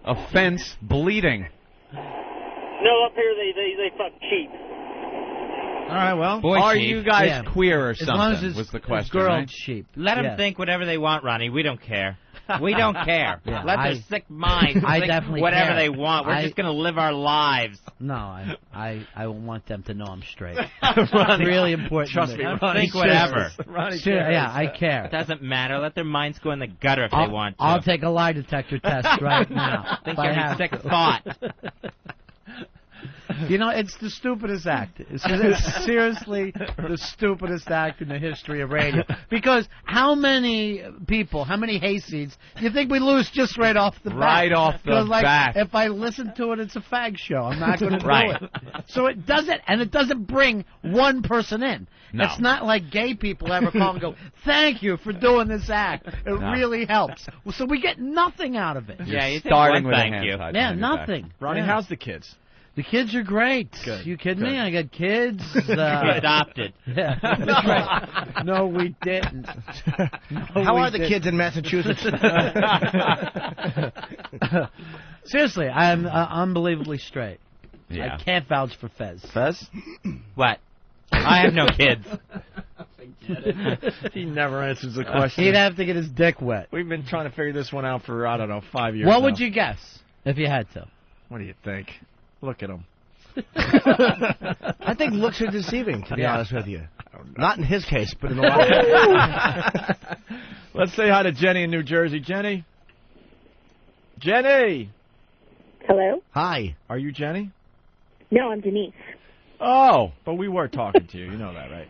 a fence, bleeding. No, up here they fuck cheap. All right, well. Boy Are sheep. you guys Yeah. queer or As long as something? it's, Was the question, girl right? sheep. Let them Yeah. think whatever they want, Ronnie. We don't care. We don't care. Yeah, Let their sick minds I think definitely whatever care. they want. We're just going to live our lives. No, I want them to know I'm straight. It's really important. Trust to me, Don't Ronnie think whatever. Ronnie Seriously, yeah, I care. It doesn't matter. Let their minds go in the gutter if they want to. I'll take a lie detector test right now. Think if I every have sick to. thought. You know, it's the stupidest act. It's seriously the stupidest act in the history of radio. Because how many people, how many hayseeds, do you think we lose just right off the bat? Right off the 'Cause, like, bat. if I listen to it, it's a fag show. I'm not going to do Right. it. So it doesn't bring one person in. No. It's not like gay people ever call and go, thank you for doing this act. It No. really helps. Well, so we get nothing out of it. Yeah, you think starting one with thank a hand you. tied Yeah, behind your back. nothing. Ronnie, Yeah. how's the kids? The kids are great. Good. You kidding me? Good. I got kids. Adopted. Yeah, that's right. No, we didn't. How are the kids in Massachusetts? Seriously, I'm unbelievably straight. Yeah. I can't vouch for Fez. Fez? What? I have no kids. He never answers the question. He'd have to get his dick wet. We've been trying to figure this one out for, 5 years What now. would you guess if you had to? What do you think? Look at him. I think looks are deceiving, to be honest with you. Not in his case, but in a lot of Let's say hi to Jenny in New Jersey. Jenny? Jenny! Hello? Hi. Are you Jenny? No, I'm Denise. Oh, but we were talking to you. You know that, right?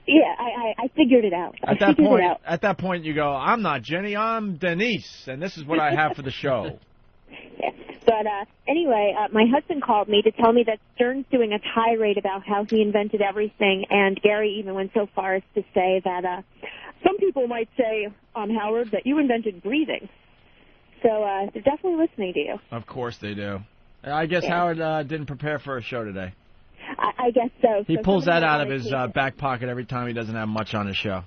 Yeah, I figured it out. I figured it out. At that point, you go, I'm not Jenny, I'm Denise, and this is what I have for the show. But anyway, my husband called me to tell me that Stern's doing a tirade about how he invented everything, and Gary even went so far as to say that some people might say, Howard, that you invented breathing. So they're definitely listening to you. Of course they do. I guess Howard didn't prepare for a show today. I guess so. He So pulls that somebody out of might his take it. back pocket every time he doesn't have much on his show.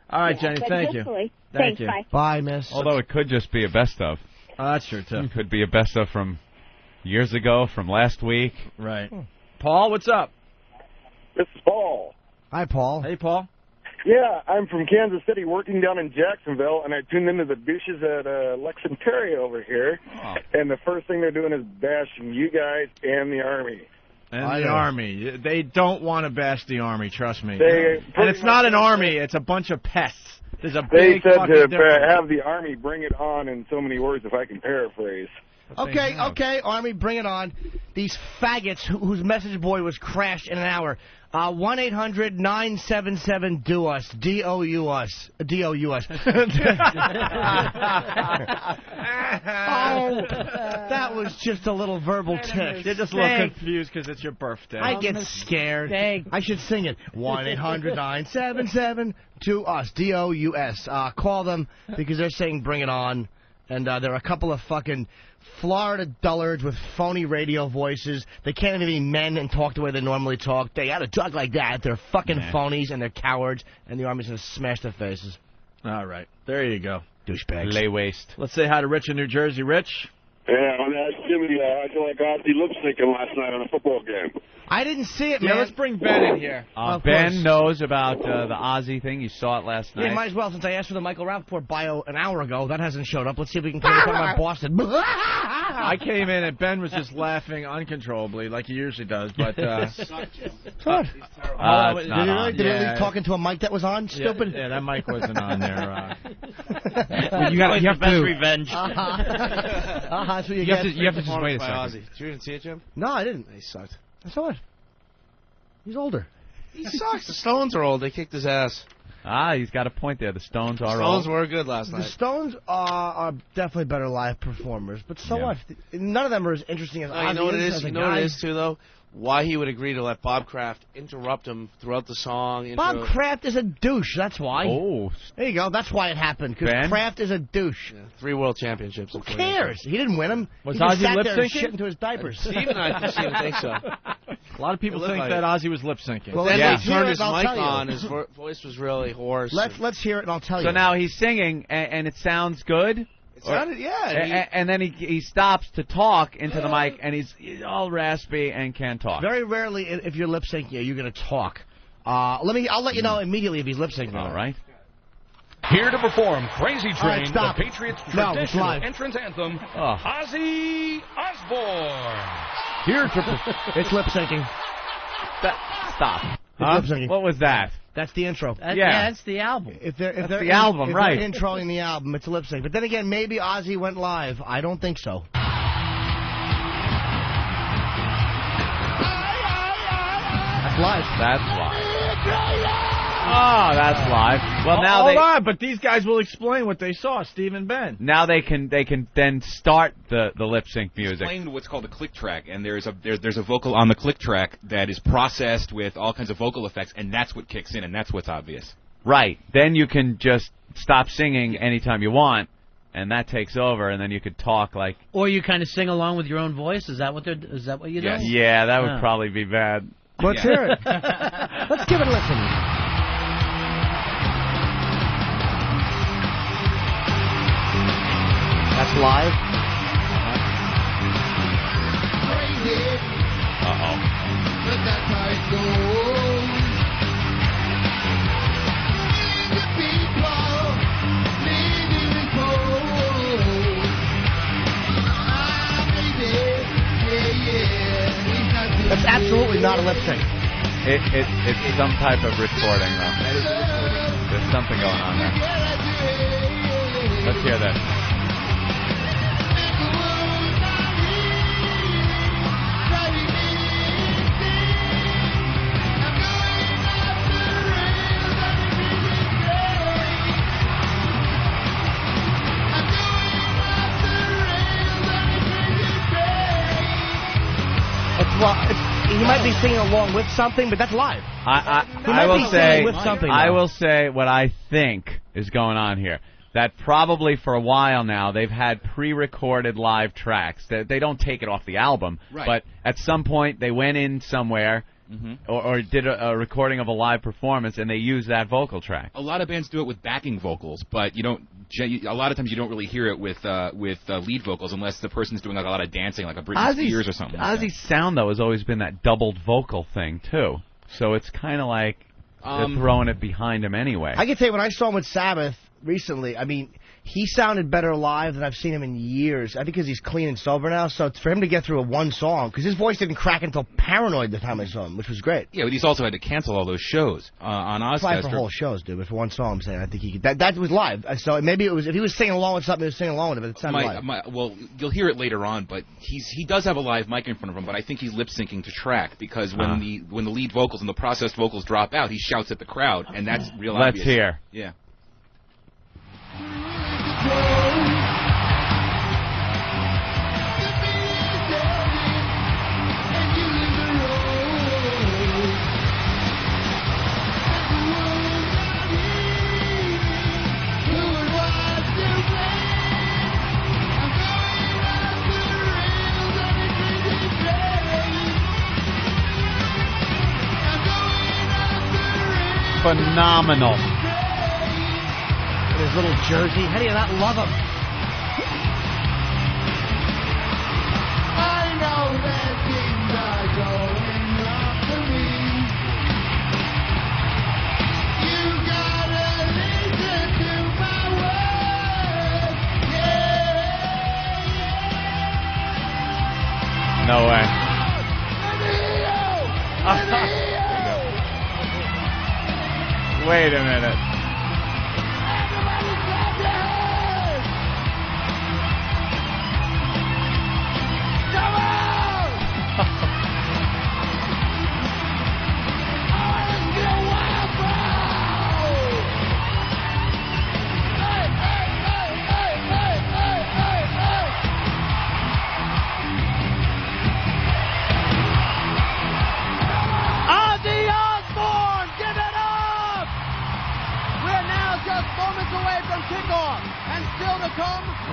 All right, Jenny, but thank you. hopefully. Thank Thanks, you. bye. Bye, miss. Although it could just be a best of. Oh, that's true, too. Could be a best of from years ago, from last week. Right. Paul, what's up? This is Paul. Hi, Paul. Hey, Paul. Yeah, I'm from Kansas City working down in Jacksonville, and I tuned into the douches at Lexington Terry over here, and the first thing they're doing is bashing you guys and the Army. And the Army. They don't want to bash the Army, trust me. They And it's not an Army, it's a bunch of pests. There's a They big said fucking to difference. have the Army bring it on in so many words, if I can paraphrase. Okay, Army, bring it on. These faggots whose message board was crashed in an hour. 1-800-977-DO-US. D-O-U-S. D-O-U-S. Oh, that was just a little verbal tick. You're just a little confused because it's your birthday. I get scared. I should sing it. 1-800-977-DO-US. D-O-U-S. Call them because they're saying bring it on. And there are a couple of fucking Florida dullards with phony radio voices. They can't even be men and talk the way they normally talk. They gotta talk like that. They're fucking phonies and they're cowards, and the Army's gonna smash their faces. All right. There you go. Douchebags. Lay waste. Let's say hi to Rich in New Jersey. Rich? Yeah, on that Jimmy, I feel like Ozzy lip-syncing last night on a football game. I didn't see it, Yeah, man. let's bring Ben in here. Ben knows about the Ozzy thing. You saw it last night. Yeah, might as well, since I asked for the Michael Rappaport bio an hour ago. That hasn't showed up. Let's see if we can talk about Boston. I came in and Ben was just laughing uncontrollably like he usually does. But What? it's Did not he really? on. Did he Yeah. really talk into a mic that was on? Stupid. Yeah, that mic wasn't on there. You have best to. revenge. That's what you You have get. to just wait a second. Ozzy. Did you even see it, Jim? No, I didn't. He sucked. I saw it. He's older. He sucks. The Stones are old. They kicked his ass. He's got a point there. The Stones are Stones old. were good last The night. Stones are definitely better live performers, but so Yeah. what? None of them are as interesting as Ozzy. You know what it is? as a You know what guy. it is, too, though? Why he would agree to let Bob Kraft interrupt him throughout the song. Bob Kraft is a douche. That's why. Oh. There you go. That's why it happened. Because Ben? Kraft is a douche. Yeah, 3 world championships. Who cares? He didn't win them. Was he just Ozzy sat there and lip-syncing? shit into his diapers. Steve and I didn't think so. A lot of people It looked think like that it. Ozzy was lip syncing. Well, Then let's he hear turned it his and I'll mic tell you. on. His voice was really hoarse. Let's hear it and I'll tell you. So now he's singing, and it sounds good. It sounded, yeah. And then he stops to talk into the mic, and he's all raspy and can't talk. Very rarely, if you're lip syncing, you're going to talk. I'll let you know immediately if he's lip syncing. All right. Here to perform Crazy All right, Train, stop. the Patriots' No, it's traditional live. entrance anthem, Oh. Ozzy Osbourne. Here to it's lip syncing. Stop. It's lip syncing. What was that? That's the intro. Yeah. That's the album. If they're the album, if right. they're introing the album, it's a lip sync. But then again, maybe Ozzy went live. I don't think so. That's live. That's live. Oh, that's live. Well, now Hold on, but these guys will explain what they saw, Steve and Ben. now they can then start the lip sync He's music. playing what's called a click track, and there's a vocal on the click track that is processed with all kinds of vocal effects, and that's what kicks in, and that's what's obvious. Right. Then you can just stop singing anytime you want, and that takes over, and then you could talk like. Or you kind of sing along with your own voice. Is that what you do? Yes. Yeah, that would Oh. probably be bad. Let's hear it. Let's give it a listen. That's live. That's absolutely not a lip sync. It's some type of recording, though. There's something going on there. Let's hear this. He might be singing along with something, but that's live. He I might will be say singing with something, I though. will say what I think is going on here. That probably for a while now they've had pre-recorded live tracks. They don't take it off the album, Right. but at some point they went in somewhere or did a recording of a live performance and they used that vocal track. A lot of bands do it with backing vocals, but you don't. A lot of times you don't really hear it with lead vocals unless the person's doing like a lot of dancing, like a Britney Spears or something. Like Ozzy's sound though has always been that doubled vocal thing too, so it's kind of like they're throwing it behind him anyway. I can tell you when I saw him with Sabbath, recently, I mean, he sounded better live than I've seen him in years. I think because he's clean and sober now. So for him to get through one song, because his voice didn't crack until Paranoid the time I saw him, which was great. Yeah, but he's also had to cancel all those shows on Ozfest. Fly for whole shows, dude. But for one song, I'm saying I think he could. That was live. So maybe it was if he was singing along with something, he was singing along with it. But it sounded live. Well, you'll hear it later on, but he does have a live mic in front of him. But I think he's lip syncing to track because when the lead vocals and the processed vocals drop out, he shouts at the crowd, and that's real obvious. Let's hear. Yeah. Phenomenal. His little jersey. How do you not love him? I know that things are going wrong for me. You gotta listen to my words. Yeah. No way. Wait a minute.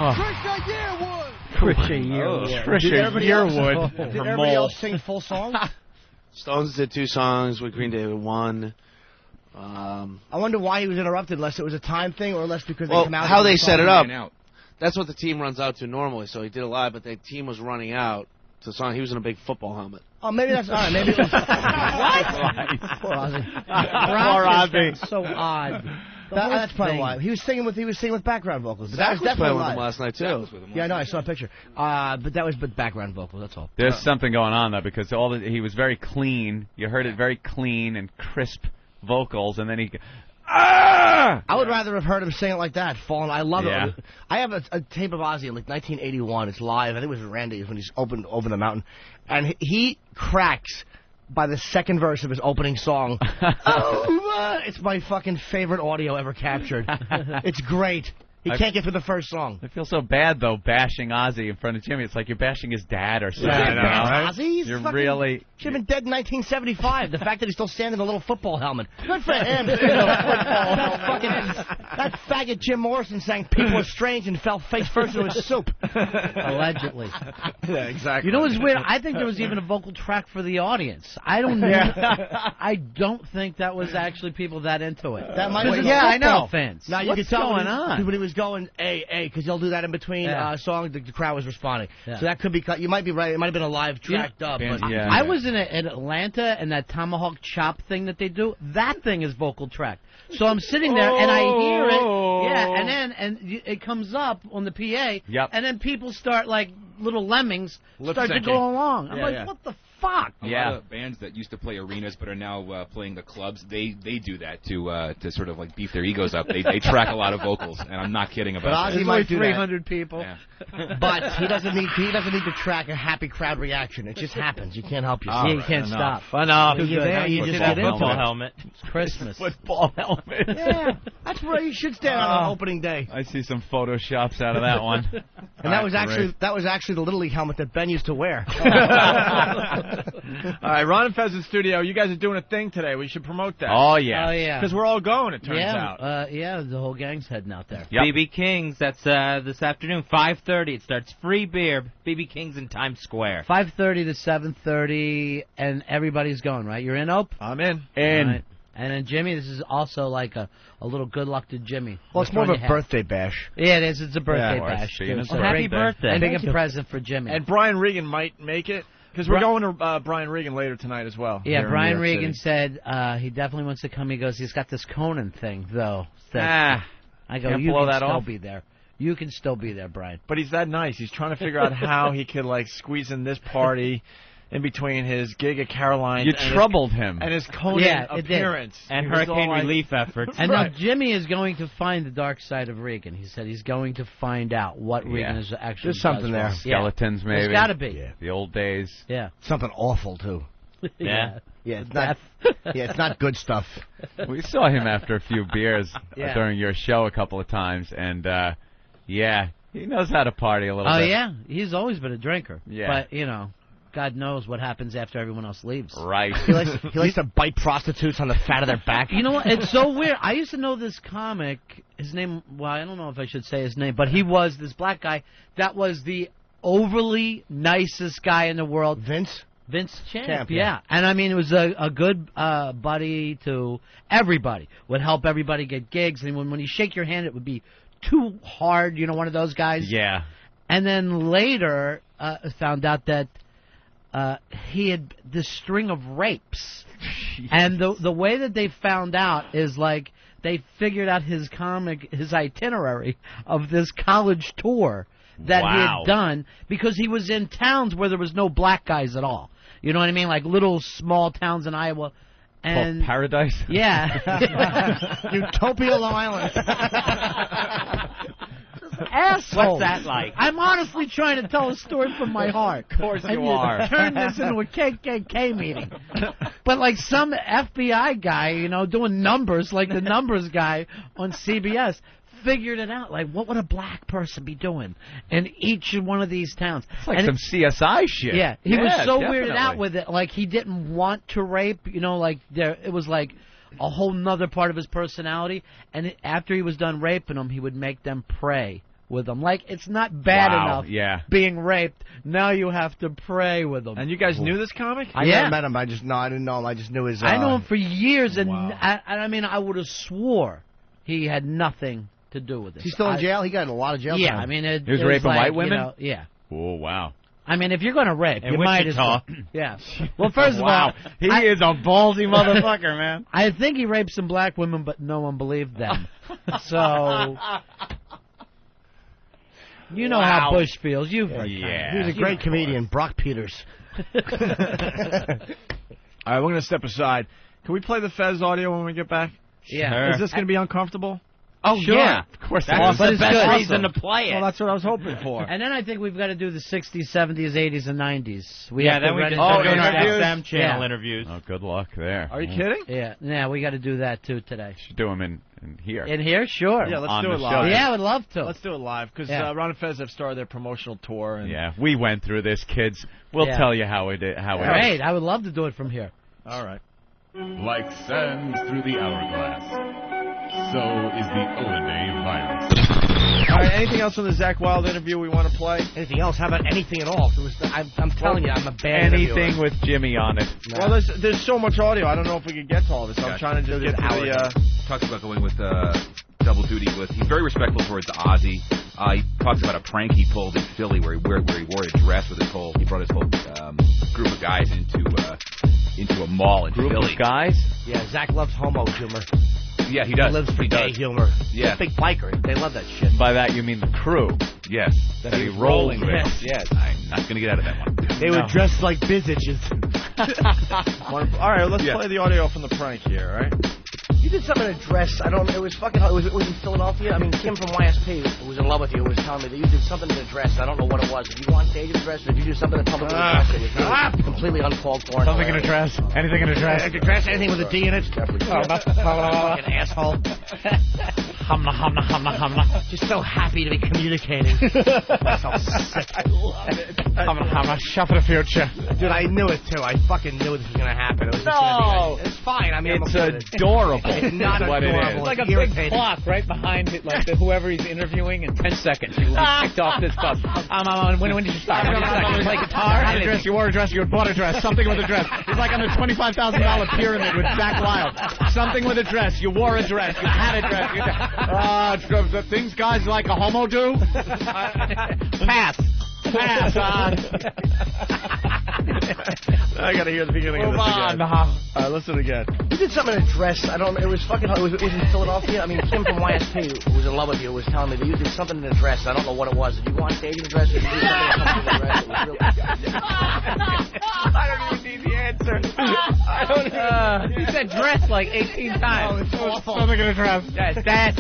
Trisha Yearwood. Trisha Yearwood. Trisha Yearwood. Did everybody else sing full songs? Stones did 2 songs with Green Day with 1. I wonder why he was interrupted, unless it was a time thing or unless because they come out. How they set it up. That's what the team runs out to normally. So he did a live, but the team was running out to the song. He was in a big football helmet. Oh, maybe that's all right. Maybe it was. What? Poor Ozzy. Poor Ozzy. So odd. That's probably why he was singing with background vocals. But that was Zach was definitely playing with live. him last night too. Yeah, I know. I saw a picture. But that was background vocals. That's all. There's something going on though because he was very clean. You heard it very clean and crisp vocals, and then he. I would rather have heard him sing it like that. Falling. I love Yeah. it. I have a tape of Ozzy in like 1981. It's live. I think it was Randy's when he's opened over the mountain, and he cracks by the second verse of his opening song. It's my fucking favorite audio ever captured. It's great. He can't get through the first song. I feel so bad though bashing Ozzy in front of Jimmy. It's like you're bashing his dad or something. Yeah, you know, right? Ozzy, he's You're fucking- really. Should have been dead in 1975. The fact that he's still standing in a little football helmet. Good for him. That faggot Jim Morrison sang "People Are Strange" and fell face first into his soup. Allegedly. Yeah, exactly. You know what's weird? I think there was even a vocal track for the audience. I don't know. I don't think that was actually people that into it. That might be I know. football Fans. Now you What's could tell going on? when he was going because they'll do that in between songs. The crowd was responding, Yeah. so that could be. You might be right. It might have been a live track dub. But I was in Atlanta, and that tomahawk chop thing that they do, that thing is vocal track. So I'm sitting there, and I hear it, and it comes up on the PA, and then people start, like little lemmings, start to go along. I'm like, what the fuck? A lot of bands that used to play arenas but are now playing the clubs, they do that to sort of like beef their egos up. They track a lot of vocals, and I'm not kidding about that. Ozzy might do 300 people. Yeah. But he doesn't need to track a happy crowd reaction. It just happens. You can't help yourself. You can't stop. Enough. You're there, you just get into football it. helmet. It's Christmas. Football helmet. Yeah, that's where you should stand on opening day. I see some photoshops out of that one. And that was actually the Little League helmet that Ben used to wear. All right, Ron and Fez in studio. You guys are doing a thing today. We should promote that. Oh yeah. Oh yeah. Because we're all going. It turns out. The whole gang's heading out there. Yep. BB King's, that's this afternoon, 5:30. It starts free beer, BB King's in Times Square. 5:30 to 7:30, and everybody's going, right? You're in, Ope? I'm in. All right. And then Jimmy, this is also like a little good luck to Jimmy. Well, it's more of a birthday bash. Yeah, it is. It's a birthday of course. bash. Being his Well, happy birthday. And big a present for Jimmy. And Brian Regan might make it. Because we're going to Brian Regan later tonight as well. Yeah, here in Brian New York Regan City. said he definitely wants to come. He goes, he's got this Conan thing, though. I go, Can't you blow can that still off? be there. You can still be there, Brian. But he's that nice. He's trying to figure out how he could like squeeze in this party in between his gig at Caroline's. You and troubled his, him. and his Conan appearance and He was hurricane all like- relief efforts. And now Jimmy is going to find the dark side of Regan. He said he's going to find out what Regan is actually. There's something there. Skeletons, maybe. There's got to be. The old days. Yeah. Something awful too. Yeah. Yeah, it's not. Yeah, it's not good stuff. We saw him after a few beers Yeah. during your show a couple of times, and yeah, he knows how to party a little Oh bit. yeah, he's always been a drinker. Yeah. But you know, God knows what happens after everyone else leaves. Right. He likes to bite prostitutes on the fat of their back. You know what? It's so weird. I used to know this comic. His name. Well, I don't know if I should say his name, but he was this black guy that was the overly nicest guy in the world. Vince Champ, yeah. And I mean, it was a good buddy to everybody. Would help everybody get gigs. And when you shake your hand, it would be too hard. You know, one of those guys. Yeah. And then later, found out that he had this string of rapes. And the way that they found out is like they figured out his itinerary of this college tour that he Wow. had done because he was in towns where there was no black guys at all. You know what I mean? Like little small towns in Iowa. And Called Paradise? yeah. Utopia Long Island. Asshole. What's that like? I'm honestly trying to tell a story from my heart. Of course and you are. Turn this into a KKK meeting. But like some FBI guy, you know, doing numbers, like the numbers guy on CBS, figured it out. Like, what would a black person be doing in each one of these towns? It's like And some CSI shit. Yeah, he was so definitely. weirded out with it. Like, he didn't want to rape, you know, like, it was like a whole nother part of his personality. And after he was done raping them, he would make them pray with them. Like, it's not bad Wow, enough yeah. being raped. Now you have to pray with them. And you guys knew this comic? I never met him. I didn't know him. I just knew his. I know him for years, and Wow. I mean, I would have swore he had nothing to do with it. He's still in jail. He got a lot of jail Yeah, time. I mean, it He was it raping like, white women? You know, yeah. Oh, wow. I mean, if you're going to rape, In you might as Wichita. well. Yeah. Well, first of Wow. all, He is a ballsy motherfucker, man. I think he raped some black women, but no one believed them. So, you know how Bush feels. You've heard Yeah. He was a great comedian, Brock Peters. All right, we're going to step aside. Can we play the Fez audio when we get back? Yeah. Is this going to be uncomfortable? Oh, Sure. yeah. Of course, That's But the it's best good. reason to play it. Well, that's what I was hoping for. And then I think we've got to do the 60s, 70s, 80s, and 90s. We yeah, have then to we run can into start doing our interviews? XM channel Yeah. interviews. Oh, good luck there. Are you kidding? Yeah, we got to do that too today. Should do them in here. In here, sure. Yeah, let's On do the it show. live. Yeah, I would love to. Let's do it live because Yeah. Ron and Fez have started their promotional tour. And Yeah, we went through this, kids. We'll Yeah. tell you how it is. Great, I would love to do it from here. All right. Like sands through the hourglass, so is the Oladay virus. All right. Anything else on the Zach Wilde interview we want to play? Anything else? How about anything at all? I'm telling you, I'm a bad Anything interviewer. with Jimmy on it. Well, there's so much audio. I don't know if we could get to all this. I'm trying to just get to the. Talks about going with double duty with. He's very respectful towards Ozzy. He talks about a prank he pulled in Philly where he wore a dress with his whole. He brought his whole group of guys into a mall in Group Philly. of guys? Yeah, Zach loves homo humor. Yeah, he does. He lives for He gay does. humor. Yeah. He's a big biker. They love that shit. By that you mean the crew. Yes. That he's rolling with. Yes. Yes. I'm not going to get out of that one. They would dress like bitches. All right, let's play the audio from the prank here. All right. You did something in a dress. I don't know. It was fucking. It was in Philadelphia. I mean, Kim from YSP, who was in love with you, was telling me that you did something in a dress. I don't know what it was. Did you go on stage in a dress, or did you do something in public in a dress? It was really completely uncalled for. Something in a dress. Anything in a dress. Anything with a D in it. Fucking asshole. Humna, humna, humna, humna. Just so happy to be communicating. Myself sick. I love it. Humna, humna. Shot for the future. Dude, I knew it too. I fucking knew this was gonna happen. It was just gonna be. It's fine. I mean, It's I'm okay with it. adorable. It's not what it adorable. is. It's like a irritating. big clock right behind it, like whoever he's interviewing in 10 seconds. He will be kicked off this bus. When did you start? When did you start? You play guitar? Had a dress, you wore a dress, you bought a dress, something with a dress. It's like on the $25,000 pyramid with Zach Wilde. Something with a dress, you wore a dress, you had a dress. The things guys like a homo do? Pass. Pass on. I gotta hear the beginning of Move this on. again. All right, listen again. You did something in a dress. I don't. It was fucking. It was in Philadelphia. I mean, Kim from YSP, who was in love with you, was telling me that you did something in a dress. I don't know what it was. Did you go on stage in a dress? Or did you do something in a dress? It was really. I don't even need the answer. I don't even. He said dress like 18 times. It's awful. Something in a dress. That's.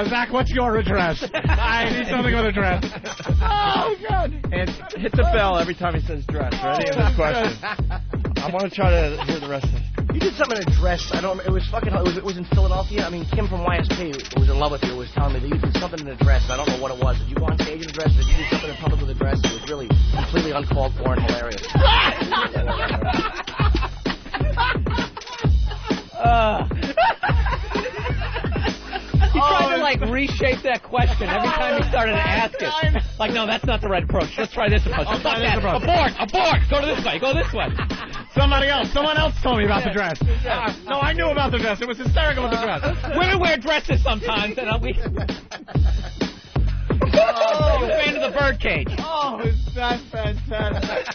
Zach, what's your address? I need something with a dress. Oh, God. And hit the bell every time he says dress. Ready? And this question. I want to try to hear the rest of it. You did something in a dress. I don't. It was fucking. It was in Philadelphia. I mean, Kim from YSP, who was in love with you, was telling me that you did something in a dress. I don't know what it was. Did you go on stage in a dress? Or did you do something in public with a dress? It was really completely uncalled for and hilarious. He tried to like reshape that question every time he started to ask it. Like, no, that's not the right approach. Let's try this approach. Fuck that. Abort. Go to this way. Go this way. Someone else told me about the dress. No, I knew about the dress. It was hysterical with the dress. Women wear dresses sometimes, and we. Oh, you're a fan of the birdcage. Oh, is that fantastic?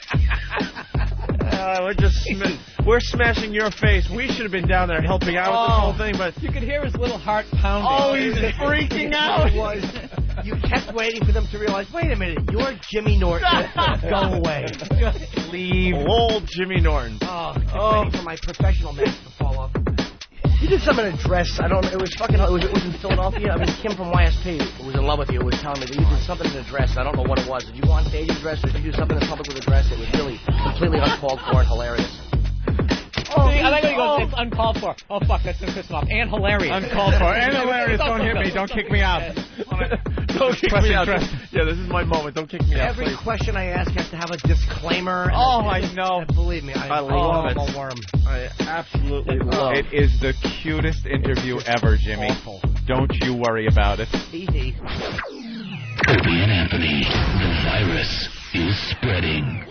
We're smashing your face. We should have been down there helping out with this whole thing, but you could hear his little heart pounding. Oh, he's freaking out. You kept waiting for them to realize, wait a minute, you're Jimmy Norton. Go away. Leave. Old Jimmy Norton. Oh, kept waiting for my professional mask to fall off. You did something in a dress. I don't. It was fucking. It was in Philadelphia. I mean, Kim from YSP, who was in love with you, was telling me that you did something in a dress. I don't know what it was. Did you go on stage in a dress, or did you do something in public with a dress? It was really completely uncalled for and hilarious. Oh, see, I like when he goes, it's uncalled for. Oh, fuck, that's going to piss him off. And hilarious. Uncalled for. And hilarious. Don't hit me. Don't kick me out. Don't kick me out. Yeah, this is my moment. Don't kick me out, Every please. question I ask has to have a disclaimer. I know. Believe me, I love it. I'm a worm. I absolutely love it. It is the cutest interview ever, Jimmy. Awful. Don't you worry about it. Easy. Opie and Anthony, the virus is spreading.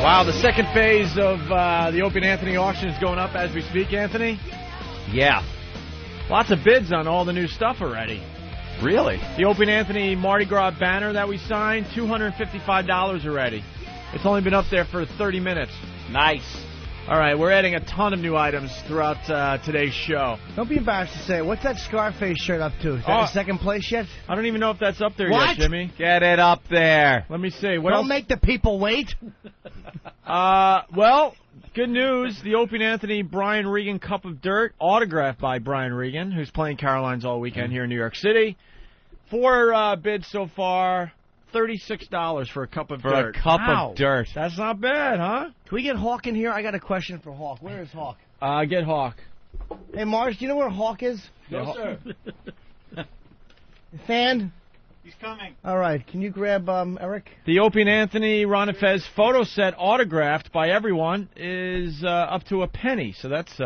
Wow, the second phase of the Opie and Anthony auction is going up as we speak, Anthony. Yeah. Lots of bids on all the new stuff already. Really? The Opie and Anthony Mardi Gras banner that we signed, $255 already. It's only been up there for 30 minutes. Nice. All right, we're adding a ton of new items throughout today's show. Don't be embarrassed to say it. What's that Scarface shirt up to? Is that in second place yet? I don't even know if that's up there What? yet, Jimmy. Get it up there. Let me see. Don't else? make the people wait. Well, good news. The Opie and Anthony Brian Regan Cup of Dirt, autographed by Brian Regan, who's playing Carolines all weekend here in New York City. 4 bids so far. $36 for a cup of dirt. For a cup of dirt. That's not bad, huh? Can we get Hawk in here? I got a question for Hawk. Where is Hawk? Get Hawk. Hey, Mars, do you know where Hawk is? No, sir. Fan? He's coming. All right. Can you grab Eric? The Opie and Anthony Ron and Fez photo set autographed by everyone is up to a penny. So that's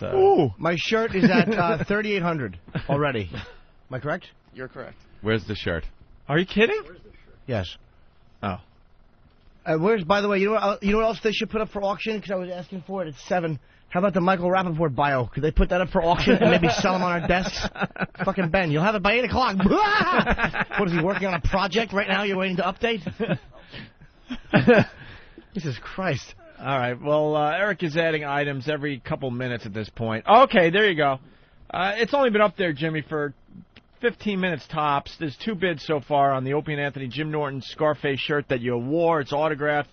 Ooh, my shirt is at $3,800 already. Am I correct? You're correct. Where's the shirt? Are you kidding? Yes. Oh. Where's? By the way, you know what else they should put up for auction? Because I was asking for it at 7. How about the Michael Rappaport bio? Could they put that up for auction and maybe sell them on our desks? Fucking Ben, you'll have it by 8 o'clock. What is he working on a project right now? You're waiting to update? Jesus Christ! All right. Well, Eric is adding items every couple minutes at this point. Okay, there you go. It's only been up there, Jimmy, for 15 minutes tops. There's 2 bids so far on the Opie and Anthony Jim Norton Scarface shirt that you wore. It's autographed.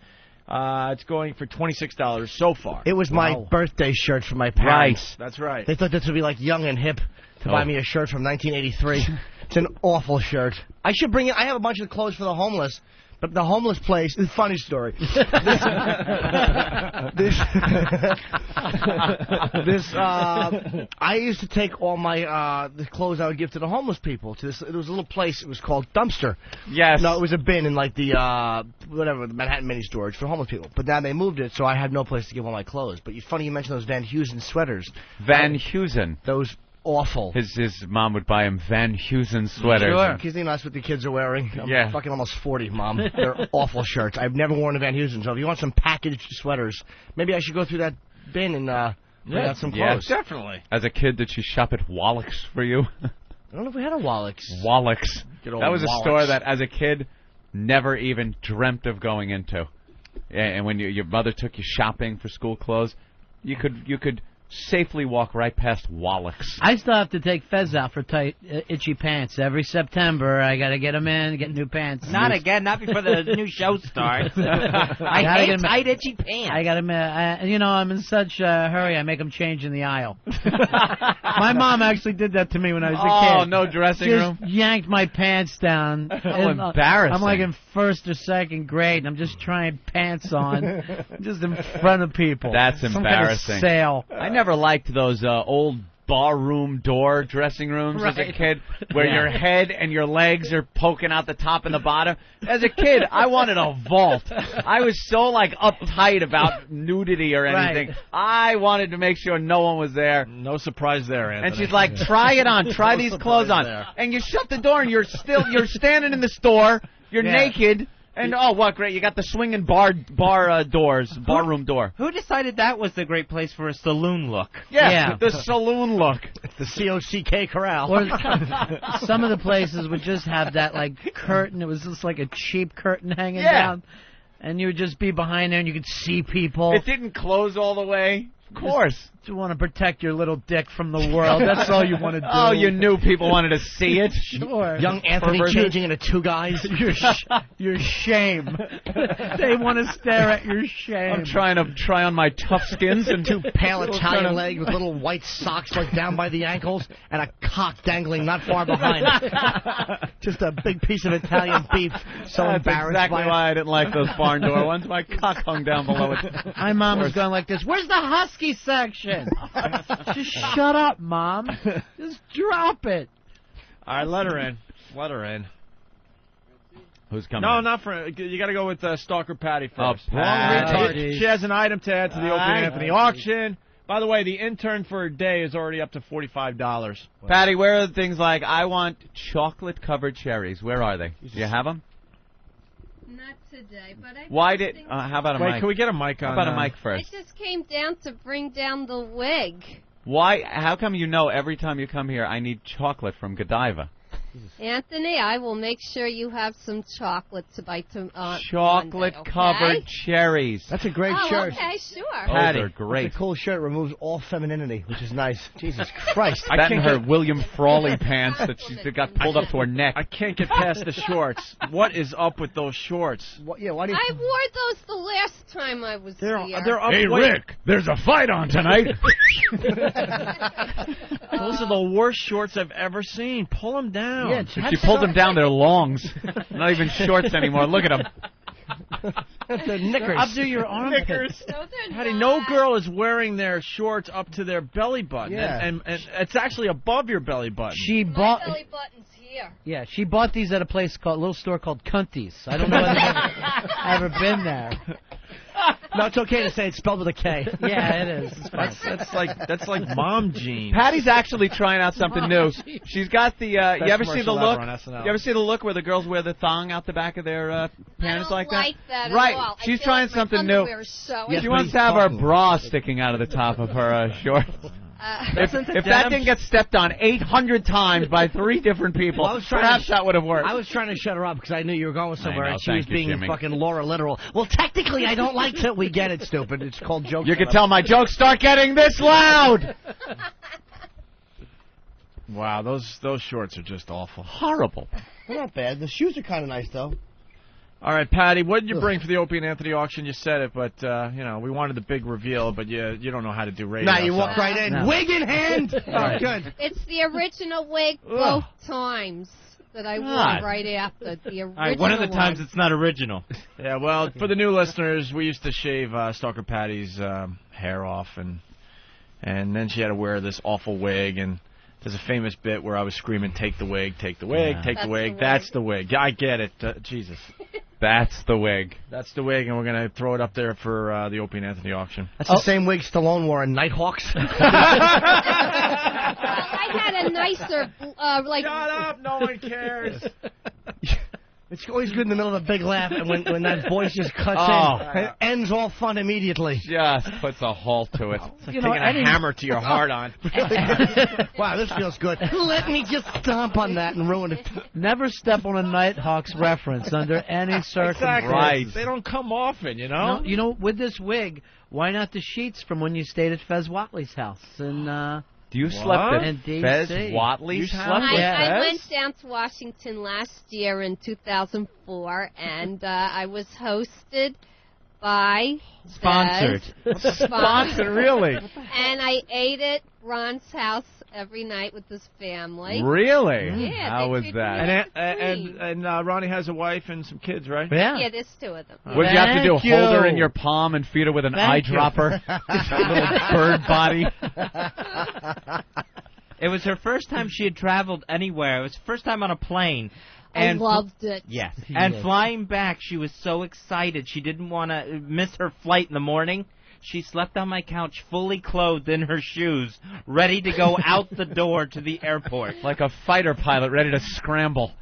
It's going for $26 so far. It was my birthday shirt for my parents. Right. That's right. They thought this would be like young and hip to buy me a shirt from 1983. It's an awful shirt. I should bring it. I have a bunch of clothes for the homeless. But the homeless place, it's a funny story. I used to take all my the clothes I would give to the homeless people to this. It was a little place. It was called Dumpster. Yes. No, it was a bin in like the the Manhattan mini storage for homeless people. But now they moved it, so I had no place to give all my clothes. But it's funny you mentioned those Van Heusen sweaters. Van Heusen. Those awful. His mom would buy him Van Heusen sweaters. Sure. Kissing that's what the kids are wearing. I'm fucking almost 40, Mom. They're awful shirts. I've never worn a Van Heusen, so if you want some packaged sweaters, maybe I should go through that bin and bring out some clothes. Yeah, definitely. As a kid, did she shop at Wallach's for you? I don't know if we had a Wallach's. Wallach's. That was a Wallach's. store that, as a kid, never even dreamt of going into. And when your mother took you shopping for school clothes, you could safely walk right past Wallach's. I still have to take Fez out for tight, itchy pants. Every September, I got to get him in, get new pants. Not again, not before the new show starts. I hate tight, itchy pants. I got him, I'm in such a hurry, I make him change in the aisle. My mom actually did that to me when I was a kid. Oh, no dressing room? Just yanked my pants down. How embarrassing. I'm like in first or second grade, and I'm just trying pants on, just in front of people. That's Some embarrassing. Kind of sale. I never liked those old barroom door dressing rooms as a kid where your head and your legs are poking out the top and the bottom. As a kid, I wanted a vault. I was so uptight about nudity or anything. Right. I wanted to make sure no one was there. No surprise there, Anthony. And she's like, try it on. Try these clothes on. There. And you shut the door and you're standing in the store. You're naked. And what great! You got the swinging bar doors, barroom door. Who decided that was the great place for a saloon look? Yeah. The saloon look. It's the COCK Corral. Or some of the places would just have that curtain. It was just like a cheap curtain hanging down, and you would just be behind there and you could see people. It didn't close all the way. Of course. You want to protect your little dick from the world. That's all you want to do. Oh, you knew people wanted to see it. Sure. Young Anthony changing into two guys. Your shame. They want to stare at your shame. I'm trying to try on my tough skins and two pale Italian legs with little white socks down by the ankles and a cock dangling not far behind. Just a big piece of Italian beef. So That's embarrassed exactly by why I didn't like those barn door ones. My cock hung down below it. My mom was going like this. Where's the husky section? Just shut up, Mom. Just drop it. All right, let her in. Let her in. Who's coming? No, in? not for. You got to go with Stalker Patty first. Patty. She has an item to add to the Opie and Anthony auction. By the way, the intern for a day is already up to $45. Patty, where are the things like I want chocolate-covered cherries? Where are they? Do you have them? Not today, but I. Why did? How about a mic? Can we get a mic on? How about a mic first? I just came down to bring down the wig. Why? How come you know every time you come here I need chocolate from Godiva? Anthony, I will make sure you have some chocolate to bite on Chocolate-covered Monday, okay? cherries. That's a great shirt. Okay, sure. Patty, Those are great. It's a cool shirt. Removes all femininity, which is nice. Jesus Christ. That and her William Frawley pants that she got pulled up to her neck. I can't get past the shorts. What is up with those shorts? Why do you... I wore those the last time I was here. They're up. Hey, Rick, there's a fight on tonight. Those are the worst shorts I've ever seen. Pull them down. Yeah, if she pulled them down, they're longs. Not even shorts anymore. Look at them. They're knickers. Up to your armpits. Patty, no girl is wearing their shorts up to their belly button. Yeah. And it's actually above your belly button. She bought. My belly button's here. Yeah, she bought these at a little store called Cunties. I don't know whether you've ever been there. No, it's okay to say it's spelled with a K. Yeah, it is. That's like mom jeans. Patty's actually trying out something new. She's got the. You ever see the look? You ever see the look where the girls wear the thong out the back of their pants like that? That right. at all. She's trying something new. Yes, she wants to have her bra sticking out of the top of her shorts. If that thing gets stepped on 800 times by 3 different people, perhaps that would have worked. I was trying to shut her up because I knew you were going somewhere, and she thank was you, being Jimmy. fucking Laura literal. Well, technically, I don't like to. We get it, stupid. It's called jokes. You can tell my jokes start getting this loud. Wow, those shorts are just awful. Horrible. They're not bad. The shoes are kind of nice, though. All right, Patty, what did you bring for the Opie and Anthony auction? You said it, but we wanted the big reveal, but you don't know how to do radio. Nah, you walk right in, wig in hand. Right. Good. It's the original wig both times that I wore right after the original. All right, one of the times it's not original. Yeah, well, for the new listeners, we used to shave Stalker Patty's hair off, and then she had to wear this awful wig, and there's a famous bit where I was screaming, "Take the wig, take the wig, take the wig." That's the wig. Yeah, I get it. Jesus. That's the wig. That's the wig, and we're going to throw it up there for the Opie and Anthony auction. That's the same wig Stallone wore in Nighthawks. I had a nicer, like... Shut up, no one cares. It's always good in the middle of a big laugh, and when that voice just cuts in, it ends all fun immediately. Just puts a halt to it. It's like taking a hammer to your heart on. Wow, this feels good. Let me just stomp on that and ruin it. Never step on a Nighthawks reference under any circumstance. Exactly. Right. They don't come often, you know? No, you know, with this wig, why not the sheets from when you stayed at Fez Watley's house? And You slept at In Fez DC. Watley's house? I went down to Washington last year in 2004, and I was hosted by Sponsored. Sponsored, really? And I ate at Ron's house every night with his family. Really? Yeah. How was that? And Ronnie has a wife and some kids, right? Yeah, there's 2 of them. What did you have to do? Thank Hold her you. in your palm and feed her with an Thank you. eyedropper? Little bird body. It was her first time she had traveled anywhere. It was her first time on a plane. And I loved it. Yes. And flying back, she was so excited. She didn't want to miss her flight in the morning. She slept on my couch fully clothed in her shoes, ready to go out the door to the airport. Like a fighter pilot ready to scramble.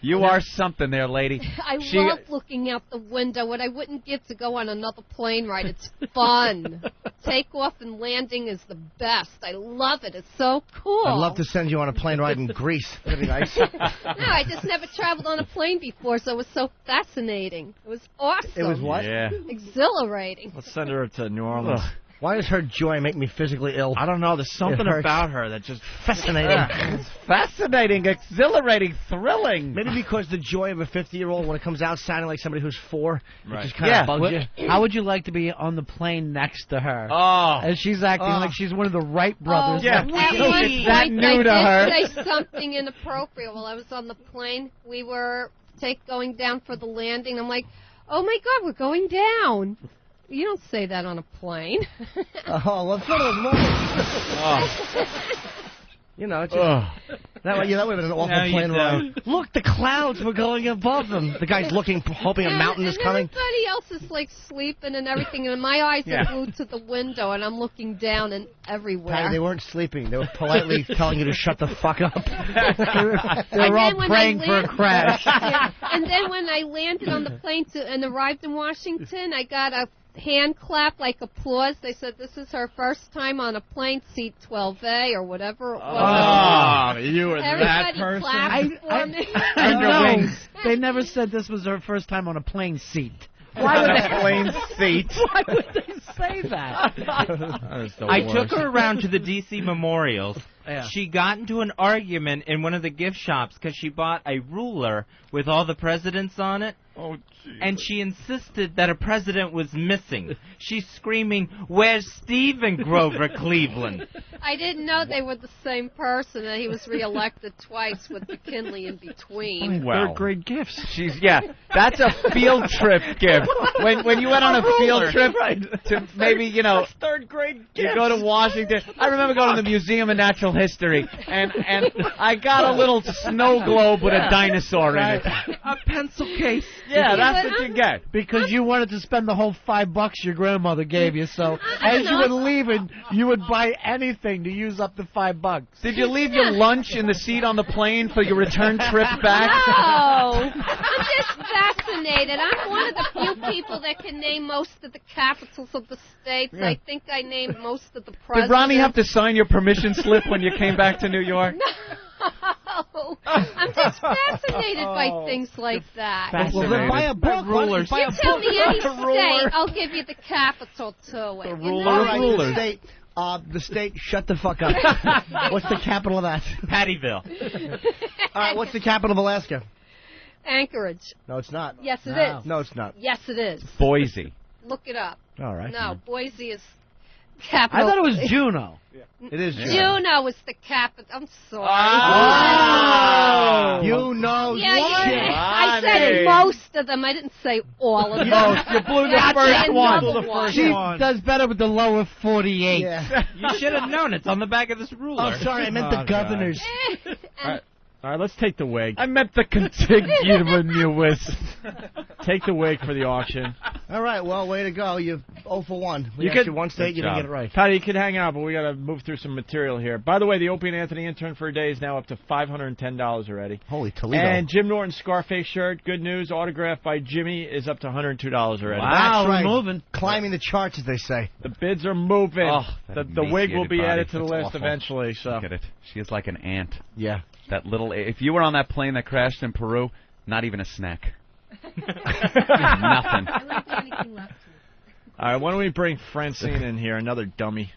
You are something there, lady. I love looking out the window. What I wouldn't give to go on another plane ride. It's fun. Takeoff and landing is the best. I love it. It's so cool. I'd love to send you on a plane ride in Greece. That'd be nice. No, I just never traveled on a plane before, so it was so fascinating. It was awesome. It was what? Yeah. Exhilarating. Let's send her to New Orleans. Why does her joy make me physically ill? I don't know. There's something It hurts. about her that just Fascinating. It's fascinating, exhilarating, thrilling. Maybe because the joy of a 50-year-old when it comes out sounding like somebody who's 4, Right. it just kind of bugs What- you. How would you like to be on the plane next to her? Oh. And she's acting like she's one of the Wright brothers. Yeah. Like, It's that new I to her. did say something inappropriate while I was on the plane. We were going down for the landing. I'm like, oh my God, we're going down. You don't say that on a plane. Oh, let's go to those moments. You know, it's just, that would have been an awful No, you plane ride. don't. Look, the clouds were going above them. The guy's looking, hoping a mountain is coming. Everybody else is like sleeping and everything, and my eyes Yeah. are glued to the window, and I'm looking down and everywhere. Patty, they weren't sleeping. They were politely telling you to shut the fuck up. They were all when praying I for a landed- crash. Yeah. And then when I landed on the plane and arrived in Washington, I got a hand clap, like applause. They said this is her first time on a plane, seat 12A or whatever it was. Oh, you were that Everybody person. clapped for me. I Under know. wings. They never said this was her first time on a plane seat. Why would a plane seat? Why would they say that? I took her around to the D.C. memorials. Yeah. She got into an argument in one of the gift shops because she bought a ruler with all the presidents on it. Oh, gee. And she insisted that a president was missing. She's screaming, "Where's Stephen Grover Cleveland?" I didn't know they were the same person, and he was reelected twice with McKinley in between. Wow. Third grade gifts. That's a field trip gift. When you went on a field trip to maybe, you know, third grade you gifts. go to Washington. I remember going to the Museum of Natural History, and I got a little snow globe with a dinosaur in it. A pencil case. Yeah, that's what you get. Because you wanted to spend the whole $5 your grandmother gave you, so as you were leaving, you would buy anything to use up the $5. Did you leave your lunch in the seat on the plane for your return trip back? No, I'm just fascinated. I'm one of the few people that can name most of the capitals of the states. Yeah. I think I named most of the presidents. Did Ronnie have to sign your permission slip when you came back to New York? No, I'm just fascinated by things like that. Well, then buy a book. Rulers. Buy You a tell book. me any The ruler. state, I'll give you the capital to it. ruler All of right, rulers. the state, shut the fuck up. What's the capital of that? Pattyville. All right, what's the capital of Alaska? Anchorage. No, it's not. Yes, it is. No, it's not. Yes, it is. Boise. Look it up. All right. No, Boise is I capital. thought it was Juneau. It is Juneau is the capital. I'm sorry. Oh! You know Yeah, shit. I said most of them. I didn't say all of them. Most. You blew the Yeah, first and one. double one. She does better with the lower 48. Yeah. You should have known. It's on the back of this ruler. Oh, sorry, I meant the governors. All right, let's take the wig. I meant the contiguous. Take the wig for the auction. All right, well, way to go. You're 0 for 1. You You could- could one state, you didn't get it right. Patty, you can hang out, but we got to move through some material here. By the way, the Opie and Anthony intern for a day is now up to $510 already. Holy Toledo. And Jim Norton's Scarface shirt, good news, autographed by Jimmy, is up to $102 already. Wow, we're right. moving. Climbing the charts, as they say. The bids are moving. Oh, the that wig will emaciated be body. added to the That's list awful. eventually. So Look at it. She is like an ant. Yeah. That little. If you were on that plane that crashed in Peru, not even a snack. Nothing. All right, why don't we bring Francine in here, another dummy.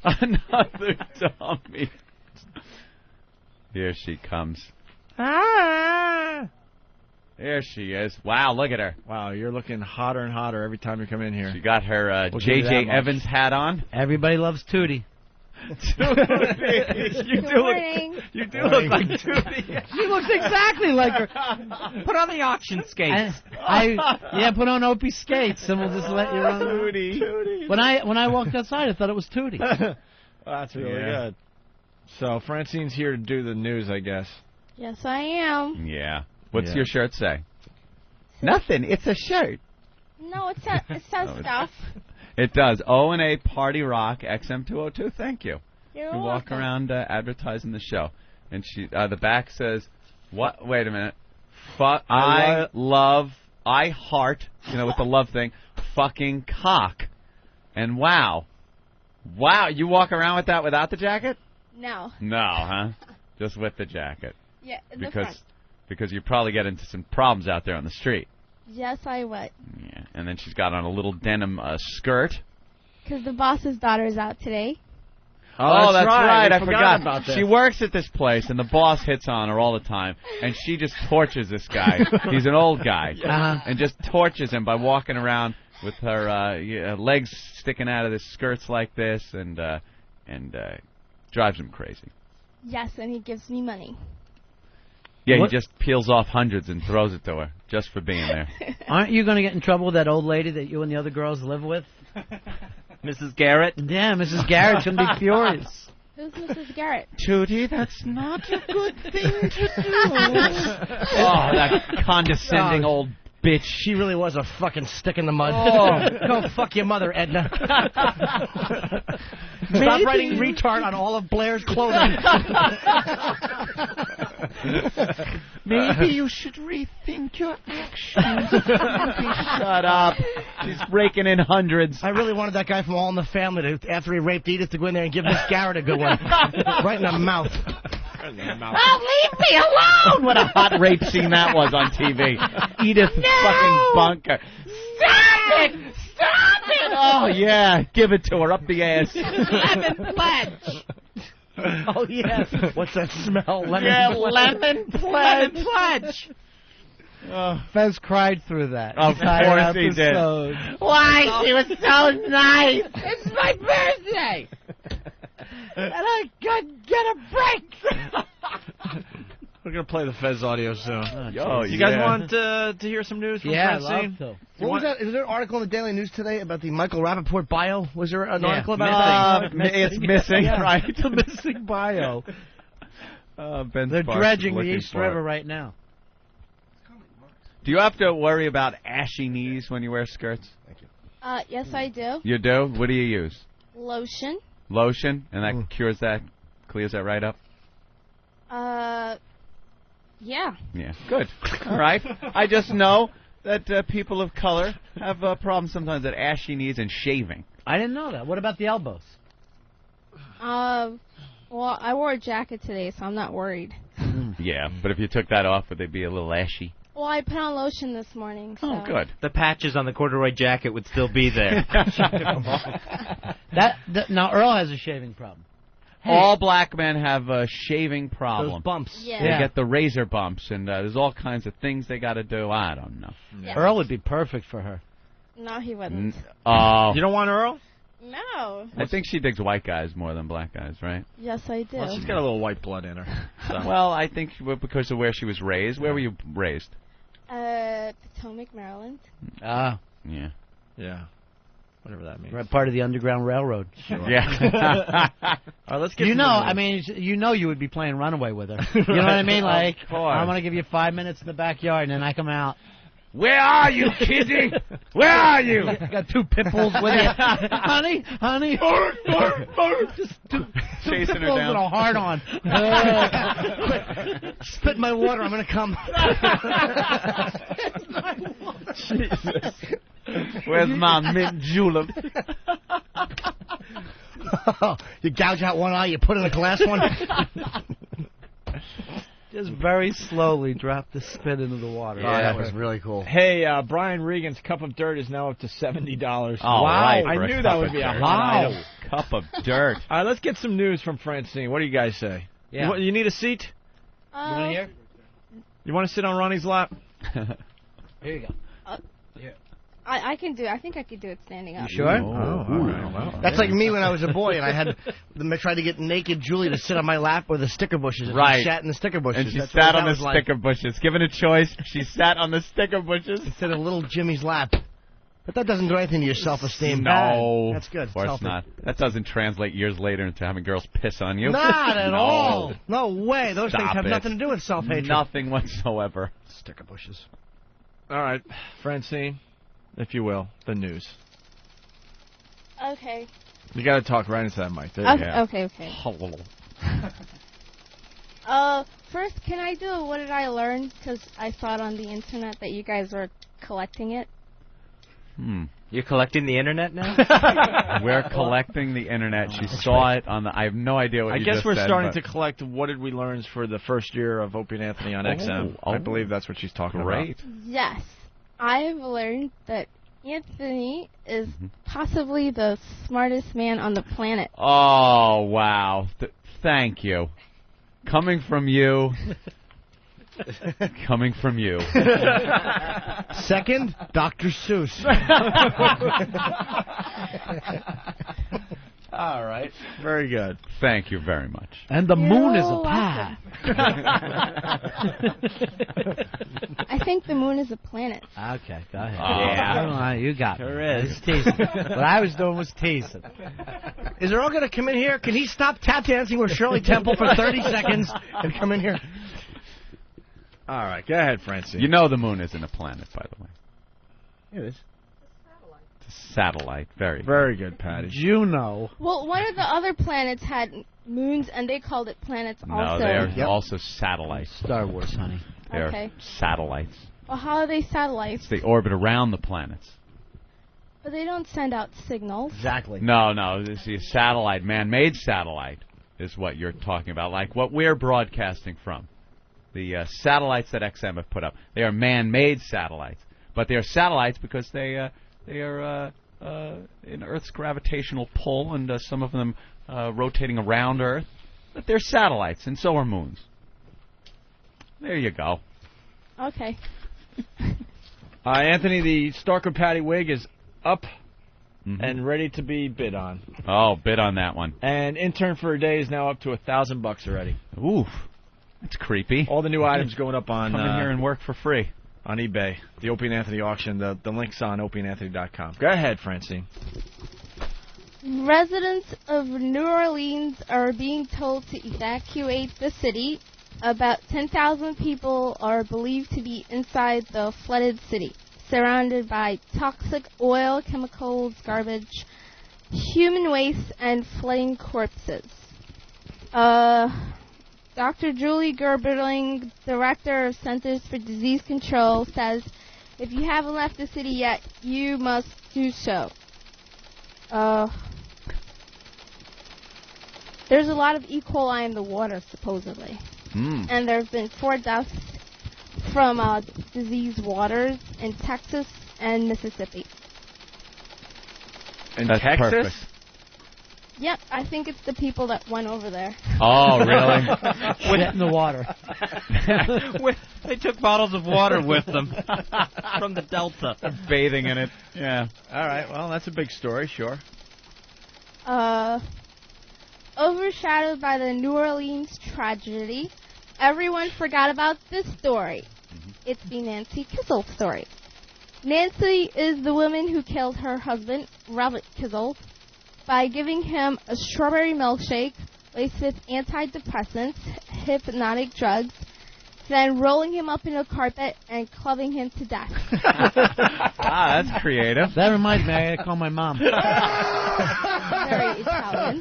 Another dummy. Here she comes. Ah! There she is. Wow, look at her. Wow, you're looking hotter and hotter every time you come in here. She got her We'll give you that J.J. much. Evans hat on. Everybody loves Tootie. You do look like Tootie. She looks exactly like her. Put on the auction skates. Put on Opie skates, and we'll just let you run. Tootie. When I walked outside, I thought it was Tootie. Well, that's really Yeah. good. So Francine's here to do the news, I guess. Yes, I am. Yeah. What's Yeah. your shirt say? Nothing. It's a shirt. No, it says stuff. It does. O&A Party Rock XM202. Thank you. You're You walk welcome. around advertising the show, and she the back says, "What? Wait a minute. I heart. You know, with the love thing. Fucking cock. And wow, you walk around with that without the jacket? No. No, huh? Just with the jacket. Yeah, in the front. Because you probably get into some problems out there on the street. Yes, I would. Yeah. And then she's got on a little denim skirt. Because the boss's daughter is out today. Oh, that's right. We I forgot. about this. She works at this place, and the boss hits on her all the time, and she just tortures this guy. He's an old guy, and just tortures him by walking around with her legs sticking out of his skirts like this, and drives him crazy. Yes, and he gives me money. Yeah, What? he just peels off hundreds and throws it to her just for being there. Aren't you going to get in trouble with that old lady that you and the other girls live with? Mrs. Garrett? Yeah, Mrs. Garrett's going to be furious. Who's Mrs. Garrett? Tootie, that's not a good thing to do. Oh, that condescending old bitch. She really was a fucking stick in the mud. Oh. Go fuck your mother, Edna. Stop writing retard on all of Blair's clothing. Maybe you should rethink your actions. Shut up. She's raking in hundreds. I really wanted that guy from All in the Family to, after he raped Edith, to go in there and give Miss Garrett a good one. Right in the mouth. Oh, leave me alone! What a hot rape scene that was on TV. Edith fucking Bunker. Stop it! Stop it! Oh, yeah. Give it to her up the ass. Lemon pledge. Oh, yes. What's that smell? Lemon Lemon pledge. Pledge. Fez cried through that. Of Entire course he did. episode. Why? She was so nice. It's my birthday. And I could get a break. We're going to play the Fez audio soon. Oh, you guys want to hear some news from Yeah, I'd Francine? love to. What was that? Is there an article in the Daily News today about the Michael Rappaport bio? Was there an Yeah, article about that? It's missing, Yeah, right? It's a missing bio. Ben They're Sparks is dredging the looking East for it. River right now. Do you have to worry about ashy knees when you wear skirts? Yes, I do. You do? What do you use? Lotion. Lotion? And that cures that, clears that right up? Yeah. Yeah. Good. All right. I just know that people of color have problems sometimes with ashy knees and shaving. I didn't know that. What about the elbows? Well, I wore a jacket today, so I'm not worried. Yeah, but if you took that off, would they be a little ashy? Well, I put on lotion this morning. So. Oh, good. The patches on the corduroy jacket would still be there. Now Earl has a shaving problem. Hey, All black men have a shaving problem. Those bumps. Yeah. They get the razor bumps, and there's all kinds of things they got to do. I don't know. Yeah. Earl would be perfect for her. No, he wouldn't. Oh, You don't want Earl? No. I think she digs white guys more than black guys, right? Yes, I do. Well, she's got a little white blood in her. So. Well, I think because of where she was raised. Where were you raised? Potomac, Maryland. Ah. Yeah. Yeah. Whatever that means. Right, part of the Underground Railroad. Sure. Yeah. All right, let's get You some know, of the I mean, you know you would be playing Runaway with her. You know what I mean? Like, Of course. I want to give you 5 minutes in the backyard, and then I come out. Where are you, Kizzy? Where are you? Got 2 pit bulls with you. honey. Just two Chasing pit her bulls down. with a heart on. Quick, spit in my water. I'm going to come. Jesus. Where's my mint julep? You gouge out one eye, you put in a glass one. Just very slowly drop the spit into the water. Oh, that was really cool. Hey, Brian Regan's Cup of Dirt is now up to $70. All wow. right, I for a knew cup that would of be a dirt. hot item. Cup of dirt. All right, let's get some news from Francine. What do you guys say? Yeah. You need a seat? You want to hear? You want to sit on Ronnie's lap? Here you go. I can do it. I think I could do it standing up. You sure? Oh, all right. Well, That's like me when I was a boy and I had tried to get naked Julie to sit on my lap with the sticker bushes. And Right. She sat in the sticker bushes. And she That's what sat that on the was like. sticker bushes. Given a choice, she sat on the sticker bushes. Instead of little Jimmy's lap. But that doesn't do anything to your self-esteem. No. That's good. Of course Healthy. not. That doesn't translate years later into having girls piss on you. Not at No. all. No way. Those things Stop have it. nothing to do with self-hatred. Nothing whatsoever. Sticker bushes. all right, Francine, if you will, the news. Okay. You got to talk right into that mic. There you go. Okay. First, can I do a what did I learn? Because I saw it on the internet that you guys were collecting it. You're collecting the internet now? We're collecting the internet. She saw it on the. I have no idea what I you guess just we're said, starting but- to collect what did we learn for the first year of Opie and Anthony on XM. Oh, I believe that's what she's talking Great. Yes. I have learned that Anthony is possibly the smartest man on the planet. Oh, wow. Thank you. Coming from you. Coming from you. Second, Dr. Seuss. All right. Very good. Thank you very much. And the You're moon is a welcome. pie. I think the moon is a planet. Okay, go ahead. Yeah. You got Sure me. is. It's teasing. What I was doing was teasing. Is Earl going to come in here? Can he stop tap dancing with Shirley Temple for 30 seconds and come in here? All right, go ahead, Francine. You know the moon isn't a planet, by the way. It is. It's a satellite. Very good, Patty. Juno. Well, one of the other planets had moons, and they called it planets No, also. they're also satellites. Star Wars, honey. They're Okay. satellites. Well, how are they satellites? They orbit around the planets. But they don't send out signals. Exactly. No, this is a satellite, man-made satellite is what you're talking about, like what we're broadcasting from. The satellites that XM have put up. They are man-made satellites. But they are satellites because they are in Earth's gravitational pull, and some of them rotating around Earth. But they're satellites, and so are moons. There you go. Okay. Anthony, the Starker Patty wig is up and ready to be bid on. Oh, bid on that one. And intern for a day is now up to $1,000 already. Oof. That's creepy. All the new items going up on Come in here and work for free. On eBay. The Opie and Anthony auction. The link's on opieandanthony.com. Go ahead, Francine. Residents of New Orleans are being told to evacuate the city. About 10,000 people are believed to be inside the flooded city, surrounded by toxic oil, chemicals, garbage, human waste, and flooding corpses. Dr. Julie Gerberling, Director of Centers for Disease Control, says, if you haven't left the city yet, you must do so. There's a lot of E. coli in the water, supposedly. And there have been 4 deaths from diseased waters in Texas and Mississippi. In That's Texas? perfect. Yep, I think it's the people that went over there. Oh, really? Shit in the water. They took bottles of water with them from the Delta. Bathing in it. Yeah. All right, well, that's a big story, sure. Overshadowed by the New Orleans tragedy, everyone forgot about this story. It's the Nancy Kissel story. Nancy is the woman who killed her husband, Robert Kissel, by giving him a strawberry milkshake laced with antidepressants, hypnotic drugs, then rolling him up in a carpet and clubbing him to death. Ah, that's creative. That reminds me, I gotta call my mom. Very Italian.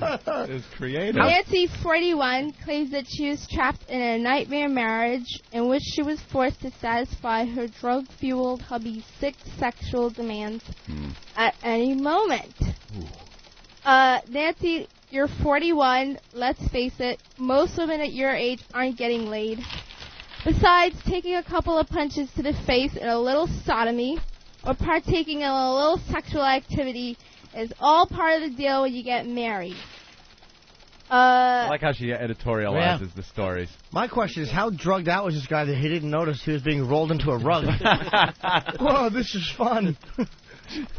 It's creative. Nancy, 41, claims that she was trapped in a nightmare marriage in which she was forced to satisfy her drug-fueled hubby's sick sexual demands at any moment. Nancy, you're 41. Let's face it, most women at your age aren't getting laid. Besides, taking a couple of punches to the face and a little sodomy or partaking in a little sexual activity is all part of the deal when you get married. I like how she editorializes the stories. My question is, how drugged out was this guy that he didn't notice he was being rolled into a rug? Whoa, this is fun.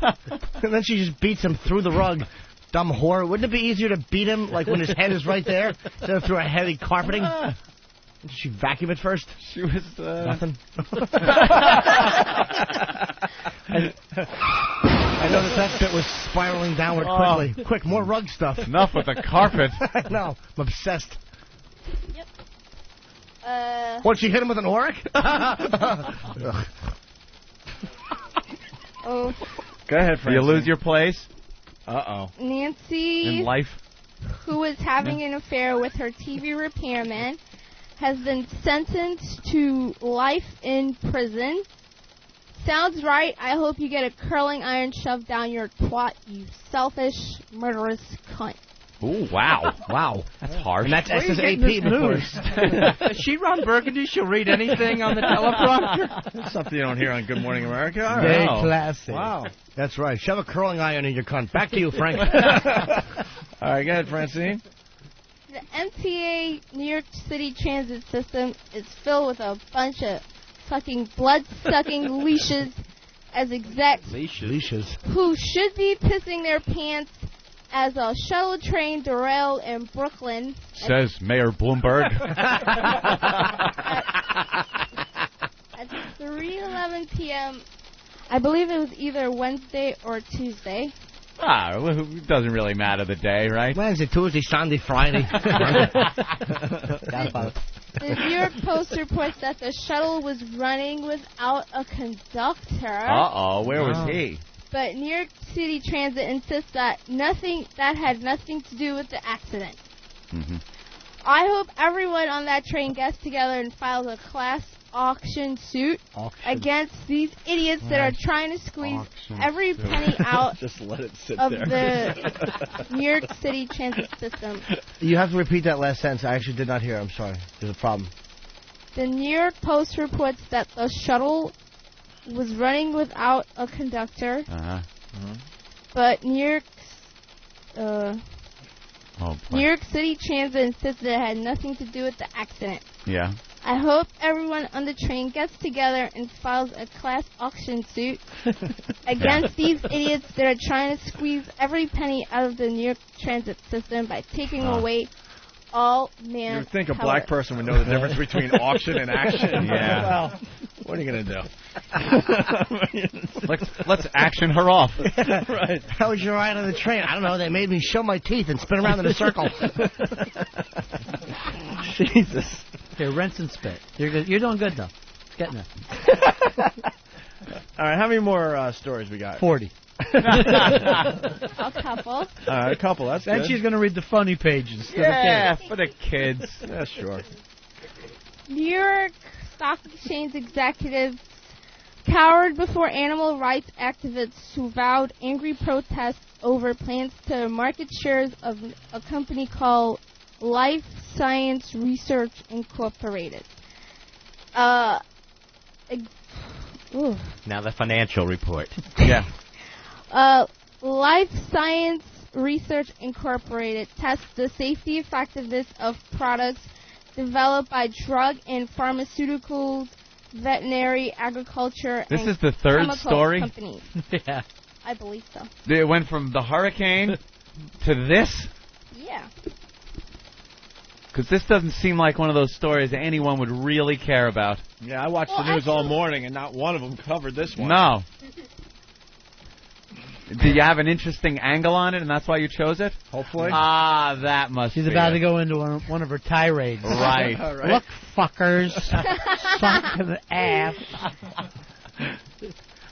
And then she just beats him through the rug. Dumb whore. Wouldn't it be easier to beat him like when his head is right there instead of through a heavy carpeting? Did she vacuum it first? She was nothing. I noticed that bit was spiraling downward quickly. Quick, more rug stuff. Enough with the carpet. I know. I'm obsessed. Yep. What, she hit him with an auric? Oh. Go ahead, Francine. You lose your place? Uh-oh. Nancy, in life, who was having an affair with her TV repairman, has been sentenced to life in prison. Sounds right. I hope you get a curling iron shoved down your twat, you selfish, murderous cunt. Ooh, wow. Wow. That's harsh. And that's SSAP, of course. Does she run Burgundy? She'll read anything on the teleprompter. That's something you don't hear on Good Morning America. All Very right. classy. Wow. That's right. Shove a curling iron in your cunt. Back to you, Frank. All right, go ahead, Francine. The MTA New York City transit system is filled with a bunch of fucking blood-sucking leashes as execs Leashes. who should be pissing their pants as a shuttle train derailed in Brooklyn. Says Mayor Bloomberg. At 3:11 p.m., I believe it was either Wednesday or Tuesday. It doesn't really matter the day, right? Wednesday, Tuesday, Sunday, Friday. The New York Post reports that the shuttle was running without a conductor. Uh-oh, where was he? But New York City Transit insists that had nothing to do with the accident. Mm-hmm. I hope everyone on that train gets together and files a class auction suit against these idiots that are trying to squeeze every penny out Just let it sit of there. the New York City transit system. You have to repeat that last sentence. I actually did not hear. I'm sorry. There's a problem. The New York Post reports that the shuttle was running without a conductor, but New York City Transit insisted it had nothing to do with the accident. Yeah. I hope everyone on the train gets together and files a class auction suit against these idiots that are trying to squeeze every penny out of the New York transit system by taking away all man. You would think a black person would know the difference between auction and action. Yeah. Well, what are you going to do? Let's action her off. Right. How was your ride on the train? I don't know. They made me show my teeth and spin around in a circle. Jesus. Here, rinse and spit. You're good. You're doing good, though. It's getting there. All right, how many more stories we got? 40. A couple. All right, a couple. That's Then good. she's going to read the funny pages. Yeah, for the kids. Yeah, sure. New York Stock Exchange executives cowered before animal rights activists who vowed angry protests over plans to market shares of a company called Life Science Research Incorporated. Now the financial report. Yeah. Life Science Research Incorporated tests the safety effectiveness of products developed by drug and pharmaceuticals, veterinary, agriculture, This and is the third chemical story? companies. Yeah. I believe so. It went from the hurricane to this? Yeah. Because this doesn't seem like one of those stories that anyone would really care about. Yeah, I watched the news all morning, and not one of them covered this one. No. Do you have an interesting angle on it, and that's why you chose it? Hopefully. Ah, that must She's be about it. to go into one of her tirades. Right. Right. Look, fuckers. Suck the ass.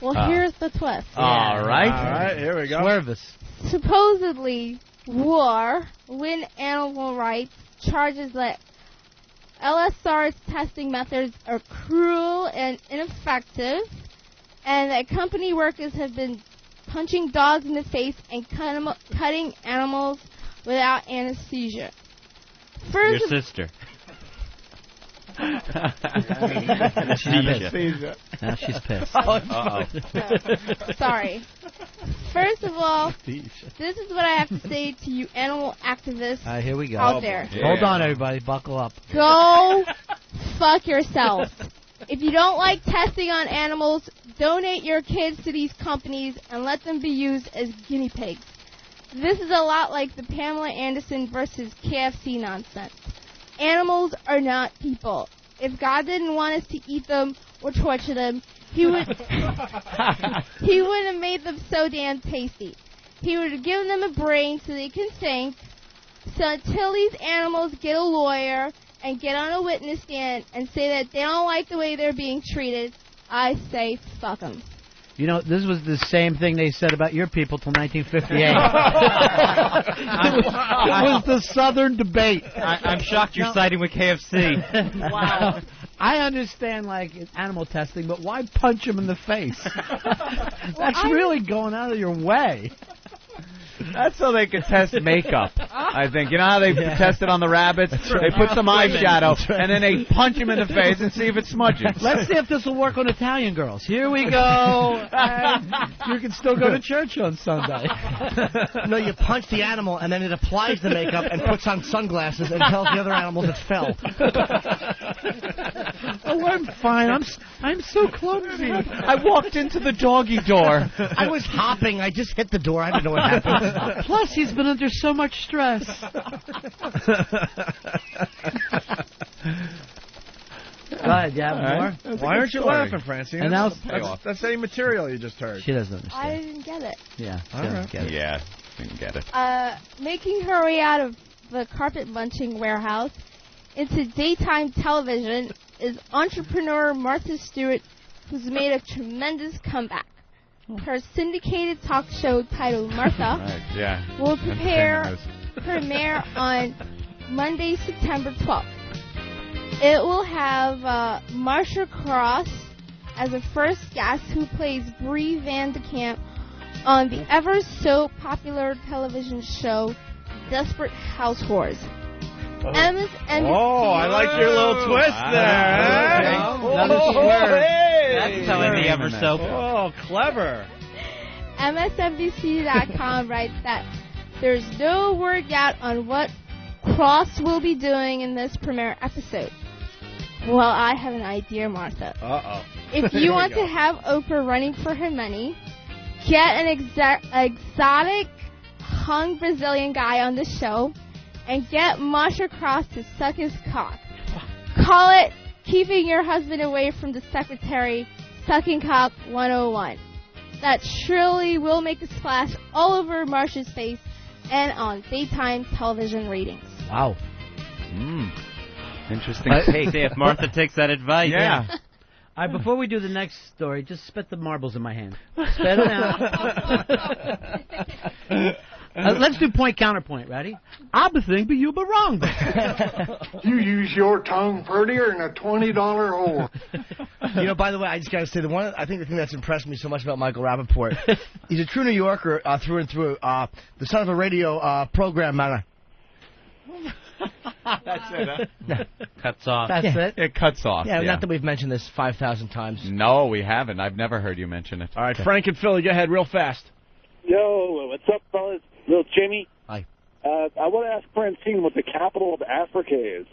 Well, here's the twist. All right. All right, here we go. Swervis. Supposedly, war, Win Animal Rights charges that LSR's testing methods are cruel and ineffective, and that company workers have been punching dogs in the face and cutting animals without anesthesia. Your sister. Now she's pissed. Sorry. First of all, this is what I have to say to you animal activists Here we go. out there. Yeah. Hold on, everybody. Buckle up. Go fuck yourselves. If you don't like testing on animals, donate your kids to these companies and let them be used as guinea pigs. This is a lot like the Pamela Anderson versus KFC nonsense. Animals are not people. If God didn't want us to eat them or torture them, He would He would have made them so damn tasty. He would have given them a brain so they can think. So until these animals get a lawyer and get on a witness stand and say that they don't like the way they're being treated, I say fuck them. You know, this was the same thing they said about your people till 1958. It was the Southern debate. I'm shocked you're siding with KFC. Wow. I understand, like, animal testing, but why punch them in the face? That's really going out of your way. That's so they could test makeup, I think. You know how they test it on the rabbits? They put some eyeshadow, and then they punch them in the face and see if it smudges. Let's see if this will work on Italian girls. Here we go. You can still go to church on Sunday. No, you punch the animal, and then it applies the makeup and puts on sunglasses and tells the other animals it fell. Oh, I'm fine. I'm so clumsy. I walked into the doggy door. I was hopping. I just hit the door. I didn't know what happened. Plus, he's been under so much stress. Go ahead, you have more? Why aren't you laughing, Francine? And now that's any material you just heard. She doesn't understand. I didn't get it. Yeah, she doesn't get it. Yeah, didn't get it. Making her way out of the carpet munching warehouse into daytime television is entrepreneur Martha Stewart, who's made a tremendous comeback. Her syndicated talk show titled Martha will premiere on Monday, September 12th. It will have Marsha Cross as a first guest, who plays Bree Van de Kamp on the ever so popular television show Desperate Housewives. MSNBC. Oh, I like your little twist there. That's telling the ever so. Oh, clever. MSNBC.com writes that there's no word yet on what Cross will be doing in this premiere episode. Well, I have an idea, Martha. Uh-oh. If you want to have Oprah running for her money, get an exotic hung Brazilian guy on the show and get Marsha Cross to suck his cock. Call it Keeping Your Husband Away from the Secretary, Sucking Cock 101. That surely will make a splash all over Marsha's face and on daytime television ratings. Wow. Interesting take. See if Martha takes that advice. Yeah. All right, before we do the next story, just spit the marbles in my hand. Spit it out. Let's do point counterpoint. Ready? I think, but you be wrong. You use your tongue prettier than a $20 whore. You know, by the way, I just got to say, I think the thing that's impressed me so much about Michael Rappaport, he's a true New Yorker through and through. The son of a radio program man. That's it, huh? Cuts off. That's it? It cuts off. Yeah, not that we've mentioned this 5,000 times. No, we haven't. I've never heard you mention it. All right, Frank and Philly, go ahead real fast. Yo, what's up, fellas? Little Jimmy. Hi. I want to ask Francine what the capital of Africa is.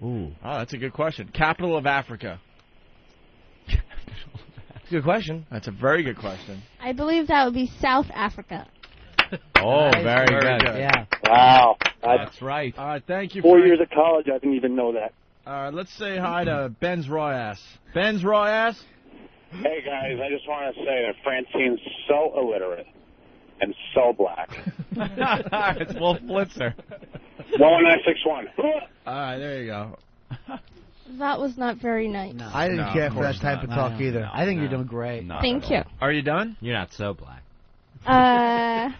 Ooh. Oh, that's a good question. Capital of Africa. Good question. That's a very good question. I believe that would be South Africa. Oh, very good. Yeah. Wow. That's right. All right, thank you. 4 Frank. years of college, I didn't even know that. All right, let's say hi to Ben's Royass. Ben's Royass. Hey guys, I just want to say that Francine's so illiterate and so black. It's Wolf Blitzer. 11961. All right, there you go. That was not very nice. I didn't care for that type of talk either. I think you're doing great. Thank you. Are you done? You're not so black. I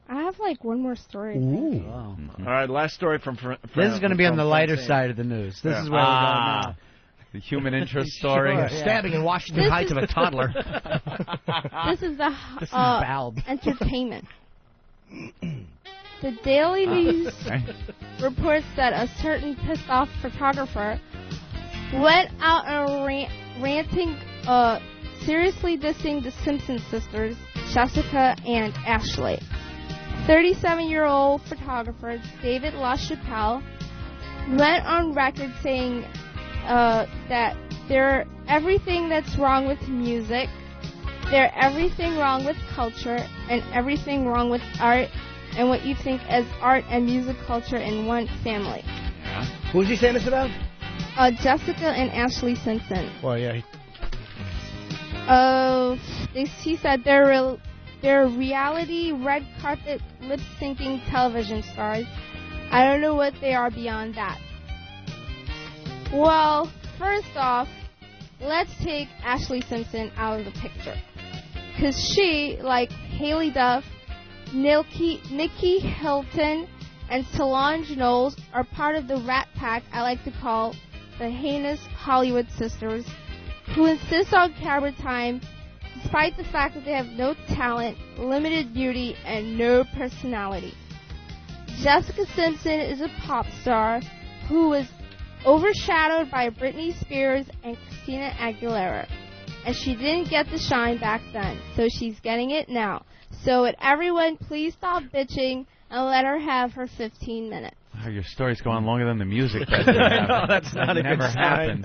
have like one more story. Ooh. All right, last story from. This is going to be on the lighter Francine. side of the news. This is where we're going now. The human interest story. Sure, stabbing in Washington This Heights is- of a toddler. This is the This is bowed. entertainment. The Daily News reports that a certain pissed off photographer went out and ranting, seriously dissing the Simpson sisters, Jessica and Ashley. 37-year-old photographer David LaChapelle went on record saying that they're everything that's wrong with music, they're everything wrong with culture, and everything wrong with art, and what you think as art and music culture in one family. Who's he saying this about? Jessica and Ashley Simpson. Well, yeah. He said they're reality red carpet lip syncing television stars. I don't know what they are beyond that. Well, first off, let's take Ashley Simpson out of the picture. Because she, like Haley Duff, Nikki Hilton, and Solange Knowles, are part of the rat pack I like to call the heinous Hollywood sisters, who insist on camera time despite the fact that they have no talent, limited beauty, and no personality. Jessica Simpson is a pop star who was overshadowed by Britney Spears and Christina Aguilera, and she didn't get the shine back then, so she's getting it now. So would everyone please stop bitching and let her have her 15 minutes. Oh, your story's going longer than the music. That's not a never good sign.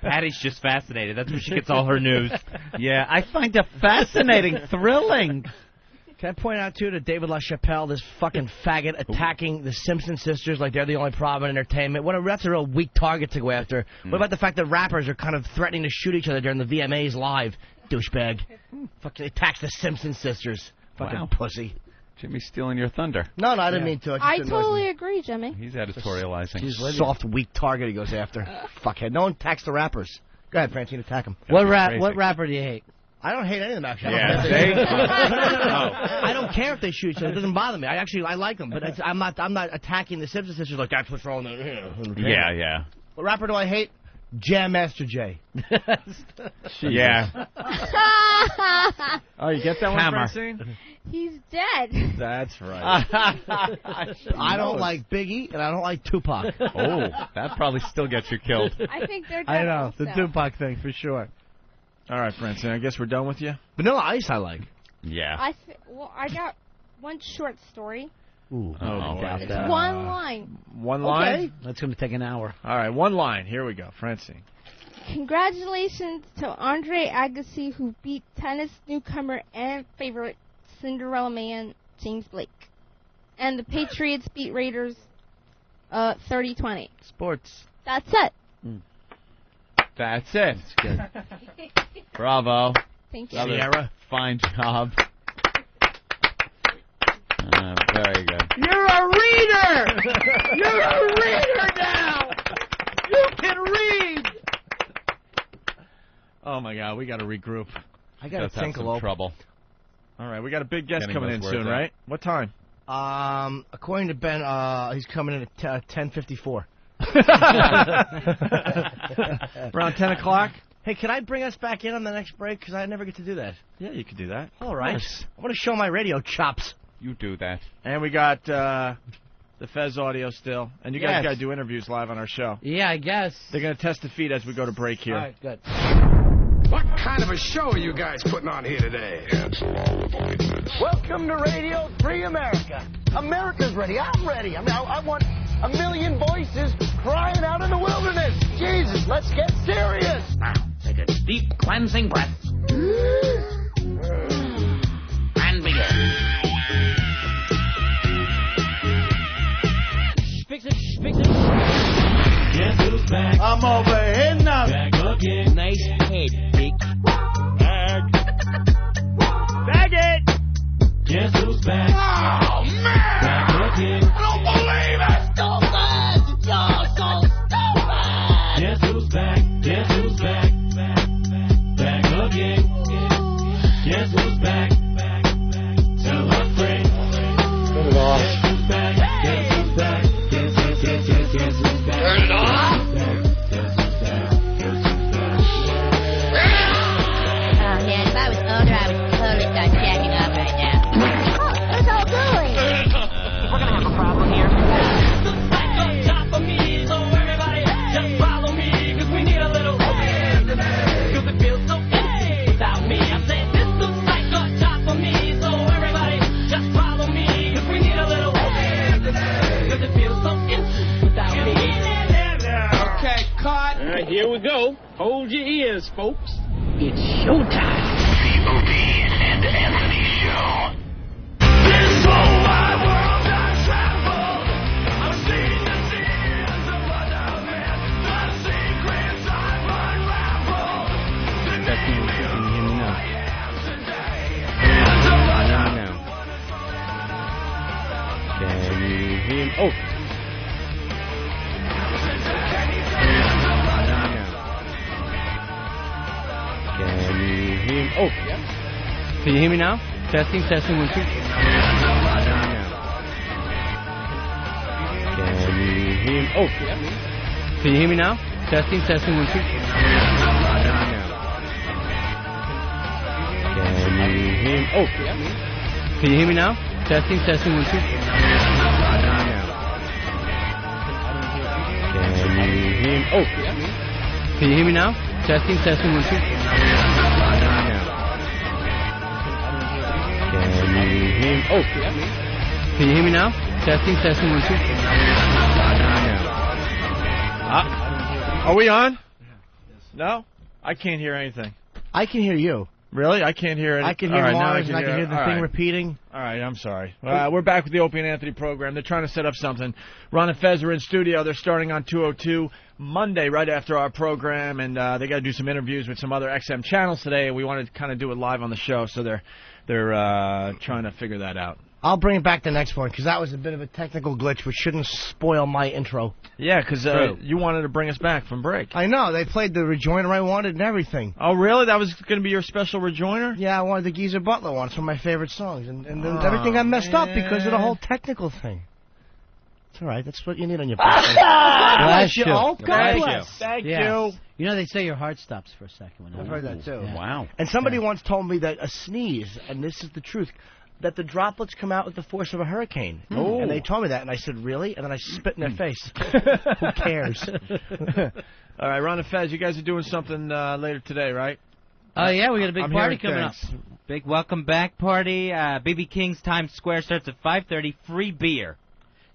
Patty's just fascinated. That's where she gets all her news. Yeah, I find it fascinating, thrilling. Can I point out, too, that David LaChapelle, this fucking faggot, attacking the Simpson sisters like they're the only problem in entertainment? That's a real weak target to go after. What about the fact that rappers are kind of threatening to shoot each other during the VMAs live? Douchebag. Fucking attacks the Simpson sisters. Fucking pussy. Jimmy's stealing your thunder. No, I didn't mean to. I totally agree, Jimmy. He's editorializing. Soft, weak target he goes after. Fuckhead. No one attacks the rappers. Go ahead, Francine, attack him. What rapper do you hate? I don't hate any of them, actually. Yeah, I don't care if they shoot each other. It doesn't bother me. I like them, but I'm not attacking the Simpson sisters like that's what's wrong. Yeah. What rapper do I hate? Jam Master Jay. Yeah. Oh, you get that one, Hammer. Francine? He's dead. That's right. I don't like Biggie, and I don't like Tupac. Oh, that probably still gets you killed. I think they're dead. I know, the also. Tupac thing for sure. All right, Francine, I guess we're done with you. Vanilla Ice I like. Yeah. I got one short story. Ooh, It's one line. One line? Okay. That's going to take an hour. All right, one line. Here we go, Francine. Congratulations to Andre Agassi, who beat tennis newcomer and favorite Cinderella man James Blake. And the Patriots beat Raiders 30-20. Sports. That's it. That's it. Good. Bravo. Thank you. Sierra. Fine job. Very good. You're a reader! You're a reader now! You can read! Oh, my God, we got to regroup. I got to Have think a some little. trouble. All right, we got a big guest Getting coming those in words soon, out. right? What time? According to Ben, he's coming in at 10:54. Around 10 o'clock? Hey, can I bring us back in on the next break? Because I never get to do that. Yeah, you could do that. All right. I want to show my radio chops. You do that. And we got the Fez audio still. And you guys Yes. got to do interviews live on our show. Yeah, I guess. They're going to test the feed as we go to break here. All right, good. What kind of a show are you guys putting on here today? Welcome to Radio Free America. America's ready. I'm ready. I mean, I want a million voices crying out in the wilderness. Jesus, let's get serious. Now, take a deep cleansing breath. And begin. I'm over here now. Back again. Nice head, bitch. Bag it. Guess who's back? Oh, man. Back again. I don't believe it. Stupid. You're so stupid. Guess who's back? Guess who's back? Back again. Guess who's back? Tell a friend. Turn it off. Guess who's back? Guess who's back? Guess who's back? Turn it off. Oh, man, if I was older, I would totally start jacking up right now. Oh, what's all doing? We're gonna have a problem here. Top of me, so everybody just follow me, 'cause we need a little hand in there. 'Cause it feels so empty without me. I said this looks like a top of me, so everybody just follow me, 'cause we need a little hand in there. 'Cause it feels so empty without me. Okay, cut. All right, here we go. Hold your ears, folks. It's showtime. The Opie and Anthony Show. This whole wide world I travel. I've seen the tears of other men, the secrets I've unraveled. The name I am today is a wonder. Can you hear me? Oh. Can you hear me? Oh. Can you hear me now? Testing, 1, 2. Can you hear me? Oh. Can you hear me now? Testing, 1, 2. Can you hear me? Oh. Can you hear me now? Testing, 1, 2. Can you hear me? Oh. Can you hear me now? Testing, 1, 2. Can you hear me? Oh. Can you hear me now? Testing, 1, 2. Are we on? No? I can't hear anything. I can hear you. Really? I can't hear it. I can hear All right, now Mars, and I can hear the all thing right. repeating. All right, I'm sorry. We're back with the Opie and Anthony program. They're trying to set up something. Ron and Fez are in studio. They're starting on 202 Monday right after our program, and they got to do some interviews with some other XM channels today. We wanted to kind of do it live on the show, so they're trying to figure that out. I'll bring it back the next one, because that was a bit of a technical glitch, which shouldn't spoil my intro. Yeah, because you wanted to bring us back from break. I know. They played the rejoinder I wanted and everything. Oh, really? That was going to be your special rejoinder? Yeah, I wanted the Geezer Butler one. It's one of my favorite songs. And then everything got messed up because of the whole technical thing. It's all right. That's what you need on your birthday. Bless you. Oh, God bless. Thank Yes. you. You know, they say your heart stops for a second. When I've heard that, too. Yeah. Wow. And somebody once told me that a sneeze, and this is the truth, that the droplets come out with the force of a hurricane. Oh. And they told me that, and I said, really? And then I spit in their face. Who cares? All right, Ron and Fez, you guys are doing something later today, right? Oh, yeah, we got a big I'm party hearing coming things. up. Big welcome back party. BB King's Times Square starts at 5:30. Free beer.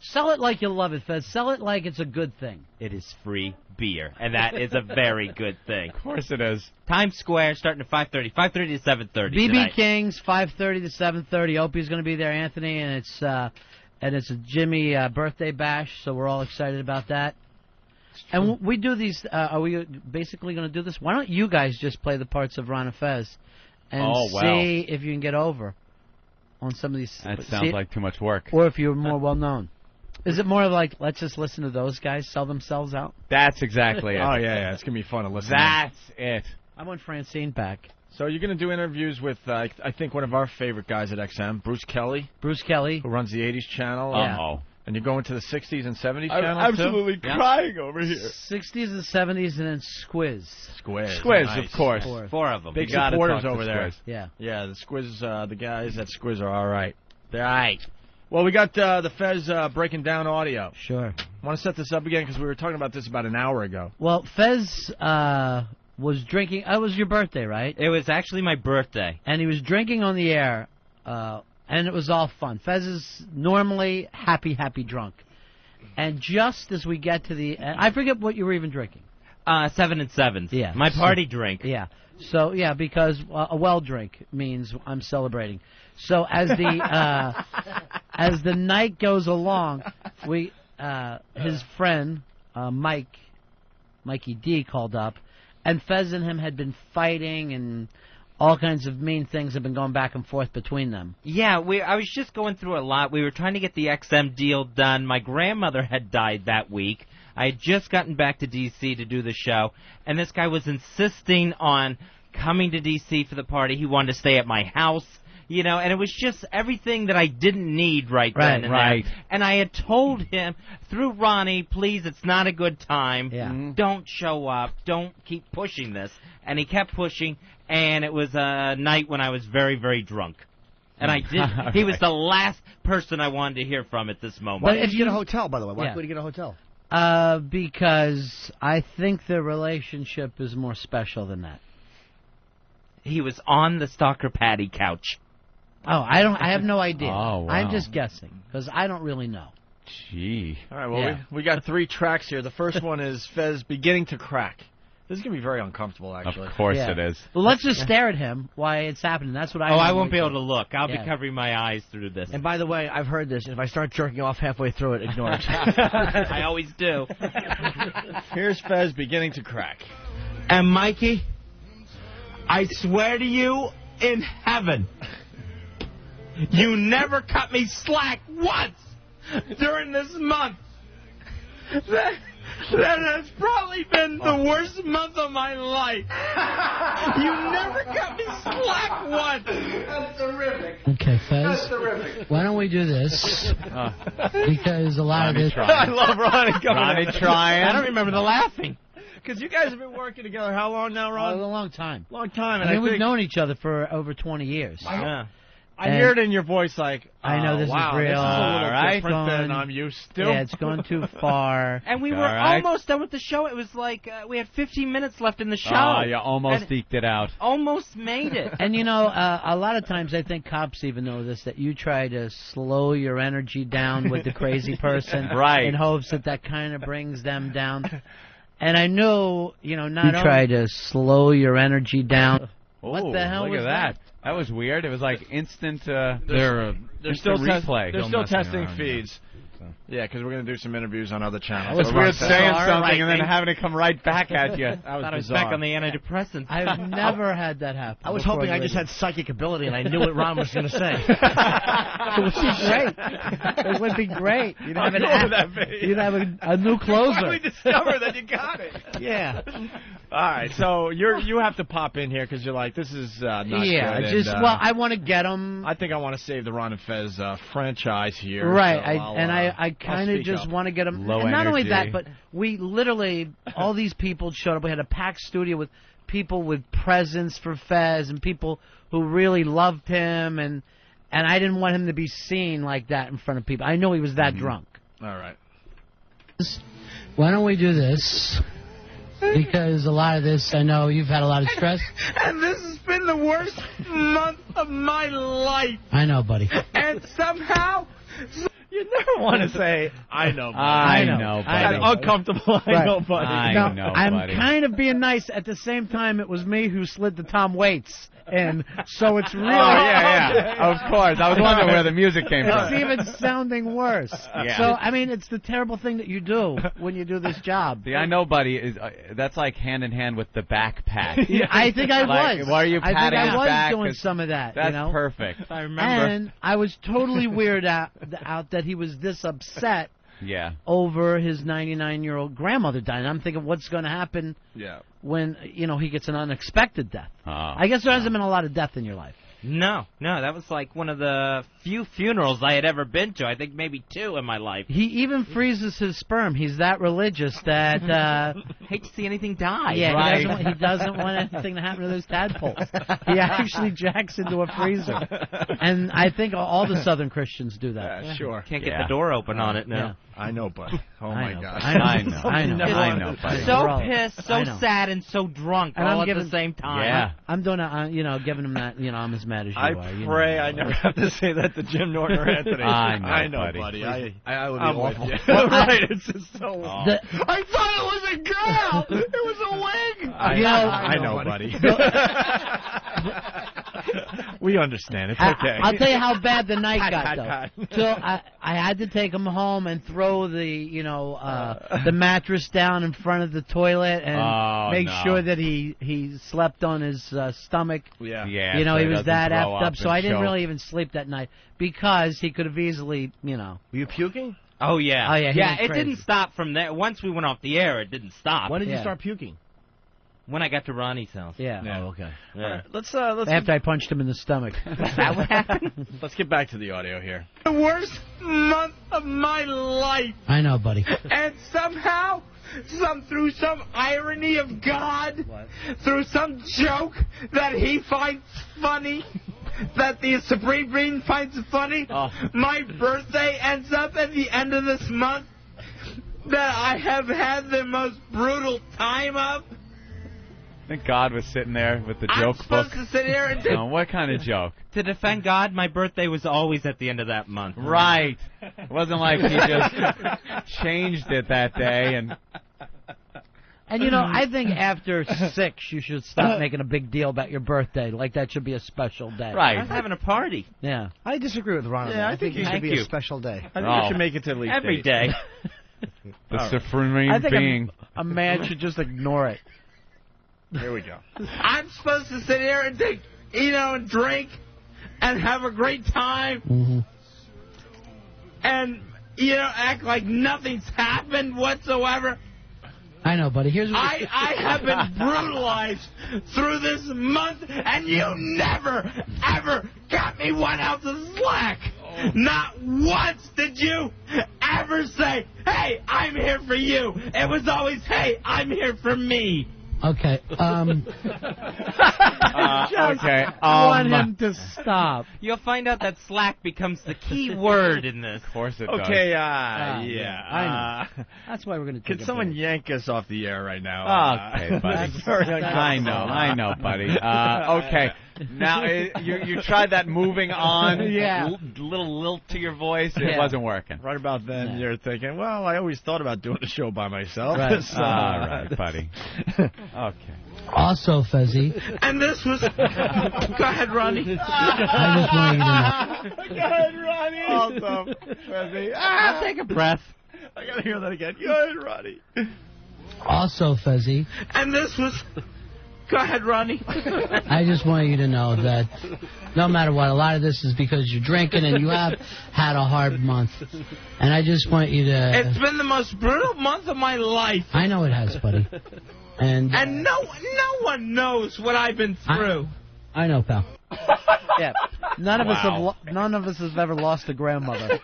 Sell it like you love it, Fez. Sell it like it's a good thing. It is free beer, and that is a very good thing. Of course it is. Times Square starting at 5:30. 5:30 to 7:30 BB tonight. King's 5:30 to 7:30. Opie's going to be there, Anthony, and it's a Jimmy birthday bash, so we're all excited about that. And we do these. Are we basically going to do this? Why don't you guys just play the parts of Ron and Fez and see if you can get over on some of these? That sounds like too much work. Or if you're more well known. Is it more like, let's just listen to those guys sell themselves out? That's exactly it. Oh, yeah, it's going to be fun to listen That's it. I want Francine back. So you're going to do interviews with, I think, one of our favorite guys at XM, Bruce Kelly. Bruce Kelly. Who runs the 80s channel. Uh-oh. And you're going to the 60s and 70s I'm channel, absolutely too? crying over here. 60s and 70s and then Squiz. Squiz, nice. of course. Four of them. Big You gotta supporters talk to over there. Squiz. Yeah. Yeah, the Squiz, the guys at Squiz are all right. They're all right. Well, we got the Fez breaking down audio. Sure. Want to set this up again because we were talking about this about an hour ago. Well, Fez was drinking. It was your birthday, right? It was actually my birthday. And he was drinking on the air, and it was all fun. Fez is normally happy drunk. And just as we get to the end, I forget what you were even drinking. 7 and 7s. Yeah. My party drink. Yeah. So, yeah, because a well drink means I'm celebrating. So as the as the night goes along, his friend Mike Mikey D, called up, and Fez and him had been fighting, and all kinds of mean things have been going back and forth between them. Yeah, I was just going through a lot. We were trying to get the XM deal done. My grandmother had died that week. I had just gotten back to D.C. to do the show, and this guy was insisting on coming to D.C. for the party. He wanted to stay at my house, you know, and it was just everything that I didn't need right then and there. And I had told him, through Ronnie, please, it's not a good time. Yeah. Don't show up. Don't keep pushing this. And he kept pushing, and it was a night when I was very, very drunk. And I did. He was the last person I wanted to hear from at this moment. Why did you get a hotel, by the way? Why would you get a hotel? Because I think the relationship is more special than that. He was on the Stalker Patty couch. Oh, I have no idea. Oh, wow. I'm just guessing, because I don't really know. Gee. All right, well, we got 3 tracks here. The first one is Fez beginning to crack. This is going to be very uncomfortable, actually. Of course it is. Well, let's just stare at him while it's happening. That's what I I won't be able to look. I'll be covering my eyes through this. And by the way, I've heard this. If I start jerking off halfway through it, ignore it. I always do. Here's Fez beginning to crack. And Mikey, I swear to you in heaven, you never cut me slack once during this month. That has probably been the worst month of my life. You never cut me slack once. That's terrific. Okay, Fez. That's terrific. Why don't we do this? Because a lot of this... I love Ronnie coming in. trying. I don't remember the laughing. Because you guys have been working together how long now, Ron? A long time. Long time. And I mean, we've known each other for over 20 years. Yeah. I hear it in your voice like, I know this is real. This is a little different than Gone- I'm used to. Yeah, it's gone too far. And we were almost done with the show. It was like we had 15 minutes left in the show. Oh, you almost And eked it out. Almost made it. And you know, a lot of times I think cops even know this, that you try to slow your energy down with the crazy person, Right. in hopes that kind of brings them down. And I know, not you only- try to slow your energy down. What Oh, the hell look was at that? That was weird. It was like instant. They're still replay. They're still testing feeds. Yeah, because we're going to do some interviews on other channels. It's weird saying something and then having it come right back at you. That was I was bizarre. back on the antidepressants. I've never had that happen. I was hoping I just had psychic ability and I knew what Ron was going to say. It would be great. It would be great. You'd have, you'd have a new closer. Finally discover that you got it. Yeah. All right, so you have to pop in here because you're like, this is not yeah, good. just I want to get them. I think I want to save the Ron and Fez franchise here. Right, so I kind of just want to get them. Low and not only energy. that, but we literally, all these people showed up. We had a packed studio with people with presents for Fez and people who really loved him, and I didn't want him to be seen like that in front of people. I know he was that drunk. All right. Why don't we do this? Because a lot of this, I know you've had a lot of stress. And this has been the worst month of my life. I know, buddy. And somehow... You never want to say, I know, buddy. I know, buddy. That's uncomfortable, I know, buddy. I know, I'm buddy. kind of being nice. At the same time, it was me who slid the Tom Waits in, so it's really... Of course. I was wondering where the music came from. It's even sounding worse. Yeah. So, I mean, it's the terrible thing that you do when you do this job. The I know, buddy, is that's like hand in hand with the backpack. Yeah, I think I Like, was. why are you I think patting I his was back? doing 'Cause some of that. That's you know? perfect. I remember. And I was totally weirded out that he was this upset Yeah. over his 99-year-old grandmother dying. I'm thinking, what's going to happen when he gets an unexpected death? I guess there hasn't been a lot of death in your life. No, that was like one of the few funerals I had ever been to. I think maybe 2 in my life. He even freezes his sperm. He's that religious that... hate to see anything die. Yeah, right? he doesn't want anything to happen to those tadpoles. He actually jacks into a freezer. And I think all the Southern Christians do that. Yeah, sure. Can't get the door open on it now. Yeah. I know, buddy. Oh, my gosh. I know. buddy. So pissed, so sad, and so drunk And all I'm at the same time. Yeah. I'm doing giving him that, I'm as mad as you I are. pray I never have to say that to Jim Norton or Anthony. I know, buddy. buddy. I would be I'm awful. with Right, it's just so awful. I thought it was a girl! It was a wig! I know, buddy. We understand. It's I- okay. I'll tell you how bad the night Cut, got, cut, though. cut. So I had to take him home and throw the mattress down in front of the toilet and make sure that he slept on his stomach. Yeah. You know, so he he was doesn't that throw effed up, up so and I didn't choke. really even sleep that night because he could have easily, Were you puking? Oh yeah. Oh, yeah, he Yeah, went it crazy. didn't stop from there. Once we went off the air, it didn't stop. When did you start puking? When I got to Ronnie's house. Yeah. Oh, okay. Yeah. All right, let's After I punched him in the stomach. That what happened? let's get back to the audio here. The worst month of my life. I know, buddy. And somehow, through some irony of God, through some joke that he finds funny, that the Supreme Being finds funny, my birthday ends up at the end of this month that I have had the most brutal time of. I think God was sitting there with the I'm joke book. supposed to sit here and No, what kind of joke? To defend God, my birthday was always at the end of that month. Right. It wasn't like he just changed it that day and. And, I think after 6, you should stop making a big deal about your birthday. Like, that should be a special day. I'm having a party. Yeah. I disagree with Ron. Yeah, I think it should thank be you. a special day. I think you should make it to at least Every 8. day. The supreme I think being. a man should just ignore it. Here we go. I'm supposed to sit here and take, and drink and have a great time Mm-hmm. and, act like nothing's happened whatsoever. I know, buddy. Here's what I have been brutalized through this month, and you never, ever got me 1 ounce of slack. Not once did you ever say, hey, I'm here for you. It was always, hey, I'm here for me. Okay. Okay. want him to stop. You'll find out that slack becomes the key word in this. Of course it does. Okay, I yeah. know. That's why we're going to take Can someone yank us off the air right now? Okay, buddy. That's very I know, buddy. Okay. Now, you tried that moving on, Yeah. little lilt to your voice. It Yeah. wasn't working. Right about then, you're thinking, well, I always thought about doing a show by myself. Right. So, All right, buddy. Okay. Also, Fezzi, And this was... Go ahead, Ronnie. I just want you to know. Go ahead, Ronnie. Awesome. Fezzi. I'll take a breath. I gotta hear that again. Go ahead, Ronnie. Also, Fezzi, And this was... Go ahead, Ronnie. I just want you to know that no matter what, a lot of this is because you're drinking and you have had a hard month. And I just want you to... It's been the most brutal month of my life. I know it has, buddy. And no one knows what I've been through. I know, pal. Yeah. None of us have ever lost a grandmother.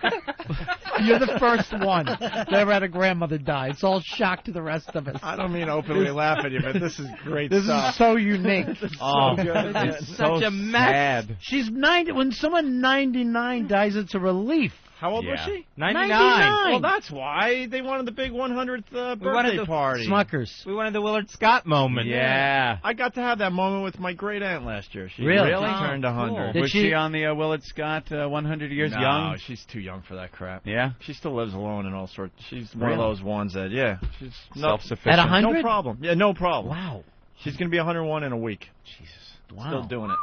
You're the first one that ever had a grandmother die. It's all shock to the rest of us. I don't mean to openly laugh at you, but this is great This stuff. is so unique. Oh, good. it's Such so a mess. sad. She's 90. When someone 99 dies, it's a relief. How old was Yeah. she? 99. Well, that's why they wanted the big 100th birthday party. Smuckers. We wanted the Willard Scott moment. Yeah. I got to have that moment with my great aunt last year. She Really? turned 100. Did Was she- she on the Willard Scott 100 Years No, Young? she's too young for that crap. Yeah. She still lives alone and all sorts. She's one of Really? those ones that, she's Self-sufficient. At 100? No problem. Yeah, no problem. Wow. She's going to be 101 in a week. Jesus. Wow. Still doing it.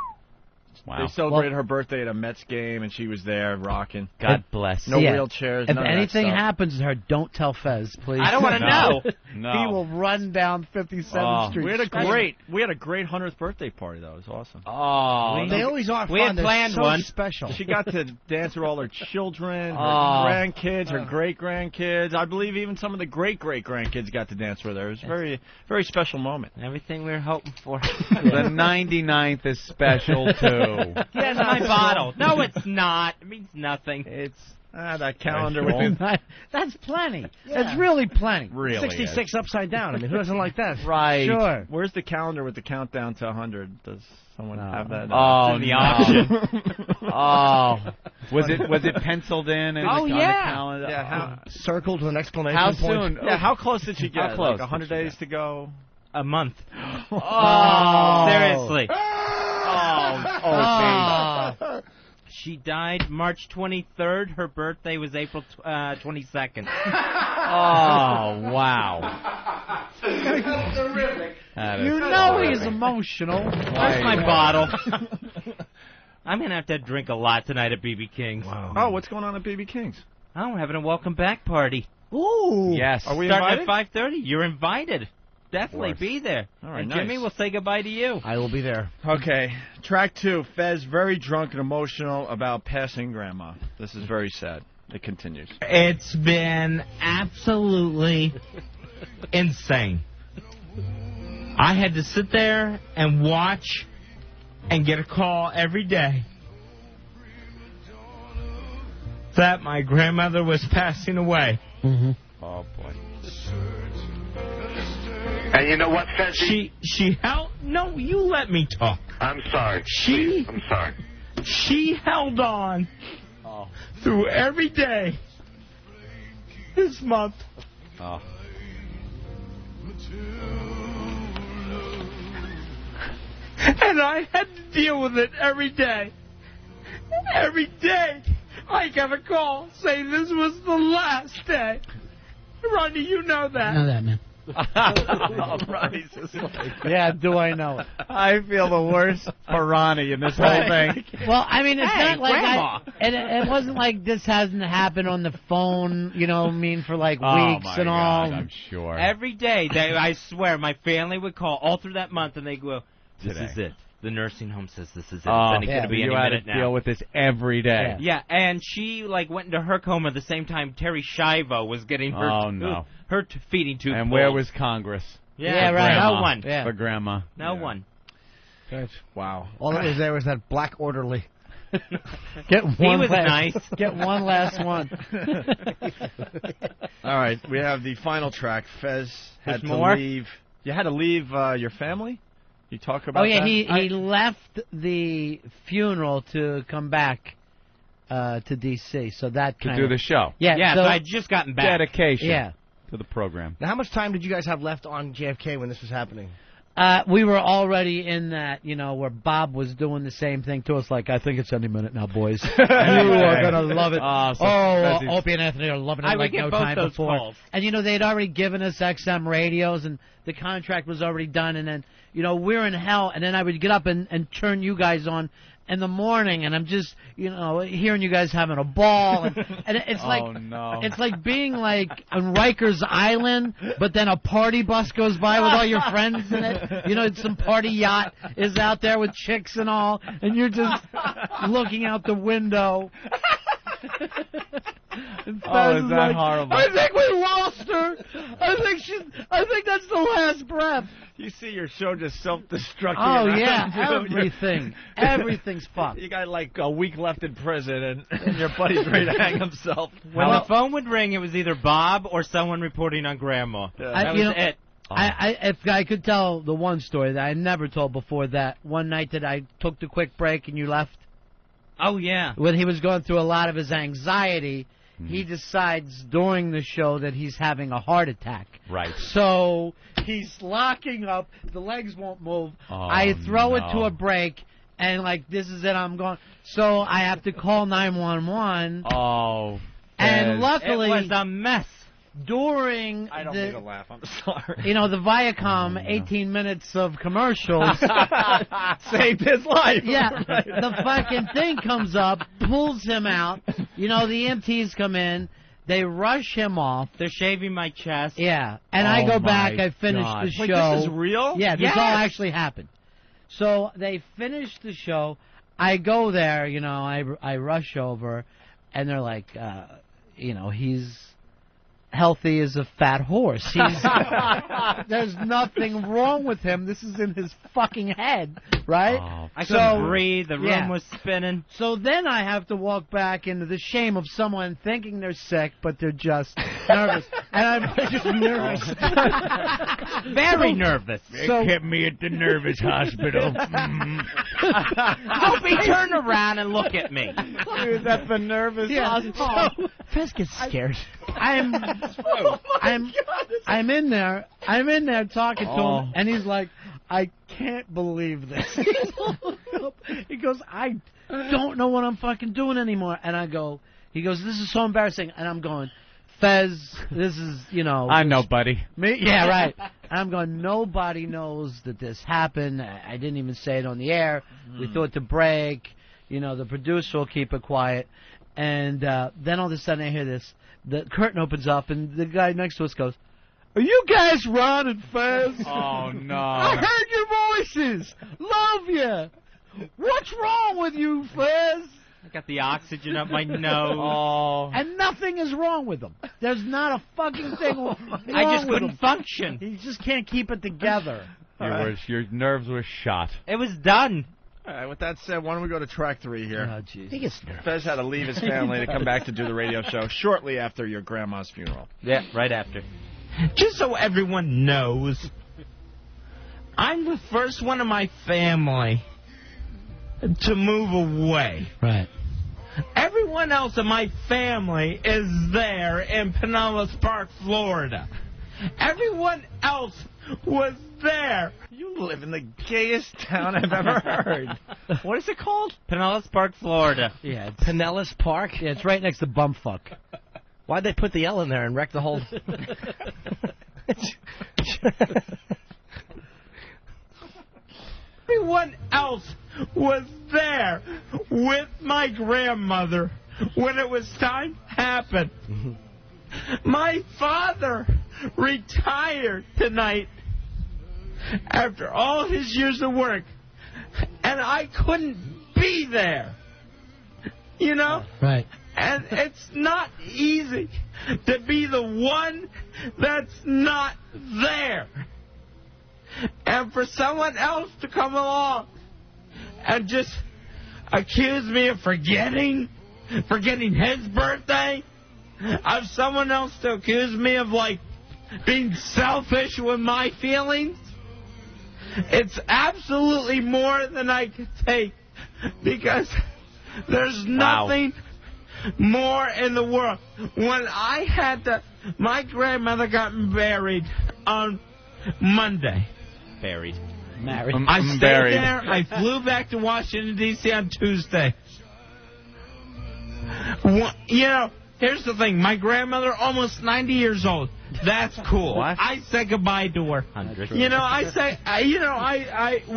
Wow. They celebrated her birthday at a Mets game, and she was there rocking. God bless. No Yeah. wheelchairs. If none of that anything stuff. happens to her, don't tell Fez, please. I don't want to know. No. He will run down 57th Street. We had a screaming. great 100th birthday party though. It was awesome. Oh. They always are We fun. had They're planned so one. special. She got to dance with all her children, her Oh. grandkids, her great grandkids. I believe even some of the great grandkids got to dance with her. It was a very, very special moment. Everything we were hoping for. The 99th is special, too. Here's my bottle. No, it's not. It means nothing. It's that calendar with the That's plenty. That's really plenty. really 66 upside down. I mean, who doesn't like that? Right. Sure. Where's the calendar with the countdown to 100? Does someone have that? Oh, in the no. option. Oh. Was it penciled in? And Oh, on yeah. The calendar? Yeah. How, Circled with an exclamation How point. soon? yeah. How close did she get? How close Like 100 did she days to go. A month. Oh. Seriously. Oh. She died March 23rd. Her birthday was April 22nd. Oh, wow. Terrific. That is You know terrific. he's emotional. Where's my bottle? I'm going to have to drink a lot tonight at BB King's. Wow. Oh, what's going on at BB King's? I'm having a welcome back party. Ooh. Yes. Are we Starting invited? at 5:30. You're invited. Definitely be there. All right, and nice. Jimmy will say goodbye to you. I will be there. Okay, track 2. Fez very drunk and emotional about passing Grandma. This is very sad. It continues. It's been absolutely insane. I had to sit there and watch and get a call every day that my grandmother was passing away. Oh, boy. And you know what, Fezzy? She held... No, you let me talk. I'm sorry. She... Please, I'm sorry. She held on through every day this month. Oh. And I had to deal with it every day. Every day, I got a call saying this was the last day. Ronnie, you know that. I know that, man. Ronnie's just like, Yeah, do I know it? I feel the worst for Ronnie in this whole thing. Well, I mean, it's Hey, not like Grandma. it wasn't like this hasn't happened on the phone, you know, for like Oh, weeks my and all. God, I'm sure. Every day, I swear, my family would call all through that month, and they go, "This Today. is it. The nursing home says this is it. Oh, It's going to be you any had minute to now." deal with this every day. Yeah, and she went into her coma the same time Terry Schiavo was getting her Oh, no. her feeding tube. And pulled. where was Congress? Yeah, right. No Grandma. one. Yeah. For Grandma. No one. Wow. All that was there was that black orderly. Get He one was last, nice. Get one last one. All right, we have the final track. Fez had There's to more? leave. You had to leave your family? You talk about Oh yeah, that? he left the funeral to come back to DC. So that To kind do of the show. Yeah, So, so I just gotten back. Dedication yeah. to the program. Now, how much time did you guys have left on JFK when this was happening? We were already in that, where Bob was doing the same thing to us, like, I think it's any minute now, boys. You are going to love it. Opie and Anthony are loving it I would like get no both time those before. calls. And, they'd already given us XM radios, and the contract was already done, and then, we're in hell, and then I would get up and turn you guys on in the morning, and I'm just, hearing you guys having a ball, and it's like, no. it's like being like on Rikers Island, but then a party bus goes by with all your friends in it. Some party yacht is out there with chicks and all, and you're just looking out the window. Oh, is that horrible? I think we lost her. I think that's the last breath. You see your show just self-destructing. Oh around yeah, you. everything. Everything's fucked. You got like a week left in prison, and your buddy's ready to hang himself. When the phone would ring, it was either Bob or someone reporting on Grandma. That was it. If I could tell the one story that I never told before, that one night that I took the quick break and you left, Oh, yeah. when he was going through a lot of his anxiety, he decides during the show that he's having a heart attack. Right. So he's locking up. The legs won't move. I throw it to a break, and like, this is it. I'm going. So I have to call 911. Oh. And Fez. luckily, It was a mess. During I don't mean to laugh. I'm sorry. the Viacom 18 minutes of commercials saved his life. Yeah, the fucking thing comes up, pulls him out. The EMTs come in, they rush him off. They're shaving my chest. Yeah, and I go back. I finish God. the show. Wait, this is real? Yeah, this Yes. all actually happened. So they finish the show. I go there. I rush over, and they're like, he's healthy as a fat horse. There's nothing wrong with him. This is in his fucking head, right? Oh, I couldn't breathe. The room was spinning. So then I have to walk back into the shame of someone thinking they're sick, but they're just nervous. And I'm just nervous. Very nervous. So, kept me at the nervous hospital. Opie, turn around and look at me. Dude, that's the nervous hospital. So Fez gets scared. I'm in there. I'm in there talking to him, and he's like, I can't believe this. He goes, I don't know what I'm fucking doing anymore. And he goes, this is so embarrassing. And I'm going, Fez, this is, I know, buddy. me. Yeah, right. And I'm going, nobody knows that this happened. I didn't even say it on the air. We thought to break. You know, the producer will keep it quiet. And then all of a sudden I hear this. The curtain opens up, and the guy next to us goes, "Are you guys Ron and Fez?" Oh, no. I heard your voices. Love you. What's wrong with you, Fez? I got the oxygen up my nose. Oh. And nothing is wrong with him. There's not a fucking thing wrong I just with couldn't him. function. He just can't keep it together. Your nerves were shot. It was done. All right, with that said, why don't we go to track 3 here? Oh, jeez. He gets nervous. Fez had to leave his family to come back to do the radio show shortly after your grandma's funeral. Yeah, right after. Just so everyone knows, I'm the first one in my family to move away. Right. Everyone else in my family is there in Pinellas Park, Florida. Everyone else was there. You live in the gayest town I've ever heard. What is it called? Pinellas Park, Florida. Yeah, Pinellas Park? Yeah, it's right next to Bumfuck. Why'd they put the L in there and wreck the whole... Everyone else was there with my grandmother when it was time to happen. My father retired tonight after all his years of work, and I couldn't be there. You know? Right. And it's not easy to be the one that's not there. And for someone else to come along and just accuse me of forgetting his birthday, of someone else to accuse me of, like, being selfish with my feelings, it's absolutely more than I could take, because there's nothing more in the world. When I had my grandmother got buried on Monday. Married. I stayed there. I flew back to Washington, D.C. on Tuesday. You know, here's the thing. My grandmother, almost 90 years old. That's cool. What? I said goodbye to her. 100. You know,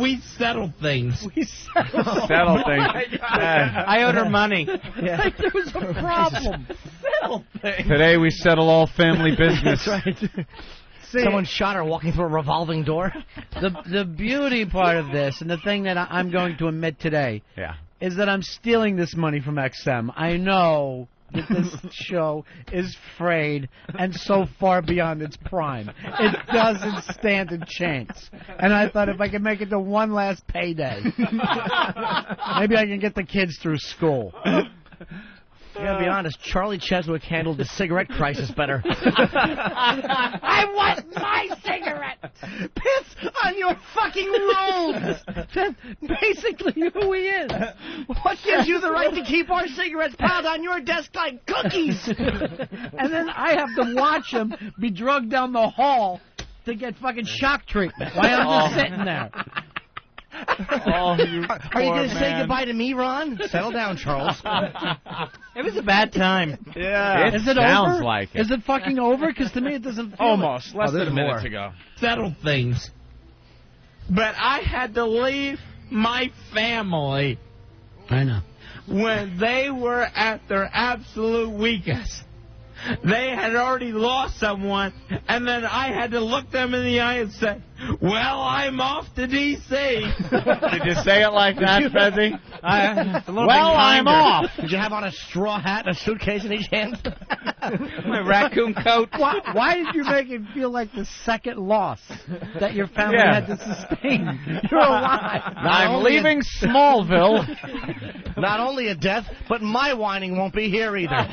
we settled things. We settled things. I owed her money. Yeah. Like there was a problem. Settled things. Today we settle all family business. That's right. Someone shot her walking through a revolving door. The beauty part of this, and the thing that I'm going to admit today, is that I'm stealing this money from XM. I know that this show is frayed and so far beyond its prime. It doesn't stand a chance. And I thought if I could make it to one last payday, maybe I can get the kids through school. I gotta be honest, Charlie Cheswick handled the cigarette crisis better. I want my cigarette! Piss on your fucking rules! That's basically who he is. What gives you the right to keep our cigarettes piled on your desk like cookies? And then I have to watch him be drugged down the hall to get fucking shock treatment while I'm just sitting there. Are you going to say goodbye to me, Ron? Settle down, Charles. It was a bad time. Yeah. Is it sounds over? like it. Is it fucking over? Because to me it doesn't feel Almost. Less than a minute to go. Settled things. But I had to leave my family. I know. When they were at their absolute weakest. They had already lost someone, and then I had to look them in the eye and say, well, I'm off to D.C. Did you say it like that, Fezzy? I'm off. Did you have on a straw hat and a suitcase in each hand? My raccoon coat. Why did you make it feel like the second loss that your family had to sustain? You're alive. I'm leaving Smallville. Not only a death, but my whining won't be here either.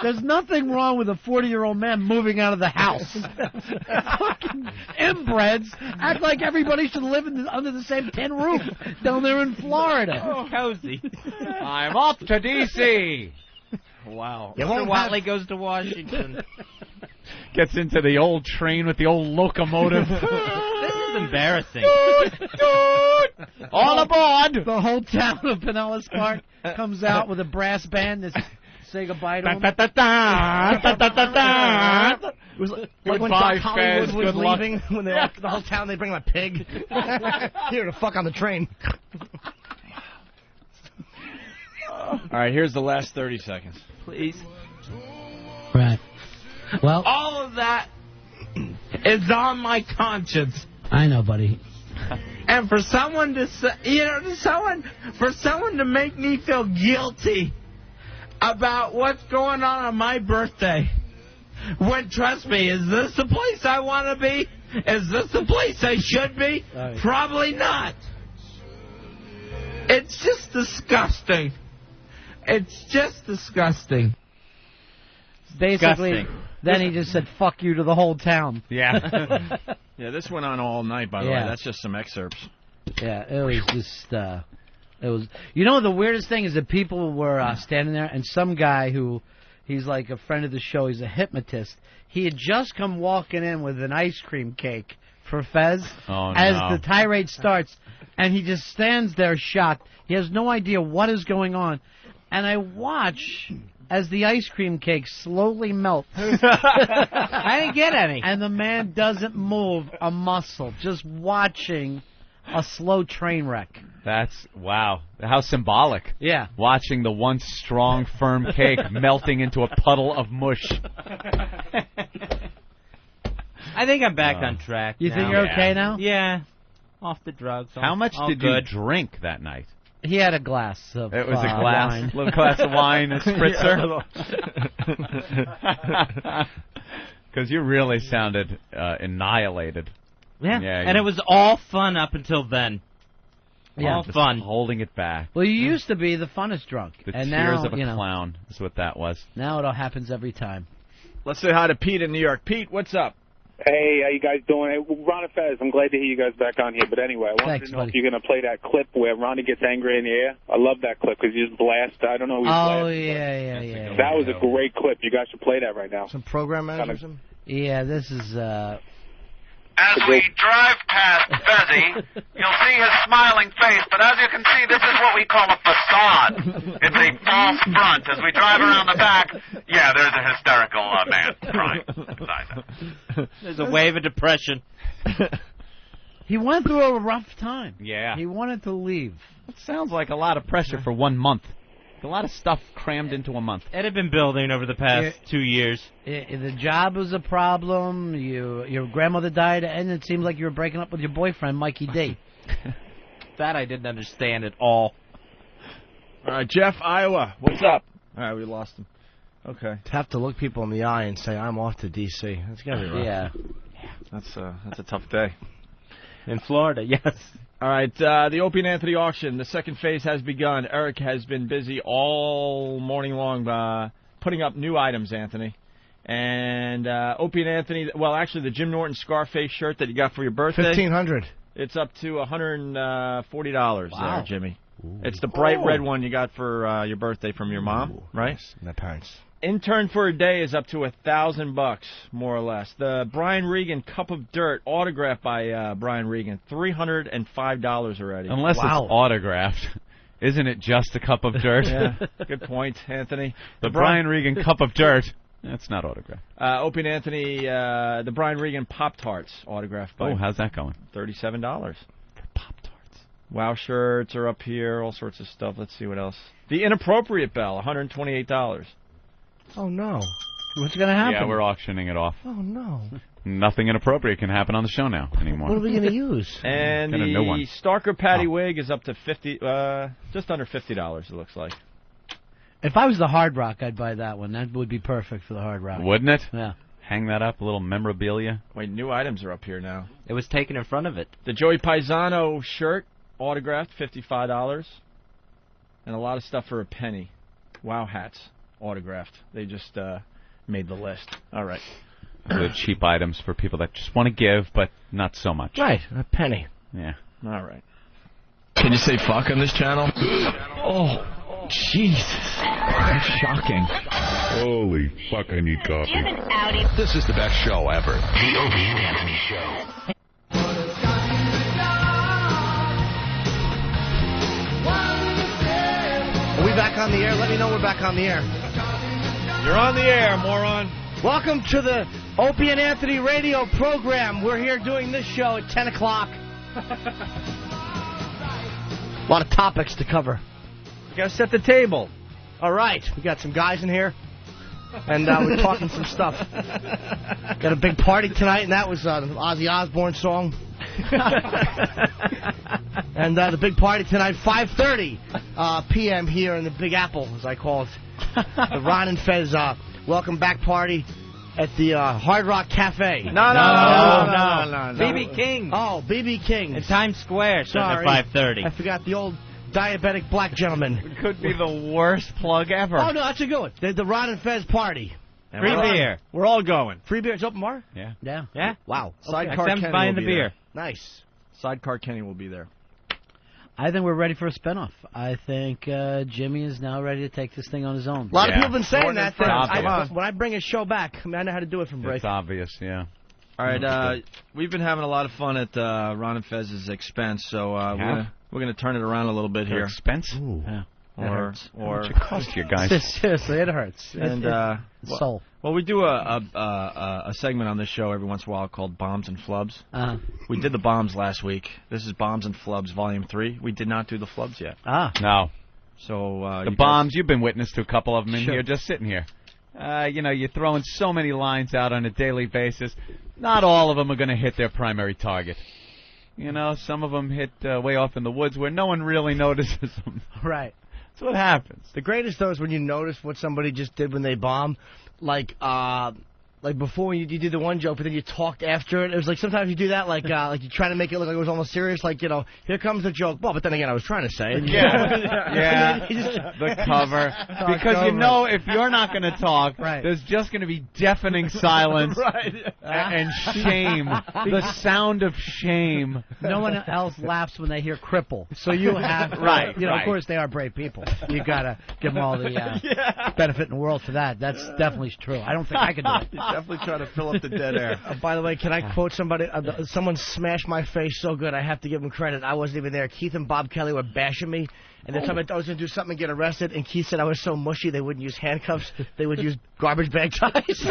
There's nothing wrong with a 40-year-old man moving out of the house. Fucking inbreds act like everybody should live under the same tin roof down there in Florida. Oh, cozy. I'm off to D.C. Wow. Mr. Watley goes to Washington. Gets into the old train with the old locomotive. This is embarrassing. All aboard! The whole town of Pinellas Park comes out with a brass band to say goodbye to him. It was like when Doc Hollywood was leaving, when the whole town, they bring him a pig. Here to fuck on the train. All right, here's the last 30 seconds. Please. Right. Well, all of that is on my conscience. I know, buddy. And for someone to say, for someone to make me feel guilty about what's going on my birthday, when, trust me, is this the place I want to be? Is this the place I should be? Right. Probably not. It's just disgusting. It's just disgusting. Basically, Disgusting. then he just said, fuck you to the whole town. Yeah. Yeah, this went on all night, by the way. Yeah. That's just some excerpts. Yeah, it was just, it was, you know, the weirdest thing is that people were standing there, and some guy who, he's like a friend of the show, he's a hypnotist, he had just come walking in with an ice cream cake for Fez as the tirade starts, and he just stands there shocked. He has no idea what is going on, and I watch as the ice cream cake slowly melts. I didn't get any. And the man doesn't move a muscle, just watching a slow train wreck. That's, wow. How symbolic. Yeah. Watching the once strong, firm cake melting into a puddle of mush. I think I'm back on track. You now. think you're okay now? Yeah. Off the drugs. How much all did good. you drink that night? He had a glass of It was a glass, wine. little glass of wine, a spritzer. Because you really sounded annihilated. Yeah. Yeah, And it was all fun up until then. Yeah. All just fun. holding it back. Well, you used to be the funnest drunk. The and tears now, of a clown is what that was. Now it all happens every time. Let's say hi to Pete in New York. Pete, what's up? Hey, how you guys doing? Hey, Ron and Fez, I'm glad to hear you guys back on here. But anyway, I wanted to know if you're going to play that clip where Ronnie gets angry in the air. I love that clip because you just blast. I don't know who you blast. Oh, yeah. That was a great clip. You guys should play that right now. Some program managers? Yeah, this is, As we drive past Fezzy, you'll see his smiling face, but as you can see, this is what we call a facade. It's a false front. As we drive around the back, yeah, there's a hysterical man crying inside that. There's a wave of depression. he went through a rough time. Yeah. He wanted to leave. It sounds like a lot of pressure for 1 month. A lot of stuff crammed into a month. It had been building over the past 2 years. The job was a problem. Your grandmother died, and it seemed like you were breaking up with your boyfriend, Mikey D. That I didn't understand at all. All right, Jeff, Iowa. What's up? All right, we lost him. Okay. To have to look people in the eye and say, I'm off to D.C. That's got to be rough. Yeah. That's a tough day. In Florida, yes. All right, the Opie and Anthony auction, the second phase has begun. Eric has been busy all morning long putting up new items, Anthony. And Opie and Anthony, well, actually, the Jim Norton Scarface shirt that you got for your birthday. $1,500. It's up to $140 Wow. there, Jimmy. Ooh. It's the bright red one you got for your birthday from your mom, right? My parents. Intern for a day is up to $1,000, more or less. The Brian Regan Cup of Dirt, autographed by Brian Regan, $305 already. Unless it's autographed. Isn't it just a cup of dirt? Yeah, good point, Anthony. The Brian Regan Cup of Dirt, that's not autographed. Opie and Anthony, the Brian Regan Pop-Tarts, autographed by... Oh, how's that going? $37. For Pop-Tarts. Wow shirts are up here, all sorts of stuff. Let's see what else. The Inappropriate Bell, $128. Oh, no. What's going to happen? Yeah, we're auctioning it off. Oh, no. Nothing inappropriate can happen on the show now anymore. What are we going to use? And Got a new one. the Starker Patty wig is up to just under $50, it looks like. If I was the Hard Rock, I'd buy that one. That would be perfect for the Hard Rock. Wouldn't it? Yeah. Hang that up, a little memorabilia. Wait, new items are up here now. It was taken in front of it. The Joey Paisano shirt, autographed, $55. And a lot of stuff for a penny. Wow hats, autographed. They just made the list. All right. The cheap items for people that just want to give, but not so much. Right, a penny. Yeah. All right. Can you say fuck on this channel? Oh, Jesus. That's shocking. Holy fuck, I need coffee. This is the best show ever. The Opie and Anthony Show. Are we back on the air? Let me know we're back on the air. You're on the air, moron. Welcome to the Opie and Anthony radio program. We're here doing this show at 10 o'clock. A lot of topics to cover. You got to set the table. All right, we got some guys in here, and we're talking some stuff. Got a big party tonight, and that was an Ozzy Osbourne song. And the big party tonight, 5:30 p.m. here in the Big Apple, as I call it. The Ron and Fez welcome back party at the Hard Rock Cafe. No. B.B. King. Oh, B.B. King. In Times Square, Sorry. at 5:30. I forgot the old diabetic black gentleman. It could be the worst plug ever. Oh, no, that's a good one. The Ron and Fez party. And Free beer. We're all going. Free beer. It's open bar? Yeah. Yeah? Wow. Sidecar XM's Kenny buying will the be beer. there. Nice. Sidecar Kenny will be there. I think we're ready for a spinoff. I think Jimmy is now ready to take this thing on his own. A lot of people have been saying that. Obvious. When I bring a show back, I know how to do it from break. It's obvious, yeah. All right, we've been having a lot of fun at Ron and Fez's expense, so we're gonna turn it around a little bit here. Expense? Ooh. Yeah. Or how much it cost you guys? Seriously, it hurts. And soul. Well, we do a segment on this show every once in a while called Bombs and Flubs. We did the bombs last week. This is Bombs and Flubs Volume 3. We did not do the flubs yet. No. So the bombs, you've been witness to a couple of them in here, just sitting here. You're throwing so many lines out on a daily basis. Not all of them are going to hit their primary target. Some of them hit way off in the woods where no one really notices them. Right. That's what happens. The greatest, though, is when you notice what somebody just did when they bomb. Like before you did the one joke, but then you talked after it. It was like sometimes you do that, like you're trying to make it look like it was almost serious. Like, here comes the joke. Well, but then again, I was trying to say it. Yeah. The cover. Because if you're not going to talk, there's just going to be deafening silence and shame. The sound of shame. No one else laughs when they hear cripple. So you have, of course, they are brave people. You got to give them all the benefit in the world for that. That's definitely true. I don't think I could do it. Definitely try to fill up the dead air. By the way, can I quote somebody? Someone smashed my face so good, I have to give them credit. I wasn't even there. Keith and Bob Kelly were bashing me, and they're talking about I was going to do something and get arrested, and Keith said I was so mushy they wouldn't use handcuffs. They would use garbage bag ties.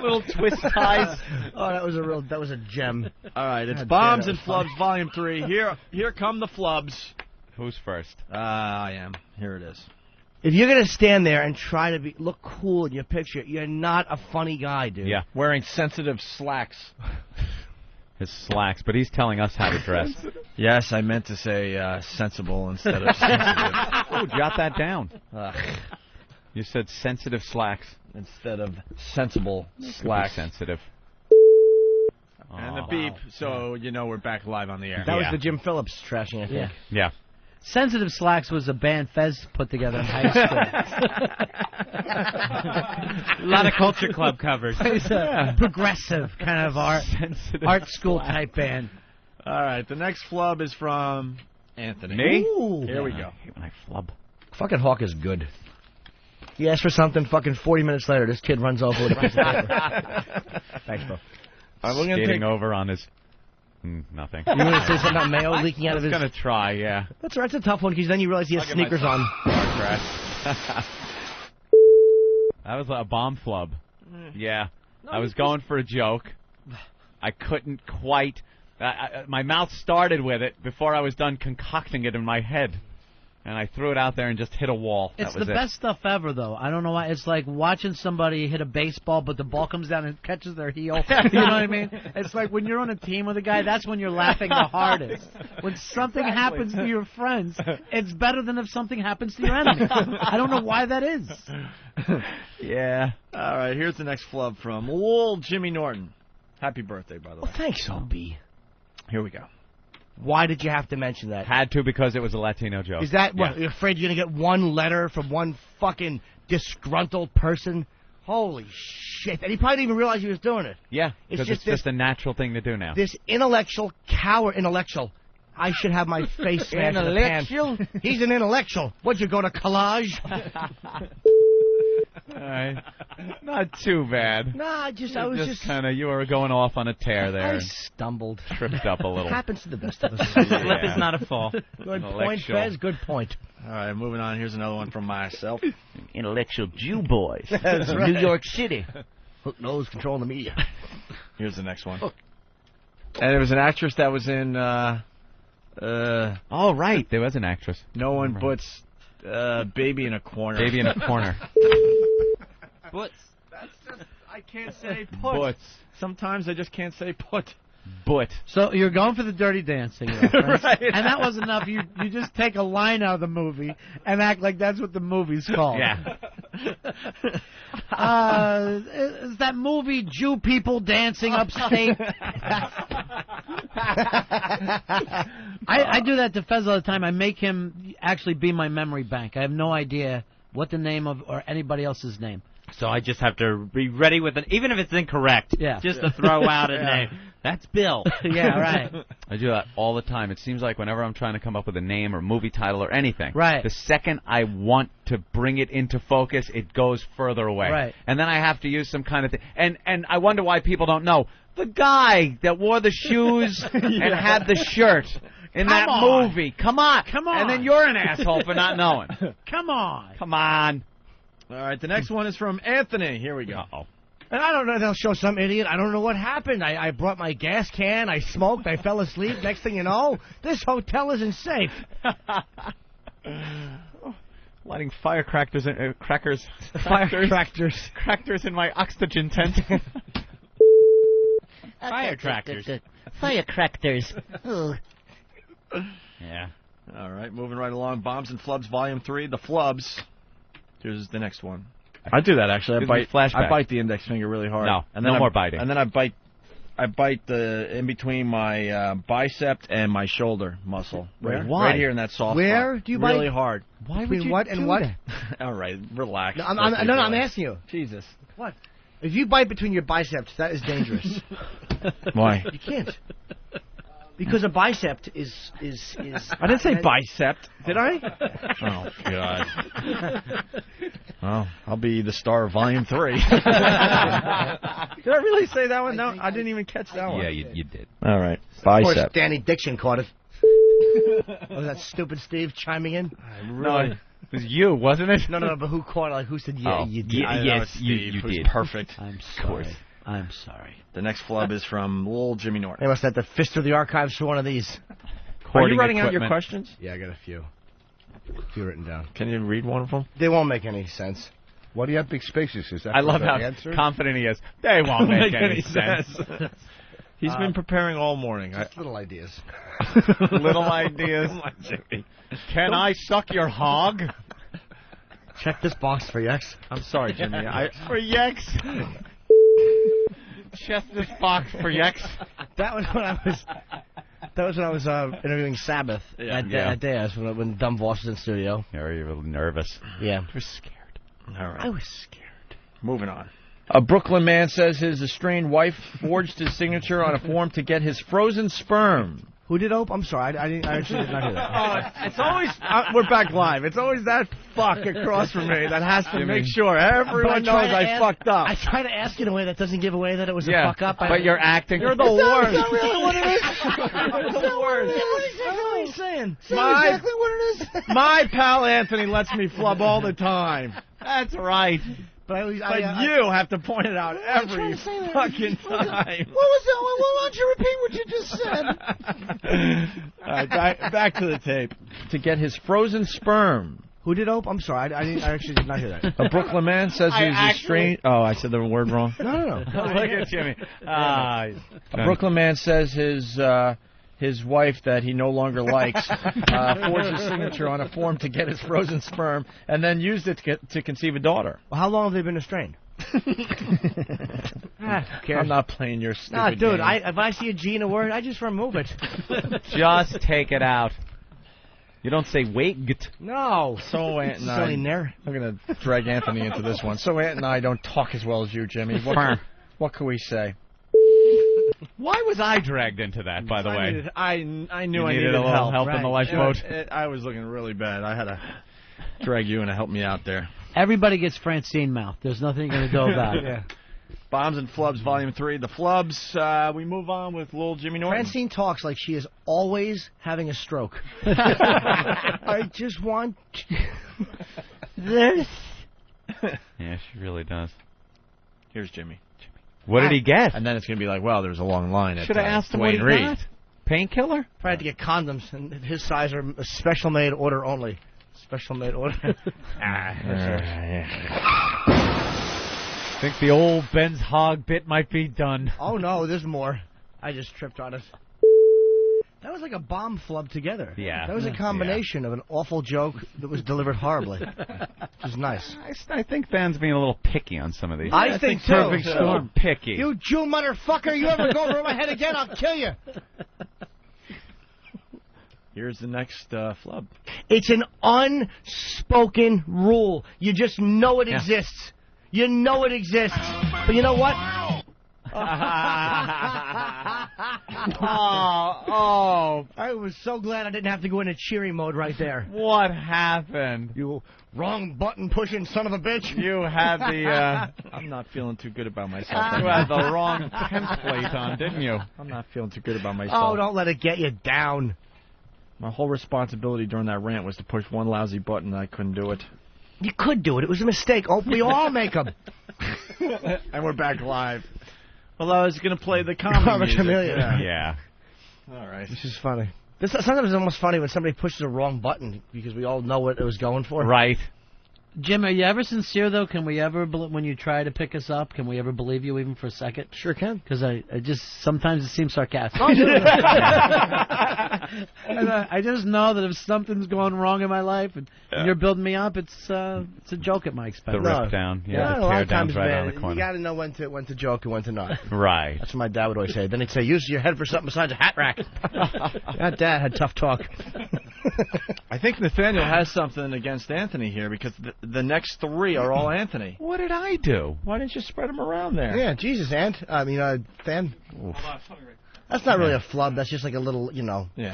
Little twist ties. Oh, that was a gem. All right, it's Bombs and Flubs Volume 3. Here come the flubs. Who's first? I am. Here it is. If you're going to stand there and try to look cool in your picture, you're not a funny guy, dude. Yeah. Wearing sensitive slacks. His slacks, but he's telling us how to dress. Yes, I meant to say sensible instead of sensitive. Oh, jot that down. You said sensitive slacks. Instead of sensible slacks. Sensitive. And the beep, so we're back live on the air. That was the Jim Phillips trashing, I think. Yeah. Sensitive Slacks was a band Fez put together in high school. A lot of Culture Club covers. It's a progressive kind of art school type band. All right, the next flub is from Anthony. Me? Ooh. Here we go. I hate when I flub. Fucking Hawk is good. He asks for something, fucking 40 minutes later, this kid runs over with a piece of paper. Thanks, bro. Skating over on his... nothing. You want to say something about mayo leaking out of his... I was going to try, yeah. That's right, that's a tough one, because then you realize he has sneakers on. That was a bomb flub. Yeah. I was going for a joke. I couldn't quite... my mouth started with it before I was done concocting it in my head. And I threw it out there and just hit a wall. It's the best stuff ever, though. I don't know why. It's like watching somebody hit a baseball, but the ball comes down and catches their heel. You know what I mean? It's like when you're on a team with a guy, that's when you're laughing the hardest. When something happens to your friends, it's better than if something happens to your enemy. I don't know why that is. Yeah. All right, here's the next flub from old Jimmy Norton. Happy birthday, by the way. Well, thanks, Opie. Here we go. Why did you have to mention that? Had to because it was a Latino joke. Is that what? You're afraid you're going to get one letter from one fucking disgruntled person? Holy shit. And he probably didn't even realize he was doing it. Yeah, because it's just a natural thing to do now. This intellectual, intellectual. I should have my face smashed in the pan. He's an intellectual. What'd you go to college? All right. Not too bad. No, I was just kind of, you were going off on a tear there. I stumbled. Tripped up a little. It happens to the best of us. Slip is not a fall. Good point, Fez. Good point. All right, moving on. Here's another one from myself. Intellectual Jew boys. That's right. New York City. Hook nose controlling the media. Here's the next one. And it was an actress that was in... oh, right. There was an actress. No one puts Baby in a corner. Baby in a corner. Butts. That's just, I can't say put. Butts. Sometimes I just can't say put. But. So you're going for the Dirty Dancing reference, Right. and that was enough. You just take a line out of the movie and act like that's what the movie's called. Yeah. Is that movie Jew people dancing upstate? I do that to Fez all the time. I make him actually be my memory bank. I have no idea what the name of or anybody else's name. So I just have to be ready with it, even if it's incorrect. Yeah. Just to throw out a name. That's Bill. Yeah, right. I do that all the time. It seems like whenever I'm trying to come up with a name or movie title or anything, right. The second I want to bring it into focus, it goes further away. Right. And then I have to use some kind of thing. And I wonder why people don't know. The guy that wore the shoes and had the shirt in that movie. Come on. Come on. And then you're an asshole for not knowing. Come on. Come on. All right, the next one is from Anthony. Here we go. Uh-oh. And I don't know, they'll show some idiot. I don't know what happened. I brought my gas can. I smoked. I fell asleep. Next thing you know, this hotel isn't safe. Lighting firecrackers in crackers. Crackers in my oxygen tent. Firecrackers. Firecrackers. Yeah. All right, moving right along. Bombs and Flubs, Volume 3, The Flubs. Here's the next one. I do that actually. I bite the index finger really hard. No, and then no more biting. And then I bite the in between my bicep and my shoulder muscle. Where? Right here in that soft Where spot. do you bite? Really hard. Why Between would you what do and what? that? All right, relax. No, I'm asking you. Jesus. What? If you bite between your biceps, that is dangerous. Why? You can't. Because a bicep is. I didn't say bicep, did I? Oh God. Well, I'll be the star of Volume 3. Did I really say that one? No, I didn't even catch that one. Yeah, you did. All right, Of course, bicep. Danny Diction caught it. Was that stupid Steve chiming in? No, it was you, wasn't it? No, but who caught it? Like, who said, yeah, Oh. you did? Yes, you who's did. Perfect. I'm Of course. sorry. I'm sorry. The next flub is from Lil Jimmy Norton. They must have to fish through the archives for one of these. Are you writing out your questions? Yeah, I got a few. A few written down. Can you read one of them? They won't make any sense. Why do you have big spaces? Is that I love the how answer? confident he is. They won't make any sense. He's been preparing all morning. Just little ideas. Little ideas. Can I suck your hog? Check this box for Yex. I'm sorry, Jimmy. For Yex. Check this box for Yex. That was when I was. That was when I was interviewing Sabbath at Deas when Dumb Voss was in studio. Very nervous. Yeah. I was scared. All right. I was scared. Moving on. A Brooklyn man says his estranged wife forged his signature on a form to get his frozen sperm. Who did Ope? I'm sorry, I actually did not hear that. It's always we're back live. It's always that fuck across from me that has to make sure everyone knows I fucked up. I try to ask in a way that doesn't give away that it was a Yeah, fuck up. but you're acting. You're the worst. That's not really what it is. You're the worst. What exactly are you saying? My- Exactly what it is. My pal Anthony lets me flub all the time. That's right. But you have to point it out every fucking time. What was that? Why don't you repeat what you just said? All right, back to the tape. To get his frozen sperm. Who did Ope? I'm sorry, I actually did not hear that. A Brooklyn man says he's estranged. Oh, I said the word wrong. No. Look at Jimmy. A Brooklyn man says his wife that he no longer likes forged his signature on a form to get his frozen sperm and then used it to conceive a daughter. Well, how long have they been estranged? I'm not playing your stupid Nah, dude, game. if I see a G in a word, I just remove it. Just take it out. You don't say wait. No. So Ant and Silly nare. I'm going to drag Anthony into this one. So Ant and I don't talk as well as you, Jimmy. What can we say? Why was I dragged into that, by the way? I knew I needed a little help in the lifeboat. I was looking really bad. I had to drag you in to help me out there. Everybody gets Francine mouth. There's nothing you're going to do about it. Yeah. Bombs and Flubs, Volume 3. The Flubs, we move on with Lil Jimmy Norton. Francine talks like she is always having a stroke. I just want this. Yeah, she really does. Here's Jimmy. What did he get? And then it's going to be like, well, there's a long line at Should have asked him Dwayne what he Reed. got. Painkiller? I had to get condoms, and his size are special made, order only. Special made order. I think the old Ben's hog bit might be done. Oh no, there's more. I just tripped on it. That was like a bomb flub together. Yeah. That was a combination of an awful joke that was delivered horribly. Which is nice. I think Ben's being a little picky on some of these. I think too. Perfect Storm picky. You Jew motherfucker, you ever go over my head again, I'll kill you. Here's the next flub. It's an unspoken rule. You just know it exists. You know it exists. But you know what? I was so glad I didn't have to go into cheery mode right there. What happened? You wrong button pushing son of a bitch. You had the... I'm not feeling too good about myself. You had the wrong template on, didn't you? I'm not feeling too good about myself. Oh, don't let it get you down. My whole responsibility during that rant was to push one lousy button, and I couldn't do it. You could do it. It was a mistake. Oh, we all make them. And we're back live. Well, I was going to play the comedy music. Yeah. All right. This is funny. Sometimes it's almost funny when somebody pushes the wrong button because we all know what it was going for. Right. Jim, are you ever sincere, though? Can we ever, when you try to pick us up, can we ever believe you even for a second? Sure can. Because I just, sometimes it seems sarcastic. And I just know that if something's going wrong in my life and you're building me up, it's a joke at my expense. The rip down. Yeah, the a lot tear of times, down's right man, on the corner. you got to know when to joke and when to not. Right. That's what my dad would always say. Then he'd say, use your head for something besides a hat rack. That dad had tough talk. I think Nathaniel has something against Anthony here because the next three are all Anthony. What did I do? Why didn't you spread them around there? Yeah, Jesus, Fan. That's not really a flub. That's just like a little,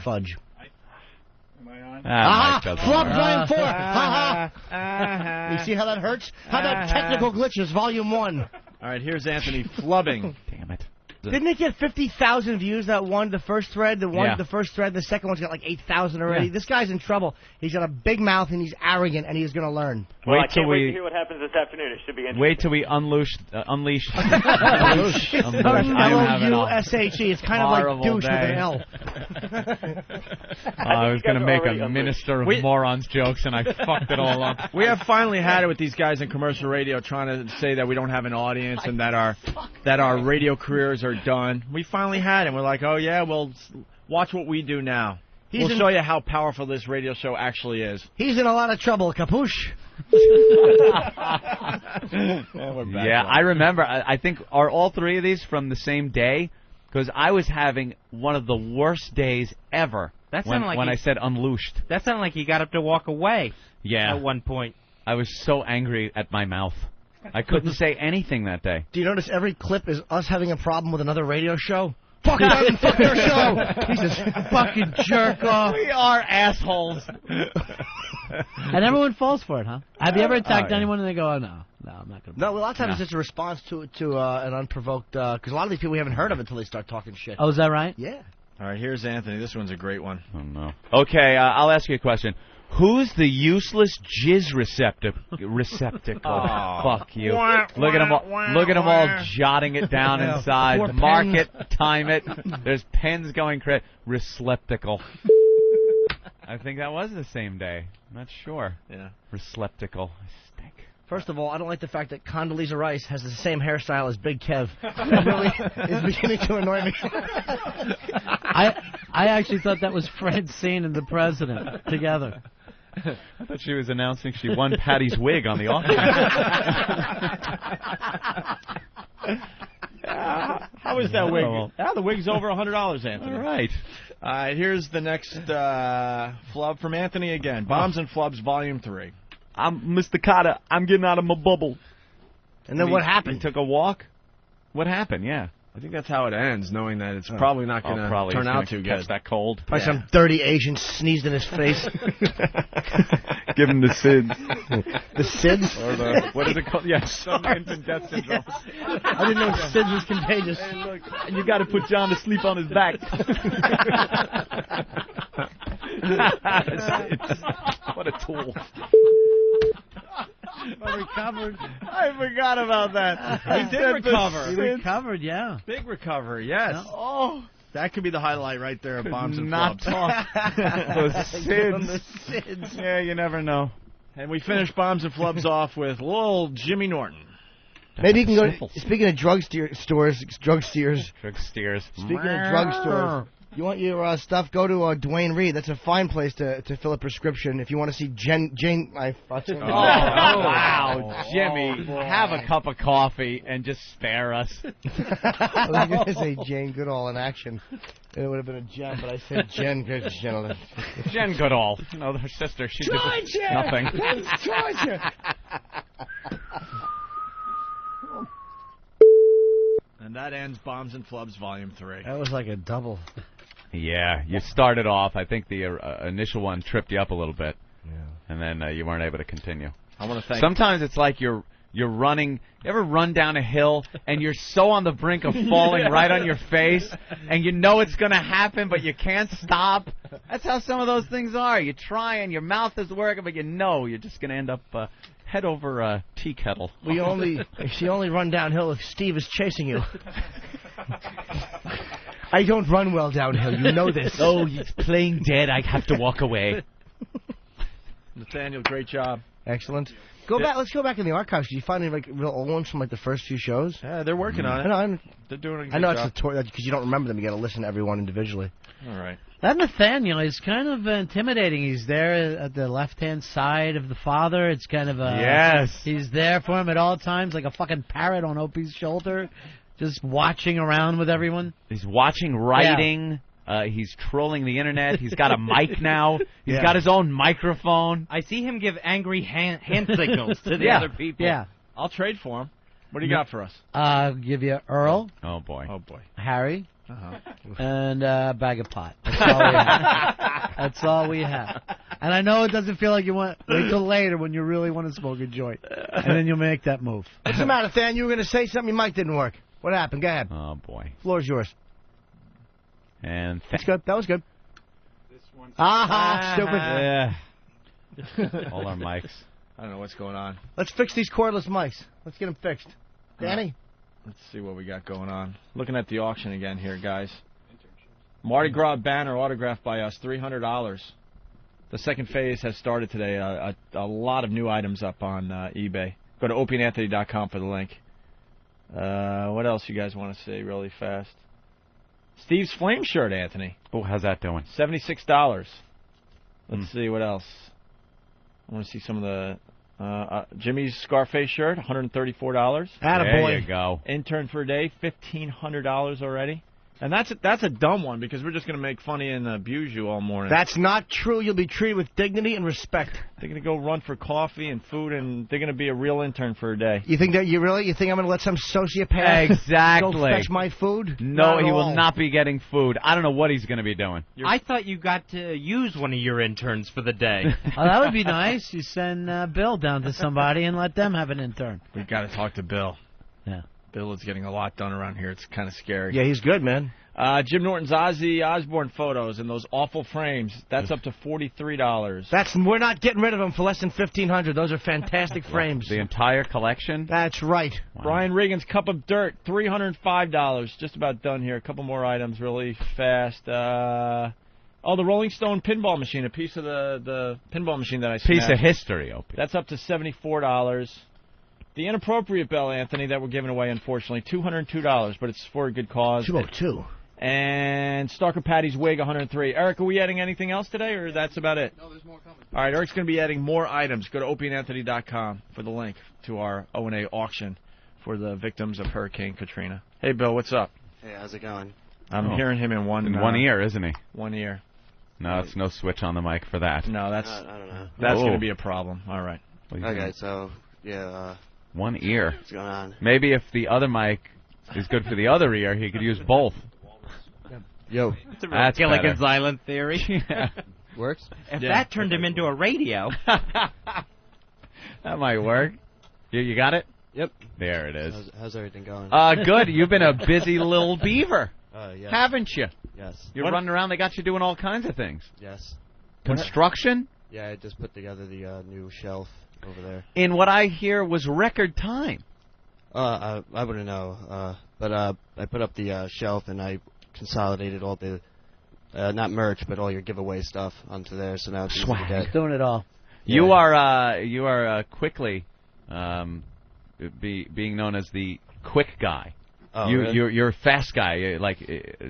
fudge. Am I on? Flub Giant 4. You see how that hurts? How about technical glitches, Volume 1? All right, here's Anthony flubbing. Damn it. Didn't it get 50,000 views, that one, the first thread? The first thread, the second one's got like 8,000 already. Yeah. This guy's in trouble. He's got a big mouth and he's arrogant and he's going to learn. Well, I can't wait to hear what happens this afternoon. It should be interesting. Wait till we unleash. L-U-S-H-E. It's kind of like douche with an L. I was going to make a minister of morons jokes and I fucked it all up. We have finally had it with these guys in commercial radio trying to say that we don't have an audience and that our radio careers are done. We finally had it. We're like, oh yeah, well, watch what we do now. We'll show you how powerful this radio show actually is. He's in a lot of trouble, Capuche. Yeah, I remember. I think, are all three of these from the same day? Because I was having one of the worst days ever when I said unloosed. That sounded like you got up to walk away. Yeah. At one point. I was so angry at my mouth. I couldn't say anything that day. Do you notice every clip is us having a problem with another radio show? Fuck them, fuck their show! Jesus, fucking jerk off. We are assholes. And everyone falls for it, huh? Have you ever attacked anyone and they go, oh, no, I'm not going to. No, a lot of times it's just a response to an unprovoked, because a lot of these people we haven't heard of until they start talking shit. Oh, is that right? Yeah. All right, here's Anthony. This one's a great one. Oh, no. Okay, I'll ask you a question. Who's the useless jizz receptacle? Oh. Fuck you. Look at them all jotting it down inside. Mark it, time it. There's pens going crazy. Receptacle. I think that was the same day. I'm not sure. Yeah. Receptacle. I stink. First of all, I don't like the fact that Condoleezza Rice has the same hairstyle as Big Kev. That really is beginning to annoy me. I actually thought that was Francine and the President together. I thought she was announcing she won Patty's wig on the auction. How is that wig? The wig's over $100, Anthony. All right. Here's the next flub from Anthony again. Bombs and Flubs, Volume 3. I'm Mr. Carter. I'm getting out of my bubble. And then what happened? He took a walk. What happened? Yeah. I think that's how it ends, knowing that it's probably not going to turn out too good. That cold. Probably some dirty Asian sneezed in his face. Give him the SIDS. The SIDS? Or the, what is it called? Yeah, some infant death syndrome. I didn't know SIDS was contagious. And you got to put John to sleep on his back. What a tool. I forgot about that. He did recover. He recovered, yeah. Big recovery, yes. Oh. That could be the highlight right there of Bombs and Not Flubs. Those SIDS. Yeah, you never know. And we finish Bombs and Flubs off with little Jimmy Norton. Maybe you can go. Speaking of drugsteers. Speaking of drugstores, you want your stuff? Go to Dwayne Reed. That's a fine place to fill a prescription. If you want to see Jane, wow, Jimmy, have a cup of coffee and just spare us. I was going to say Jane Goodall in action. It would have been a Jen, but I said Jen because Jen Goodall. You know, her sister. She did nothing. It's Georgia. And that ends Bombs and Flubs Volume 3. That was like a double. Yeah, you started off. I think the initial one tripped you up a little bit, and then you weren't able to continue. I want to thank. Sometimes it's like you're running. You ever run down a hill and you're so on the brink of falling right on your face, and you know it's going to happen, but you can't stop? That's how some of those things are. You try and your mouth is working, but you know you're just going to end up head over a tea kettle. She only run downhill if Steve is chasing you. I don't run well downhill. You know this. Oh, he's playing dead. I have to walk away. Nathaniel, great job. Excellent. Let's go back in the archives. Did you find any real old ones from the first few shows? Yeah, they're working on it. They're doing a good I know job. it's because you don't remember them. You got to listen to everyone individually. All right. That Nathaniel is kind of intimidating. He's there at the left-hand side of the father. It's kind of yes. He's there for him at all times, like a fucking parrot on Opie's shoulder, just watching around with everyone. He's watching, writing. Yeah. He's trolling the internet. He's got a mic now. He's got his own microphone. I see him give angry hand signals to the other people. Yeah. I'll trade for him. What do you got for us? I'll give you Earl. Oh, boy. Harry. And a bag of pot. That's all we have. That's all we have. And I know it doesn't feel like you want. Wait till later when you really want to smoke a joint, and then you'll make that move. What's the matter, Than? You were going to say something. Your mic didn't work. What happened? Go ahead. Oh boy. Floor's yours. And that's good. That was good. This one's stupid. All our mics. I don't know what's going on. Let's fix these cordless mics. Let's get them fixed. Danny. Let's see what we got going on. Looking at the auction again here, guys. Mardi Gras banner autographed by us, $300. The second phase has started today. A lot of new items up on eBay. Go to opieandanthony.com for the link. What else you guys want to see really fast? Steve's Flame shirt, Anthony. Oh, how's that doing? $76. Let's see what else. I want to see some of the Jimmy's Scarface shirt, $134. Attaboy. There you go. Intern for a day, $1,500 already. And that's a dumb one because we're just going to make fun of you and abuse you all morning. That's not true. You'll be treated with dignity and respect. They're going to go run for coffee and food, and they're going to be a real intern for a day. You think that you think I'm going to let some sociopath exactly go fetch my food? No, he will not be getting food. I don't know what he's going to be doing. I thought you got to use one of your interns for the day. Oh, that would be nice. You send Bill down to somebody and let them have an intern. We've got to talk to Bill. Yeah. Bill is getting a lot done around here. It's kind of scary. Yeah, he's good, man. Jim Norton's Ozzy Osbourne photos and those awful frames. That's up to $43. We're not getting rid of them for less than $1,500. Those are fantastic frames. The entire collection? That's right. Wow. Brian Regan's Cup of Dirt, $305. Just about done here. A couple more items really fast. The Rolling Stone pinball machine, a piece of the pinball machine that I smashed. Piece of history, Opie. That's up to $74. The inappropriate bell, Anthony, that we're giving away, unfortunately, $202, but it's for a good cause. $202. And Stalker Patty's wig, $103. Eric, are we adding anything else today, or that's about it? No, there's more coming. All right, Eric's going to be adding more items. Go to opieandanthony.com for the link to our O&A auction for the victims of Hurricane Katrina. Hey, Bill, what's up? Hey, how's it going? I'm hearing him in one ear, isn't he? One ear. No, it's no switch on the mic for that. No, that's I don't know. That's going to be a problem. All right. Okay, so, yeah. One ear. What's going on? Maybe if the other mic is good for the other ear, he could use both. Yo. That's Gilligan's Island theory. Yeah. Works? If that turned him into a radio. That might work. You got it? Yep. There it is. How's everything going? Good. You've been a busy little beaver. Yes. Haven't you? Yes. You're running around. They got you doing all kinds of things. Yes. Construction? Yeah, I just put together the new shelf over there. In what I hear was record time. I wouldn't know. But I put up the shelf and I consolidated all the not merch, but all your giveaway stuff onto there. So now it's easy to get. Doing it all. You are quickly being known as the quick guy. Oh, you really? you're a fast guy.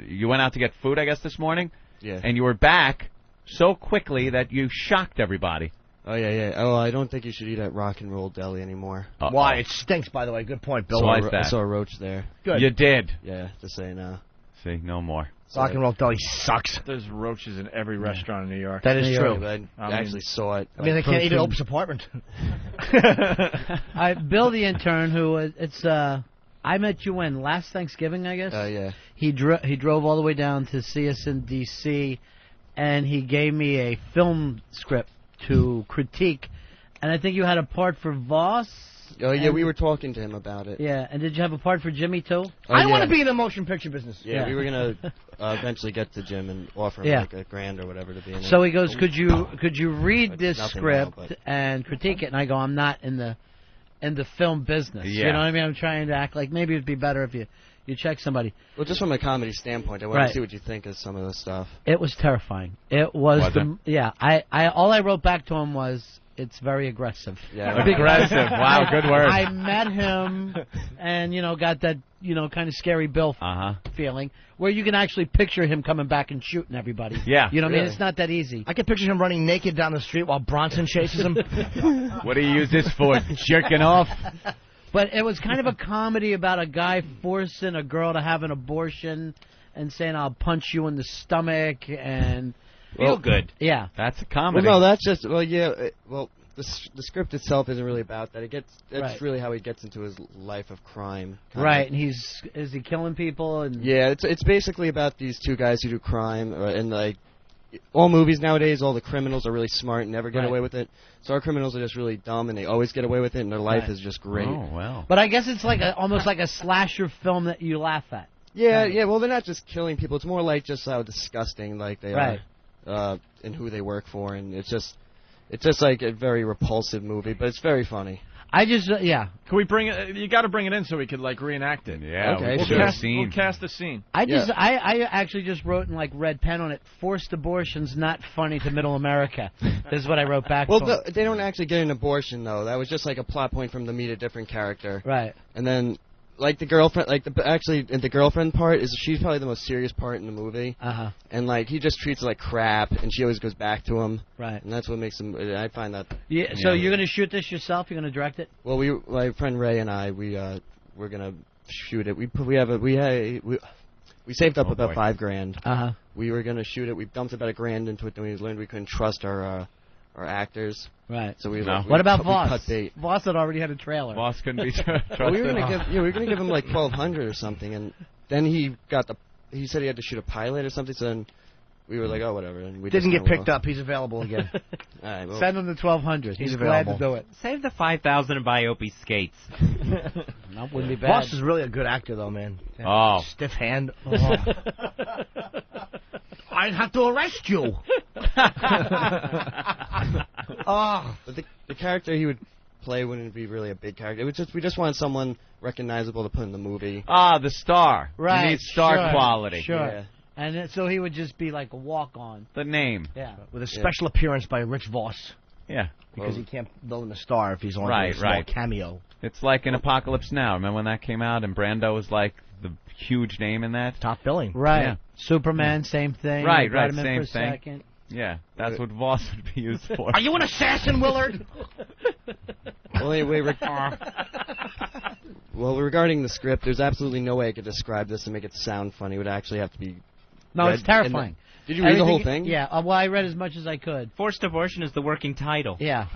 You went out to get food, I guess, this morning. Yeah. And you were back so quickly that you shocked everybody. Oh yeah. Oh, I don't think you should eat at Rock and Roll Deli anymore. Why? It stinks, by the way. Good point, Bill. Why is that? I saw a roach there. Good. You did. Yeah, just saying now. See, no more. Rock and Roll Deli sucks. There's roaches in every restaurant in New York. That is true. I actually saw it. I mean, they can't eat at Opus apartment. Bill, the intern, who I met you when last Thanksgiving, I guess. Yeah. He drove all the way down to see us in D.C. and he gave me a film script to critique, and I think you had a part for Voss. Oh yeah, we were talking to him about it. Yeah, and did you have a part for Jimmy too? I want to be in the motion picture business. Yeah, we were gonna eventually get to Jim and offer him like $1,000 or whatever to be in it. So he goes, could you read this Nothing script now, and critique it? And I go, I'm not in the film business. Yeah. You know what I mean? I'm trying to act like maybe it'd be better if you check somebody. Well, just from a comedy standpoint, I want to see what you think of some of the stuff. It was terrifying. It was I all I wrote back to him was, it's very aggressive. Yeah, aggressive. Wow, good word. I met him, and got that kind of scary Bill feeling, where you can actually picture him coming back and shooting everybody. Yeah, you know what I mean? It's not that easy. I can picture him running naked down the street while Bronson chases him. What do you use this for? Jerking off? But it was kind of a comedy about a guy forcing a girl to have an abortion and saying, "I'll punch you in the stomach," and feel good. Yeah, that's a comedy. Well, no, that's just the script itself isn't really about that. That's really how he gets into his life of crime. Right, and is he killing people? And yeah, it's basically about these two guys who do crime, and all movies nowadays, all the criminals are really smart and never get away with it. So our criminals are just really dumb, and they always get away with it, and their life is just great. Oh, wow. But I guess it's like almost like a slasher film that you laugh at. Yeah. Well, they're not just killing people. It's more like just how disgusting they are, and who they work for, and it's just like a very repulsive movie, but it's very funny. I just Can we bring it? You got to bring it in so we could reenact it. Yeah. Okay. We'll cast the scene. I actually just wrote in red pen on it. Forced abortion's not funny to Middle America. This is what I wrote back. Well, they don't actually get an abortion though. That was just like a plot point from them to meet a different character. Right. And then. Like the girlfriend, the girlfriend part she's probably the most serious part in the movie. And he just treats her like crap, and she always goes back to him. Right. And that's what makes him. I find that. Yeah. So you're gonna shoot this yourself? You're gonna direct it? Well, my friend Ray and I, we're gonna shoot it. We saved up about $5,000. We were gonna shoot it. We dumped about $1,000 into it. Then we learned we couldn't trust our actors. Right. So what about Voss? Cut bait. Voss had already had a trailer. Voss couldn't be trusted. Well, we were gonna give him like $1,200 or something, and then he said he had to shoot a pilot or something. So then we were like, oh, whatever. And we didn't get picked up. He's available again. All right, well, send him the $1,200. He's available. glad to do it. Save the $5,000 and buy Opie skates. That wouldn't be bad. Voss is really a good actor, though, man. Oh, stiff hand. I'd have to arrest you. But the character he would play wouldn't be really a big character. We just wanted someone recognizable to put in the movie. The star. Right. You need star quality. Sure. Yeah. And so he would just be like a walk-on. The name. Yeah. With a special appearance by Rich Voss. Yeah. Because he can't build him a star if he's only a small cameo. It's like in Apocalypse Now. Remember when that came out and Brando was like the huge name in that? Top billing. Right. Yeah. Superman, same thing. Right, Same thing. Second. Yeah, that's what Voss would be used for. Are you an assassin, Willard? Well, anyway, regarding the script, there's absolutely no way I could describe this and make it sound funny. It would actually have to be. No, it's terrifying. Did you read the whole thing? Yeah. Well, I read as much as I could. Forced abortion is the working title. Yeah.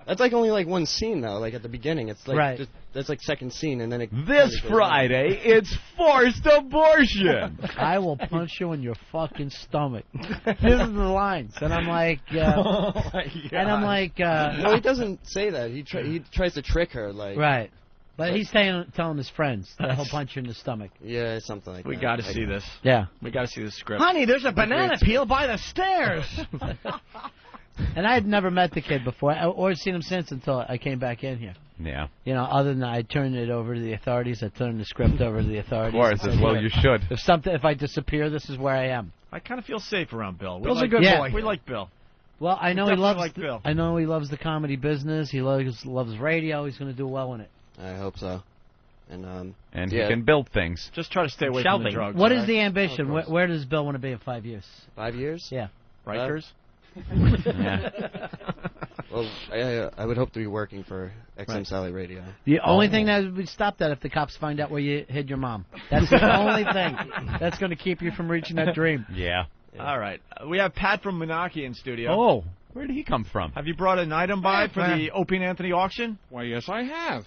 That's like only like one scene though. Like at the beginning, it's like that's like second scene, and then it. This Friday, it's forced abortion. I will punch you in your fucking stomach. This is the lines, and I'm like, oh my God. And I'm like, no, he doesn't say that. He tries to trick her, like. Right. But he's telling his friends that he'll punch you in the stomach. Yeah, something like that. We got to see this. Yeah. We got to see the script. Honey, there's a banana peel by the stairs. And I had never met the kid before, or seen him since until I came back in here. Yeah. You know, other than I turned it over to the authorities, I turned the script over to the authorities. Of course, as well you should. If I disappear, this is where I am. I kind of feel safe around Bill. Bill's a good boy. We like Bill. Well, I know We he loves. definitely like Bill. I know he loves the comedy business. He loves radio. He's going to do well in it. I hope so. And he can build things. Just try to stay away from the drugs. What all is right? the ambition? Where does Bill want to be in 5 years? 5 years? Yeah. Rikers? Yeah. Well, I would hope to be working for XM Sally Radio. The only thing that would stop that if the cops find out where you hid your mom. That's the only thing that's going to keep you from reaching that dream. Yeah. All right. We have Pat from Menaki in studio. Oh, where did he come from? Have you brought an item by for the Opie and Anthony auction? Why, yes, I have.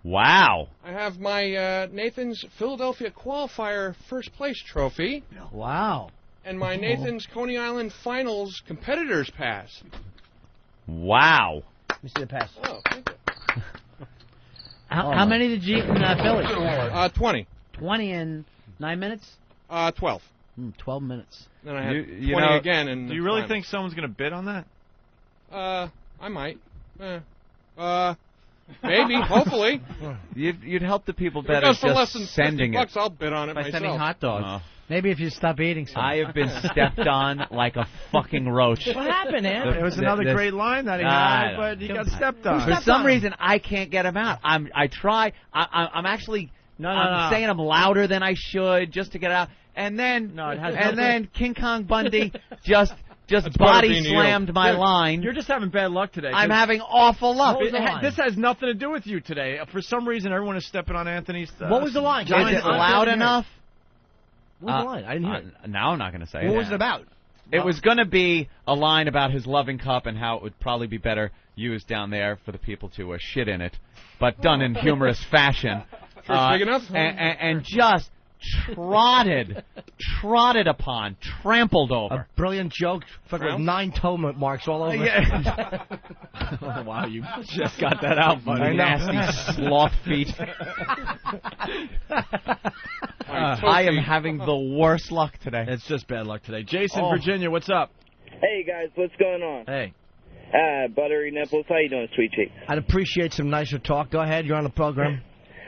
Wow. I have my Nathan's Philadelphia Qualifier First Place Trophy. Wow. And my Nathan's Coney Island Finals Competitors Pass. Wow. Let me see the pass. Oh, thank you. How many did you eat in Philly? 20. 20 in 9 minutes? 12. 12 minutes. Then I had 20 again. And do you really think someone's going to bid on that? I might. Maybe, hopefully. You'd help the people If it better goes for less just than sending 50 it. bucks, I'll bid on it By myself. sending hot dogs. Maybe if you stop eating something. I have been stepped on like a fucking roach. What happened, Ed? It was another great line that he had, but he got stepped on. For some reason, I can't get him out. I try. I'm actually. I'm saying I'm louder than I should just to get it out, and then then King Kong Bundy just body slammed my line. You're just having bad luck today. I'm having awful luck. This has nothing to do with you today. For some reason, everyone is stepping on Anthony's. What was the line? Is it loud enough? What was the line? I didn't hear it. Now I'm not going to say it. What was it about? It was going to be a line about his loving cup and how it would probably be better used down there for the people to shit in it, but done in humorous fashion. Sure it's big enough? And just trotted upon, trampled over. A brilliant joke. Fucking 9 toe marks all over. Yeah. Oh, wow, you just got that out, buddy. Nasty sloth feet. I am having the worst luck today. It's just bad luck today. Jason, Virginia, what's up? Hey, guys, what's going on? Hey. Buttery Nipples, how you doing, sweet cheek? I'd appreciate some nicer talk. Go ahead, you're on the program.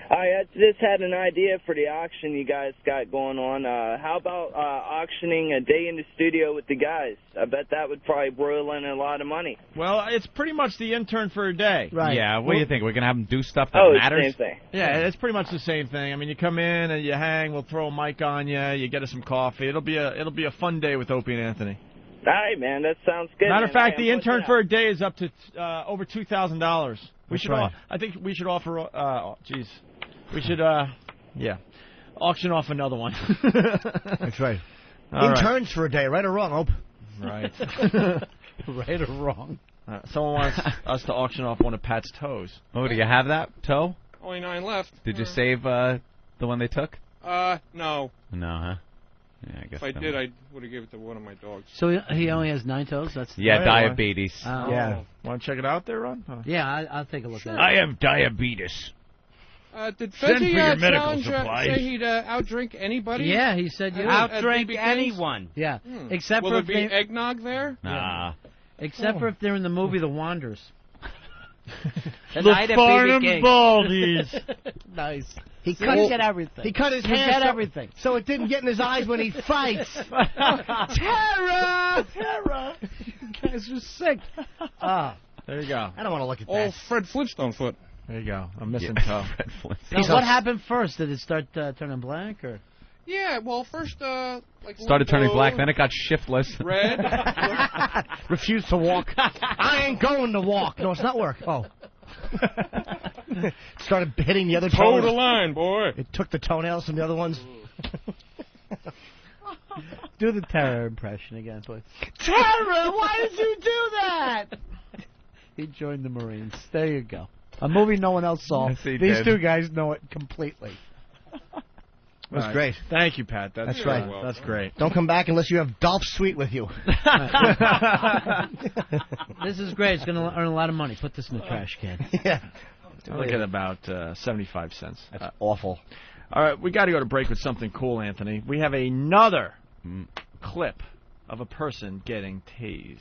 I just had an idea for the auction you guys got going on. How about auctioning a day in the studio with the guys? I bet that would probably broil in a lot of money. Well, it's pretty much the intern for a day. Right. Yeah, what do you think? We're going to have them do stuff that matters? Same thing. Yeah, it's pretty much the same thing. I mean, you come in and you hang. We'll throw a mic on you. You get us some coffee. It'll be a fun day with Opie and Anthony. All right, man, that sounds good. Matter of fact, the intern for a day is up to over $2,000. We should. right. I think we should offer. We should. Auction off another one. That's right. All Interns for a day, right or wrong, Hope? Right. Right or wrong? Someone wants us to auction off one of Pat's toes. Oh, do you have that toe? Only 9 left. Did you save the one they took? No. No, huh? Yeah, I guess If I did, I would have given it to one of my dogs. So he only has 9 toes? That's diabetes. Yeah. Want to check it out there, Ron? Huh. Yeah, I'll take a look at it. I have diabetes. Did Send for Fezzi your medical challenge supplies. say he'd outdrink anybody? Yeah, he said you Outdrink BB anyone. Yeah, except Will for there if be eggnog there? Nah. except for if they're in the movie The Wanderers. The night at Farnham BB King. Baldies. Nice. He You cut get everything. He cut his You hair get so- everything. so it didn't get in his eyes when he fights. Terror! Terror! You guys are sick. There you go. I don't want to look at Oh, that. Fred Flintstone foot. There you go. I'm missing toe. Fred Flintstone. Now, what happened first? Did it start turning black or? Yeah, well, first, like... Started turning blue, black, then it got shiftless. Red. Refused to walk. I ain't going to walk. No, it's not work. Oh. Started hitting the other Toe toenails. the line, boy. It took the toenails from the other ones. Do the terror impression again, please. Terror! Why did you do that? He joined the Marines. There you go. A movie no one else saw. Yes, he These did. two guys know it completely. That's All right. great. Thank you, Pat. That's right. That's great. Don't come back unless you have Dolph Sweet with you. This is great. It's going to earn a lot of money. Put this in the trash can. Yeah. I look at about 75 cents. That's awful. All right, we got to go to break with something cool, Anthony. We have another clip of a person getting tased.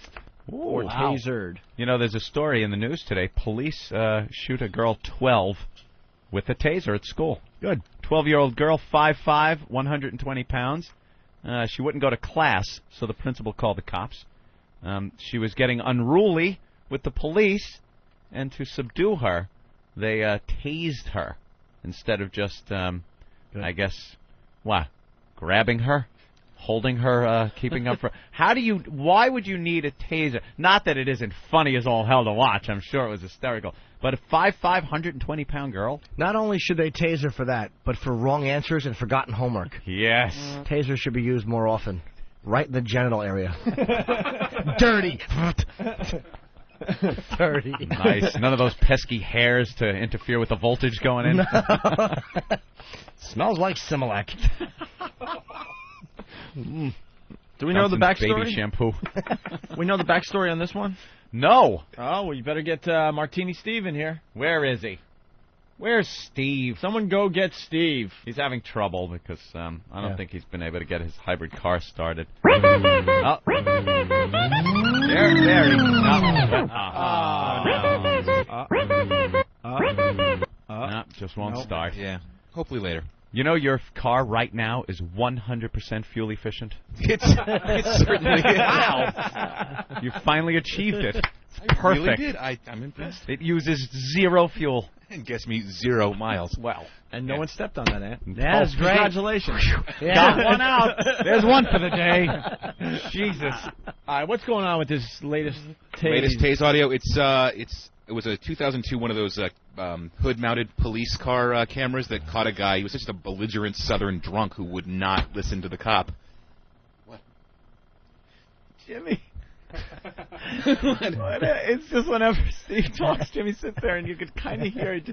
or tasered. You know, there's a story in the news today. Police shoot a girl 12 with a taser at school. Good. 12-year-old girl, 5'5", 120 pounds. She wouldn't go to class, so the principal called the cops. She was getting unruly with the police, and to subdue her, they tased her instead of just, I guess, grabbing her? Holding her, keeping her for... Why would you need a taser? Not that it isn't funny as all hell to watch. I'm sure it was hysterical. But a 5'5", 120-pound girl? Not only should they taser for that, but for wrong answers and forgotten homework. Yes. Tasers should be used more often. Right in the genital area. Dirty. Dirty. Nice. None of those pesky hairs to interfere with the voltage going in. No. Smells like Similac. Do we know the backstory? Baby shampoo. We know the backstory on this one? No. Oh, well, you better get Martini Steve in here. Where is he? Where's Steve? Someone go get Steve. He's having trouble because I don't think he's been able to get his hybrid car started. There he No, just won't start. Yeah. Hopefully later. You know your car right now is 100% fuel efficient? It certainly is. Wow. You finally achieved it. It's perfect. I really did. I'm impressed. It uses 0 fuel. And gets me 0 miles. Well. And no one stepped on that, Ant. Yeah, that's great. Congratulations. Got one out. There's one for the day. Jesus. All right, what's going on with this latest tase? Latest tase audio. It was a 2002 one of those hood-mounted police car cameras that caught a guy. He was just a belligerent Southern drunk who would not listen to the cop. What? Jimmy. It's just whenever Steve talks, Jimmy sits there and you could kind of hear it.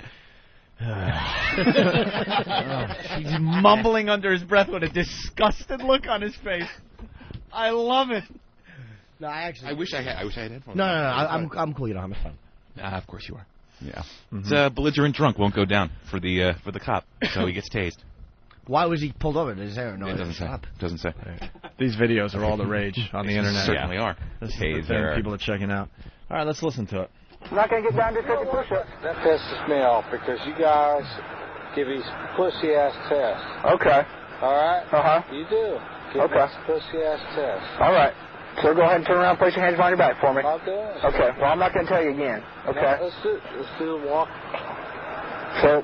He's mumbling under his breath with a disgusted look on his face. I love it. No, I wish I had headphones. No, I'm cool. You don't have my phone. Of course you are. Yeah. Mm-hmm. It's a belligerent drunk won't go down for the cop, so he gets tased. Why was he pulled over? Does it No, it doesn't say. Doesn't say. These videos are all the rage on the internet. Certainly are. This is the thing people are checking out. All right, let's listen to it. I'm not going to get down to 50 push-ups. That pisses me off because you guys give these pussy-ass tests. Okay. All right? Uh-huh. You do. Give these pussy-ass tests. All right. So go ahead and turn around, place your hands behind your back for me. I'll do it. Okay. Well, I'm not going to tell you again. Okay. Let's do the walk. So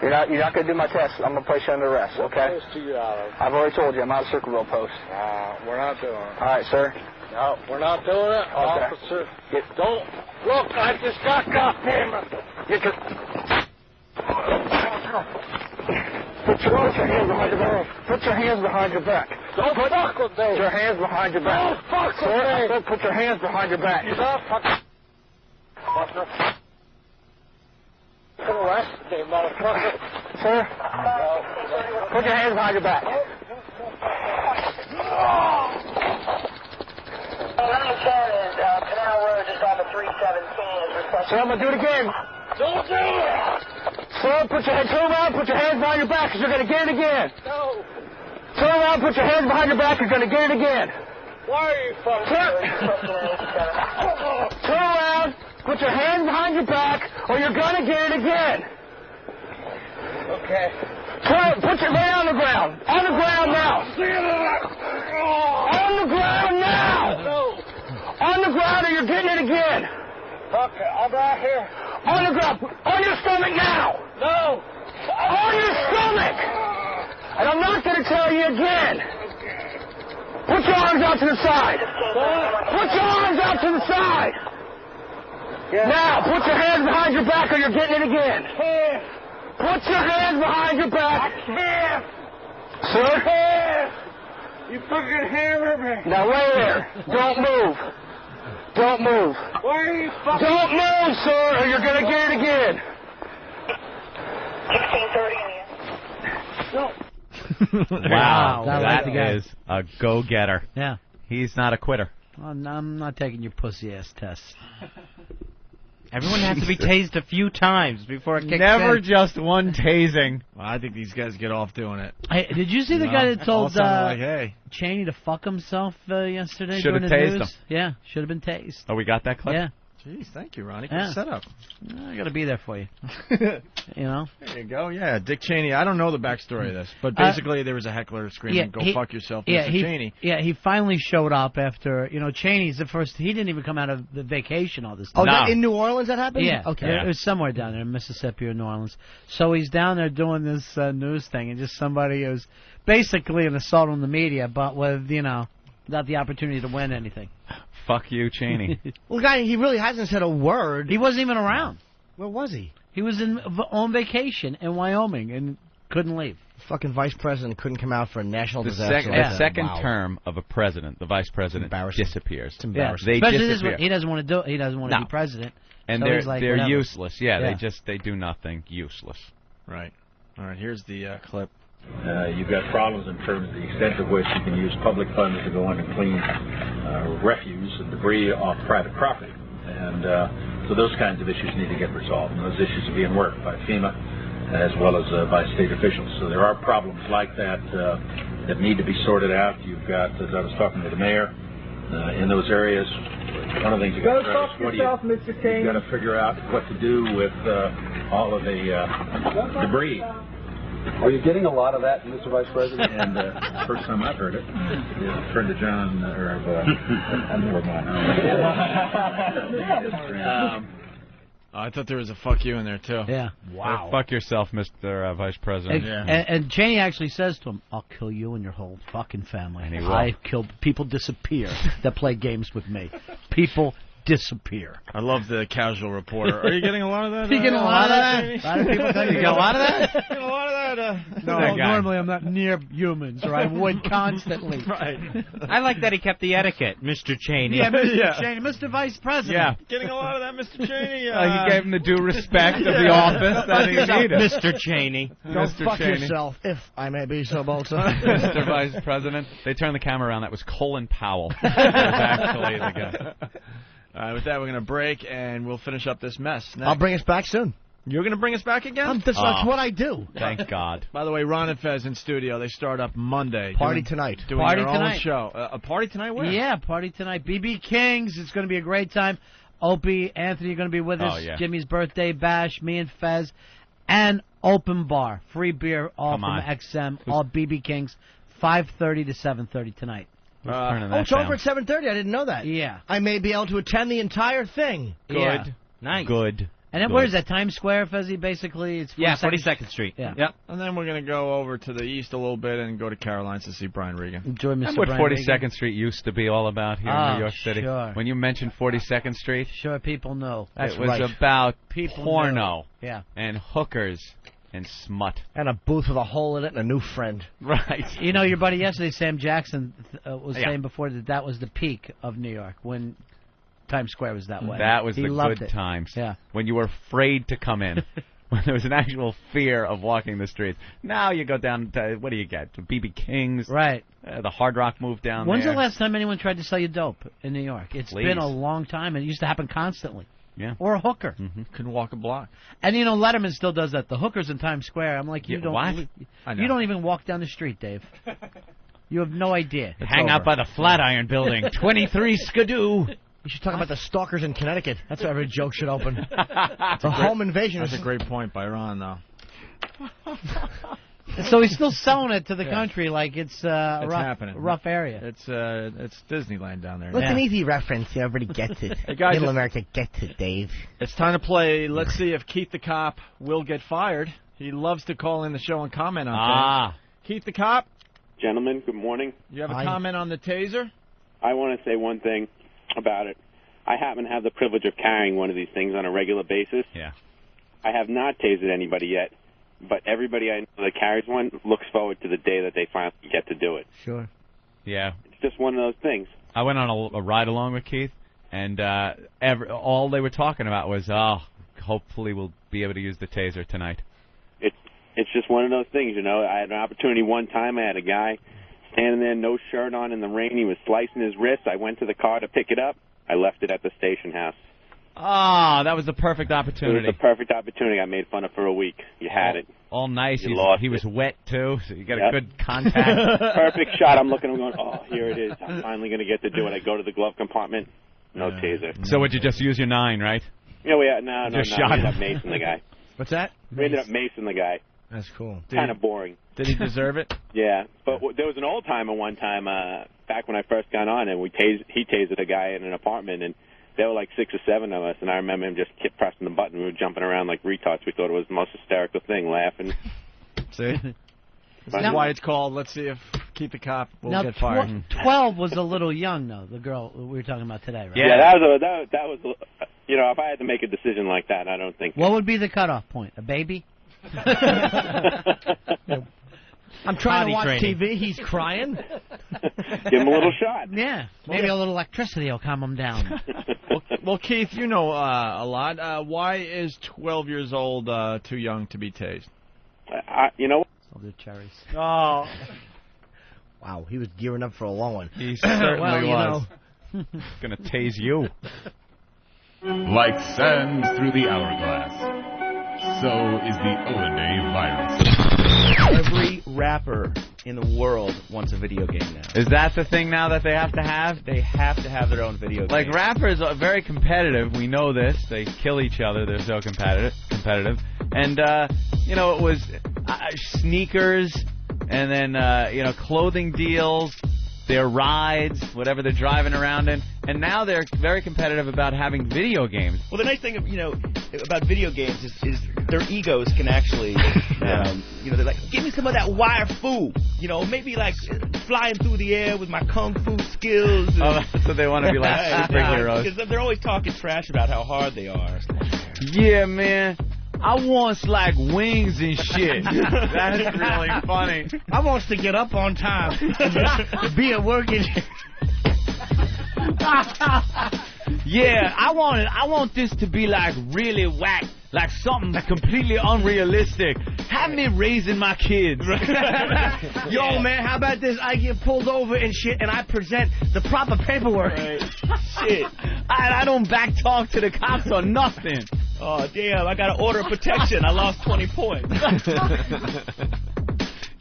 you're not going to do my test. I'm going to place you under arrest. Okay. What post are you out of? I've already told you. I'm out of Circleville post. We're not doing it. All right, sir. No, we're not doing it. Okay. Officer, don't look. I just got caught. Get your. Put your hands behind your back. Put your hands behind your back. Don't fuck with me. Put your hands behind your back. Don't fuck with me. Don't put your hands behind your back. Don't fuck. Arrest me, motherfucker. Sir? No. Put your hands behind your back. Canal Road just off of 317 Sir, I'm going to do it again. Don't do it. Sir, turn around, put your hands behind your back, because you're going to get it again. No. Turn around, put your hands behind your back, you're going to get it again. Why are you fucking Turn around, put your hands behind your back, or you're going to get it again. Okay. Put your lay on the ground. On the ground now. On the ground now. No. On the ground, or you're getting it again. Okay, I'm right here. On the ground. On your stomach now. No. On your stomach. And I'm not going to tell you again. Put your arms out to the side. Put your arms out to the side. Yeah. Now, put your hands behind your back or you're getting it again. Put your hands behind your back. I can't. Sir? You fucking hammer me. Now lay there. Don't move. Don't move. Why are you fucking... Don't move, sir, or you're going to get it again. 1630. Wow, that is a go-getter. Yeah. He's not a quitter. I'm not taking your pussy-ass test. Everyone has to be tased a few times before it kicks Never in. just one tasing. Well, I think these guys get off doing it. Hey, did you see the No, guy that all told sounded like, hey. Cheney to fuck himself yesterday? Should have during the tased news? him. Yeah, should have been tased. Oh, we got that clip? Yeah. Jeez, thank you, Ronnie. Yeah. Good setup. I got to be there for you. You know? There you go. Yeah, Dick Cheney. I don't know the backstory of this, but basically there was a heckler screaming, "Go fuck yourself, Mr. Cheney." Yeah, he finally showed up after, Cheney's the first. He didn't even come out of the vacation all this time. Oh, that in New Orleans that happened? Yeah, Okay. It was somewhere down there in Mississippi or New Orleans. So he's down there doing this news thing, and just somebody who's basically an assault on the media, but with, without the opportunity to win anything. Fuck you, Cheney. Well, guy, he really hasn't said a word. He wasn't even around. Where was he? He was on vacation in Wyoming and couldn't leave. Fucking vice president couldn't come out for a national The disaster. second term of a president, the vice president disappears. It's embarrassing. They Especially disappear. he doesn't want to do it. He doesn't want to No. be president. And so they're he's like, they're whatever. useless. Yeah, they do nothing. Useless. Right. All right. Here's the clip. You've got problems in terms of the extent to which you can use public funds to go in and clean refuse and debris off private property. And so those kinds of issues need to get resolved. And those issues are being worked by FEMA as well as by state officials. So there are problems like that that need to be sorted out. You've got, as I was talking to the mayor, in those areas, one of the things you've got to try is you've got to figure out what to do with all of the debris. Are you getting a lot of that, Mr. Vice President? And first time I've heard it, a friend of John, I thought there was a fuck you in there, too. Yeah. Wow. Fuck yourself, Mr. Vice President. And Cheney actually says to him, "I'll kill you and your whole fucking family." And he will. I killed people disappear that play games with me. People disappear. I love the casual reporter. Are you getting a lot of that? You getting a lot of that? A lot of people tell you You get a lot of that? Getting a lot of that? No, normally I'm not near humans, or I avoid constantly. Right. I like that he kept the etiquette, Mr. Cheney. Yeah, Mr. Cheney, Mr. Vice President. Yeah. Getting a lot of that, Mr. Cheney. He gave him the due respect of the office that he needed. Mter Cheney. Go Mr. fuck Cheney. yourself, if I may be so bold. Mr. Vice President. They turned the camera around. That was Colin Powell. That was actually the guy. All right, with that, we're going to break, and we'll finish up this mess. Next. I'll bring us back soon. You're going to bring us back again? That's what I do. Thank God. By the way, Ron and Fez in studio. They start up Monday. Party doing, tonight. Doing Party their tonight. own show. A party tonight? Where? Yeah, party tonight. BB King's. It's going to be a great time. Opie, Anthony are going to be with us. Oh, yeah. Jimmy's birthday bash, me and Fez. And open bar. Free beer, all Come from on. XM. All BB King's. 5:30 to 7:30 tonight. Who's turning Oh, that it's over down? at 7:30. I didn't know that. Yeah. I may be able to attend the entire thing. Good. Yeah. Nice. Good. And then Good. where's that? Times Square, Fezzy, basically? It's 42nd Street. Yeah. Yep. And then we're going to go over to the east a little bit and go to Caroline's to see Brian Regan. Enjoy Mr. That's what Brian 42nd Regan. Street used to be all about here in Oh, New York City. sure. When you mentioned 42nd Street, Sure, people know. it was right. about People porno Yeah. and hookers and smut. And a booth with a hole in it and a new friend. Right. You know, your buddy yesterday, Sam Jackson, was Yeah. saying before that was the peak of New York when Times Square was that way. That was he the loved good it. times. Yeah. When you were afraid to come in. When there was an actual fear of walking the streets. Now you go down to, what do you get? To BB King's. Right. The Hard Rock moved down When's there. the last time anyone tried to sell you dope in New York? It's Please. been a long time, and it used to happen constantly. Yeah. Or a hooker. Mm-hmm. Couldn't walk a block. And, Letterman still does that. The hookers in Times Square. I'm like, you Yeah, don't. what? I know. You don't even walk down the street, Dave. You have no idea. Hang out by the Flatiron Building. 23 Skidoo. We should talk about the stalkers in Connecticut. That's where every joke should open. It's a home invasion. That's a great point by Ron, though. So he's still selling it to the country like it's a It's rough, happening. rough area. It's Disneyland down there. Well, it's Yeah. an easy reference. Everybody gets it. Hey, guys, Middle it's- America gets it, Dave. It's time to play. Let's see if Keith the Cop will get fired. He loves to call in the show and comment on things. Keith the Cop, Gentlemen, good morning. you have a comment on the taser? I want to say one thing about it. I happen to have the privilege of carrying one of these things on a regular basis. Yeah. I have not tasered anybody yet, but everybody I know that carries one looks forward to the day that they finally get to do it. Sure. Yeah. It's just one of those things. I went on a ride along with Keith, and all they were talking about was, hopefully we'll be able to use the taser tonight. It's just one of those things, I had an opportunity one time. I had a guy standing there, no shirt on in the rain. He was slicing his wrist. I went to the car to pick it up. I left it at the station house. Oh, that was the perfect It opportunity. was the perfect opportunity. I made fun of for a week. You had it. All nice. You lost He was wet, too, so you got Yep. a good contact. Perfect shot. I'm looking. I'm going, oh, here it is. I'm finally going to get to do it. I go to the glove compartment. No taser. So would you just use your 9, right? Yeah, no. Just We shot ended him. up macing the guy. What's that? We ended up macing the guy. That's cool. Kind of boring. Did he deserve it? Yeah, but there was an old timer one time back when I first got on, and he tasered a guy in an apartment, and there were like 6 or 7 of us, and I remember him just kept pressing the button. We were jumping around like retards. We thought it was the most hysterical thing, laughing. See? That's Now- why it's called Let's See If Keep the Cop Will Now, Get Fired. 12 was a little young, though, the girl we were talking about today, right? Yeah, that was if I had to make a decision like that, I don't think. What would be the cutoff point? A baby? I'm trying Potty to watch training. TV. He's crying. Give him a little shot. Yeah. Maybe a little electricity will calm him down. Well, Keith, you know a lot. Why is 12 years old too young to be tased? You know. I'll do cherries. Oh. Wow, he was gearing up for a long one. He certainly Well, you was. Gonna tase you. Like sand through the hourglass, so is the Olenay virus. Every rapper in the world wants a video game now. Is that the thing now that they have to have? They have to have their own video game. Like, rappers are very competitive. We know this. They kill each other. They're so competitive. And, it was sneakers and then, clothing deals, their rides, whatever they're driving around in. And now they're very competitive about having video games. Well, the nice thing, about video games is their egos can actually, they're like, give me some of that wire fu. Maybe like flying through the air with my kung fu skills. Oh, that's what they want to be like, superheroes. Because they're always talking trash about how hard they are. Yeah, man. I wants like wings and shit. That's really funny. I wants to get up on time and be at work. Yeah, I want this to be like really whack, like something completely unrealistic. Have me raising my kids. Yo, man, how about this? I get pulled over and shit, and I present the proper paperwork. Shit. I don't back talk to the cops or nothing. Oh, damn, I got an order of protection. I lost 20 points.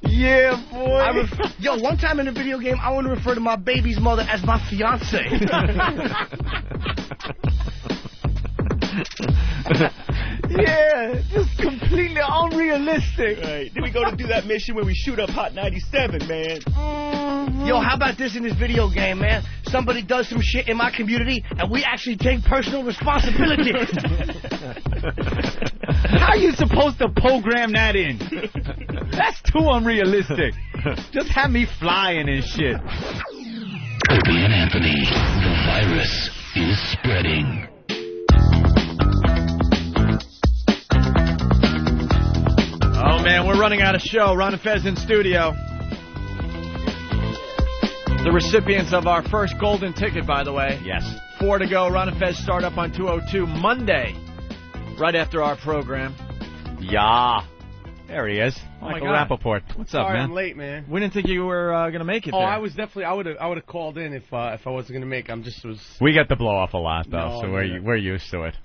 Yeah, boy. Yo, one time in a video game, I want to refer to my baby's mother as my fiance. Yeah, just completely unrealistic. Right. Then we go to do that mission where we shoot up Hot 97, man. Yo, how about this in this video game, man? Somebody does some shit in my community, and we actually take personal responsibility. How are you supposed to program that in? That's too unrealistic. Just have me flying and shit. Opie and Anthony, the virus is spreading. Oh, man, we're running out of show. Ron and Fez in studio. The recipients of our first golden ticket, by the way. Yes. 4 to go. Ron and Fez start up on 202 Monday, right after our program. Yeah. There he is. Oh, my Michael God. Rappaport. What's up, Sorry, man? I'm late, man. We didn't think you were going to make it Oh, there. I was definitely. I would have called in if I wasn't gonna make. I'm just was. We get the blow off a lot though, No, so we're used to it.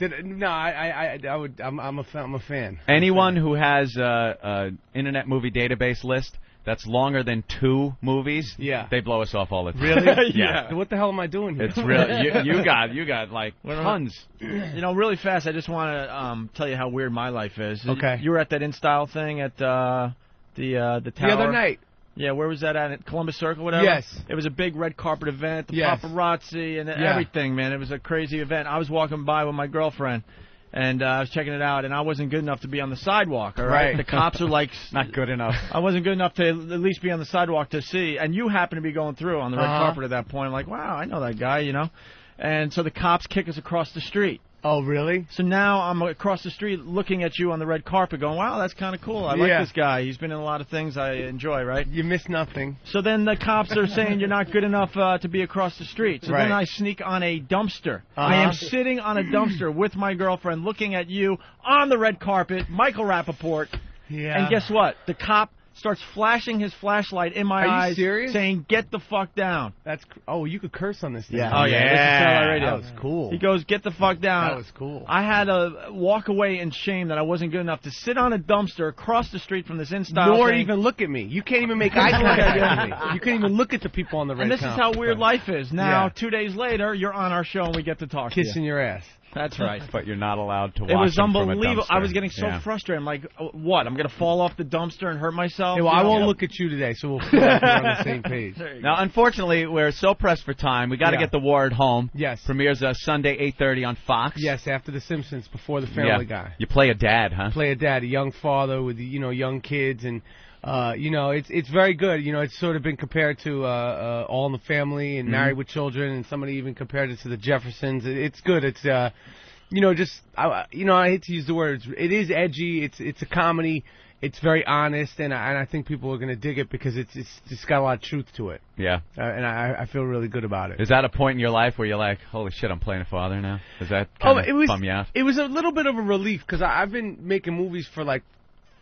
I would. I'm a fan. Anyone who has a internet movie database list that's longer than 2 movies, Yeah. they blow us off all the time. Really? Yeah. What the hell am I doing here? It's real. You got like tons. Really fast, I just want to tell you how weird my life is. Okay. You were at that InStyle thing at the tower. The other night. Yeah, where was that at Columbus Circle, whatever? Yes. It was a big red carpet event, the Yes. paparazzi and Yeah. everything, man. It was a crazy event. I was walking by with my girlfriend, and I was checking it out, and I wasn't good enough to be on the sidewalk, all right? Right. The cops are like... Not good enough. I wasn't good enough to at least be on the sidewalk to see, and you happen to be going through on the red Uh-huh. carpet at that point. I'm like, wow, I know that guy, And so the cops kick us across the street. Oh, really? So now I'm across the street looking at you on the red carpet going, wow, that's kind of cool. I like Yeah. this guy. He's been in a lot of things I enjoy, right? You miss nothing. So then the cops are saying you're not good enough to be across the street. So then Right. I sneak on a dumpster. I am sitting on a dumpster with my girlfriend looking at you on the red carpet, Michael Rappaport. Yeah. And guess what? The cop starts flashing his flashlight in my Are you eyes, serious? saying, "Get the fuck down." That's you could curse on this thing. Yeah. Oh yeah. This is Satellite Radio. That was cool. He goes, "Get the fuck down." That was cool. I had to walk away in shame that I wasn't good enough to sit on a dumpster across the street from this in-style Nor thing. even look at me. You can't even make eye contact with me. You can't even look at the people on the red And this is how weird life is. Now, Yeah. 2 days later, you're on our show and we get to talk to Kissing you. your ass. That's right. But you're not allowed to watch It was them from a unbelievable. dumpster. I was getting so Yeah. frustrated. I'm like, what? I'm going to fall off the dumpster and hurt myself? Yeah, well, You I know? won't look at you today, so we'll feel like we're on the same page. Now, unfortunately, we're so pressed for time. We got to Yeah. get The War at Home. Yes. Premieres Sunday 8:30 on Fox. Yes, after The Simpsons, before The Family Yeah. Guy. You play a dad, huh? Play a dad, a young father with young kids, and it's very good. It's sort of been compared to All in the Family and Married with Children, and somebody even compared it to The Jeffersons. It's good. It's I hate to use the word. It is edgy. It's a comedy. It's very honest, and I think people are going to dig it because it's just got a lot of truth to it. Yeah. And I feel really good about it. Is that a point in your life where you're like, holy shit, I'm playing a father now? Does that kind of bum you out? It was a little bit of a relief because I've been making movies for like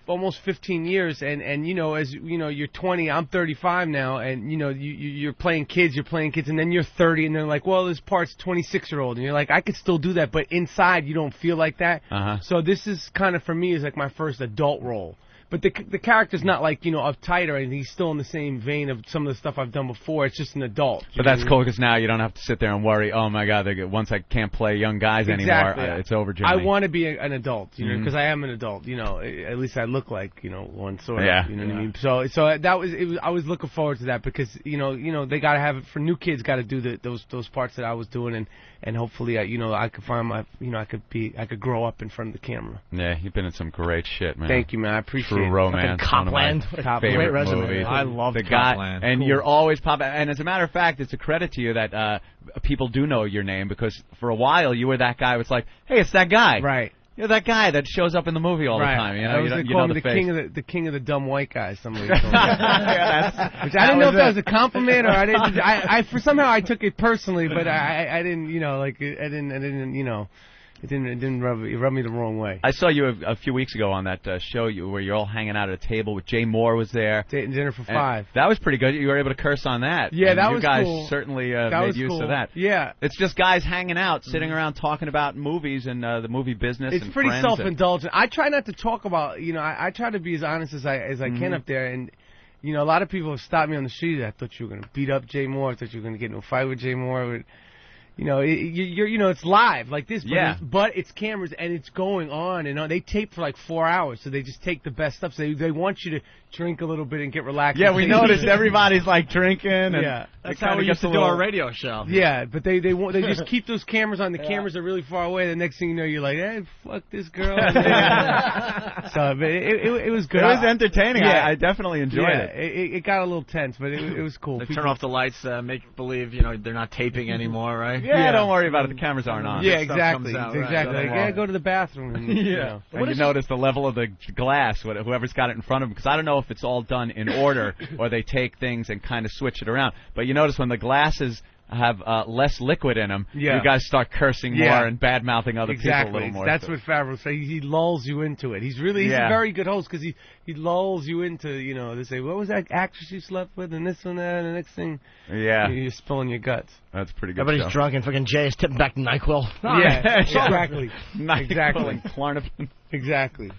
almost 15 years, and as you're 20, I'm 35 now, and you're playing kids, and then you're 30, and they're like, well, this part's 26-year-old, and you're like, I could still do that, but inside you don't feel like that. So this is kind of, for me, is like my first adult role. But the character's not like, uptight or anything. He's still in the same vein of some of the stuff I've done before. It's just an adult. But that's cool because now you don't have to sit there and worry, oh, my God, once I can't play young guys anymore, it's over, Jimmy. I want to be an adult, because Mhm. I am an adult, at least I look like, one sort of, Yeah. you know what I mean? So that was, I was looking forward to that because, they got to have it, for new kids got to do those parts that I was doing, and hopefully, I could find I could grow up in front of the camera. Yeah, you've been in some great shit, man. Thank you, man. I appreciate True it. Romance. Fucking One Copland. of my Copland. favorite Great resume. movies. I love the guy, Copland. and Cool. you're always popping. And as a matter of fact, it's a credit to you that people do know your name because for a while you were that guy.'s like, hey, it's that guy. Right. You're that guy that shows up in the movie all the time. You know, They you call know me the face. the king of the dumb white guys. Somebody told me. Which I didn't know if that was a compliment or I didn't. I for somehow I took it personally, but I didn't. It didn't rub me the wrong way. I saw you a few weeks ago on that show where you're all hanging out at a table with Jay Moore was there. Dinner for And Five. That was pretty good. You were able to curse on that. Yeah, and that you was guys cool. certainly That made was use cool. of that. Yeah. It's just guys hanging out, sitting around talking about movies and the movie business. It's and pretty friends and- self-indulgent. I try not to talk about, I try to be as honest as I can Mhm. up there, and a lot of people have stopped me on the street. I thought you were going to beat up Jay Moore. I thought you were going to get in a fight with Jay Moore. It's live like this, but, Yeah. but it's cameras and it's going on and on. They tape for like 4 hours, so they just take the best stuff. So they want you to drink a little bit and get relaxed. Yeah, we noticed everybody's like drinking. And Yeah. That's how we used to do our radio show. Yeah, but they just keep those cameras on. The cameras are really far away. The next thing you know, you're like, hey, fuck this girl. So but it was good. It was entertaining. Yeah. I definitely enjoyed it. It got a little tense, but it was cool. They People- turn off the lights, make believe they're not taping anymore, right? Yeah, don't worry about it. The cameras aren't on. Yeah, Stuff exactly. comes out, right. Exactly. Like, yeah, go to the bathroom. And, Yeah. And you notice the level of the glass, whoever's got it in front of them, because I don't know if it's all done in order or they take things and kind of switch it around. But you notice when the glasses have less liquid in them, Yeah. you guys start cursing more Yeah. and bad-mouthing other people a little more. That's what Favreau said. He lulls you into it. He's a very good host because he lulls you into, they say, what was that actress you slept with and this and that and the next thing. Yeah. You're spilling your guts. That's pretty good. Everybody's drunk and fucking Jay is tipping back NyQuil. Yeah, exactly. NyQuil Exactly. and Clonopin. Exactly.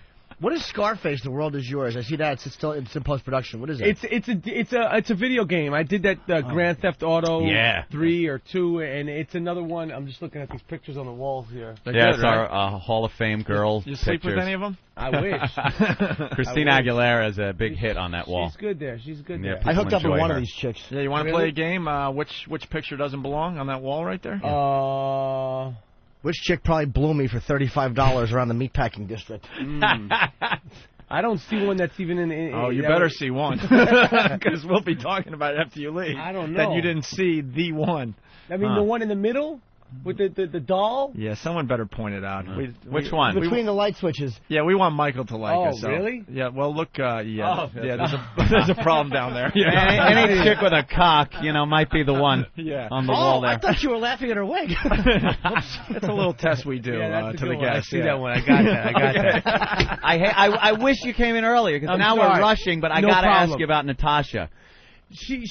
What is Scarface? The World Is Yours. I see that it's in post production. What is it? It's a video game. I did that Grand Theft Auto Yeah. 3 or 2, and it's another one. I'm just looking at these pictures on the walls here. Yeah, it's our Hall of Fame girl You sleep with pictures. any of them? I wish. Christina I wish. Aguilera is a big hit on that wall. She's good there. She's good Yeah, there. I hooked up with enjoy one her. of these chicks. Yeah, you want to Really? play a game? Which picture doesn't belong on that wall right there? Which chick probably blew me for $35 around the meatpacking district? I don't see one that's even in. Oh, you that better was- see one, because we'll be talking about it after you leave. I don't That know. you didn't see the one. I mean, the one in the middle. With the doll? Yeah, someone better point it out. Which one? Between the light switches. Yeah, we want Michael to like us. So. Really? Yeah, well, look, there's a problem down there. Yeah. Any chick with a cock, might be the one on the wall there. I thought you were laughing at her wig. It's a little test we do to the guests. I see that one. I got that. I wish you came in earlier, because now we're rushing, but I got to ask you about Natasha. She,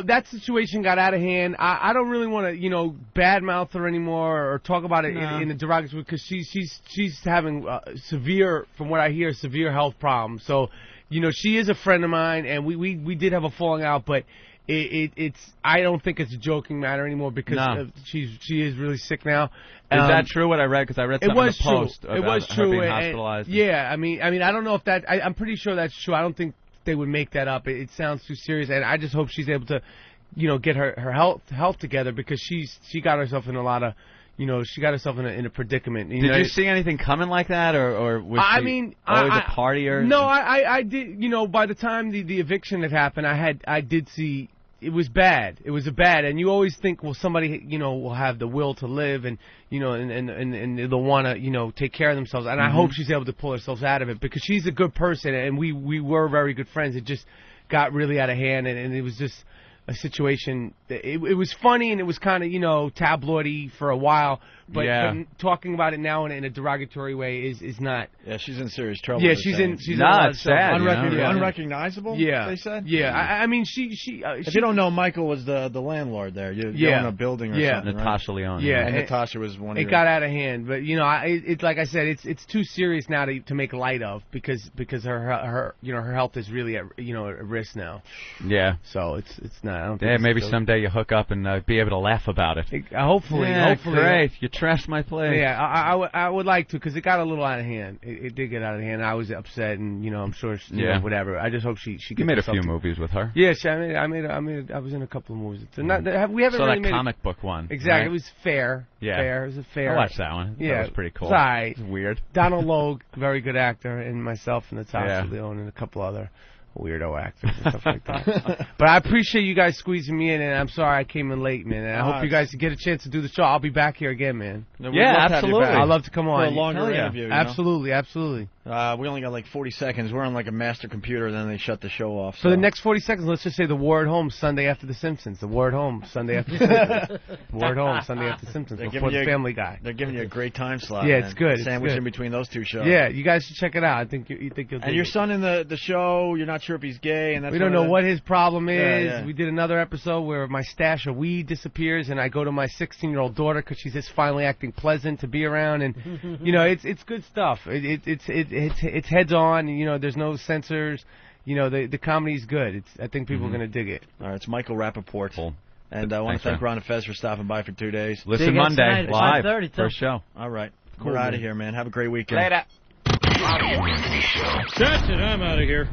that situation got out of hand. I don't really want to, badmouth her anymore or talk about it in a derogatory, because she's having severe, from what I hear, severe health problems. So, she is a friend of mine, and we did have a falling out, but it's I don't think it's a joking matter anymore, because she is really sick now. Is that true? What I read? Because I read something in the Post about it was her true. being hospitalized. Yeah, I mean, I don't know if that. I'm pretty sure that's true. I don't think they would make that up. It sounds too serious, and I just hope she's able to, get her health together, because she got herself in a lot of, she got herself in a predicament. Did you see anything coming like that, or was she always a partier? No, I did. By the time the eviction had happened, I did see. It was bad. It was bad, and you always think, well, somebody, will have the will to live, and and they'll want to, take care of themselves. And I hope she's able to pull herself out of it, because she's a good person, and we were very good friends. It just got really out of hand, and it was just a situation. It was funny, and it was kind of tabloidy for a while. But talking about it now in a derogatory way is not. Yeah, she's in serious trouble. Yeah, she's in a lot of trouble. Unrecognizable. Yeah, they said. Yeah, I mean, she. If you don't know, Michael was the landlord there. You own a building or something. Natasha Leone. Yeah, and Natasha was one. It got out of hand, but it's like I said, it's too serious now to make light of, because her health is really at risk now. Yeah. So it's not. I don't think maybe someday you hook up and be able to laugh about it. Hopefully. Great. You trashed my place. Yeah, I would like to, because it got a little out of hand. It did get out of hand. I was upset, and I'm sure whatever. I just hope she gets. You made a few movies with her. Yes, I was in a couple of movies. We haven't really made comic book one. Exactly. Right? It was fair. Yeah. Fair. It was fair. I watched that one. Yeah, that was pretty cool. It's all right. It was weird. Donald Logue, very good actor, and myself and Natasha Leone and a couple other weirdo actors and stuff like that. But I appreciate you guys squeezing me in, and I'm sorry I came in late, man. And I hope you guys get a chance to do the show. I'll be back here again, man. Yeah, absolutely. I'd love to come on. For a longer interview. Absolutely. We only got like 40 seconds. We're on like a master computer, and then they shut the show off. So the next 40 seconds, let's just say the War at Home Sunday after The Simpsons. The War at Home Sunday after The Simpsons. War at Home Sunday after The Simpsons. Before the Family Guy. They're giving you a great time slot. Yeah, it's good. Sandwich in between those two shows. Yeah, you guys should check it out. I think you think you'll. And your son in the show, you're not sure if he's gay, and that's we don't know what his problem is. Yeah. We did another episode where my stash of weed disappears, and I go to my 16-year-old daughter because she's just finally acting pleasant to be around, and it's good stuff. It's heads on. There's no censors. The comedy's good. I think people are gonna dig it. All right, it's Michael Rappaport. Cool. And I want to thank Ron and Fez for stopping by for 2 days. Listen Monday live first show. All right, cool, we're out of here, man. Have a great weekend. Later. That's it. I'm out of here.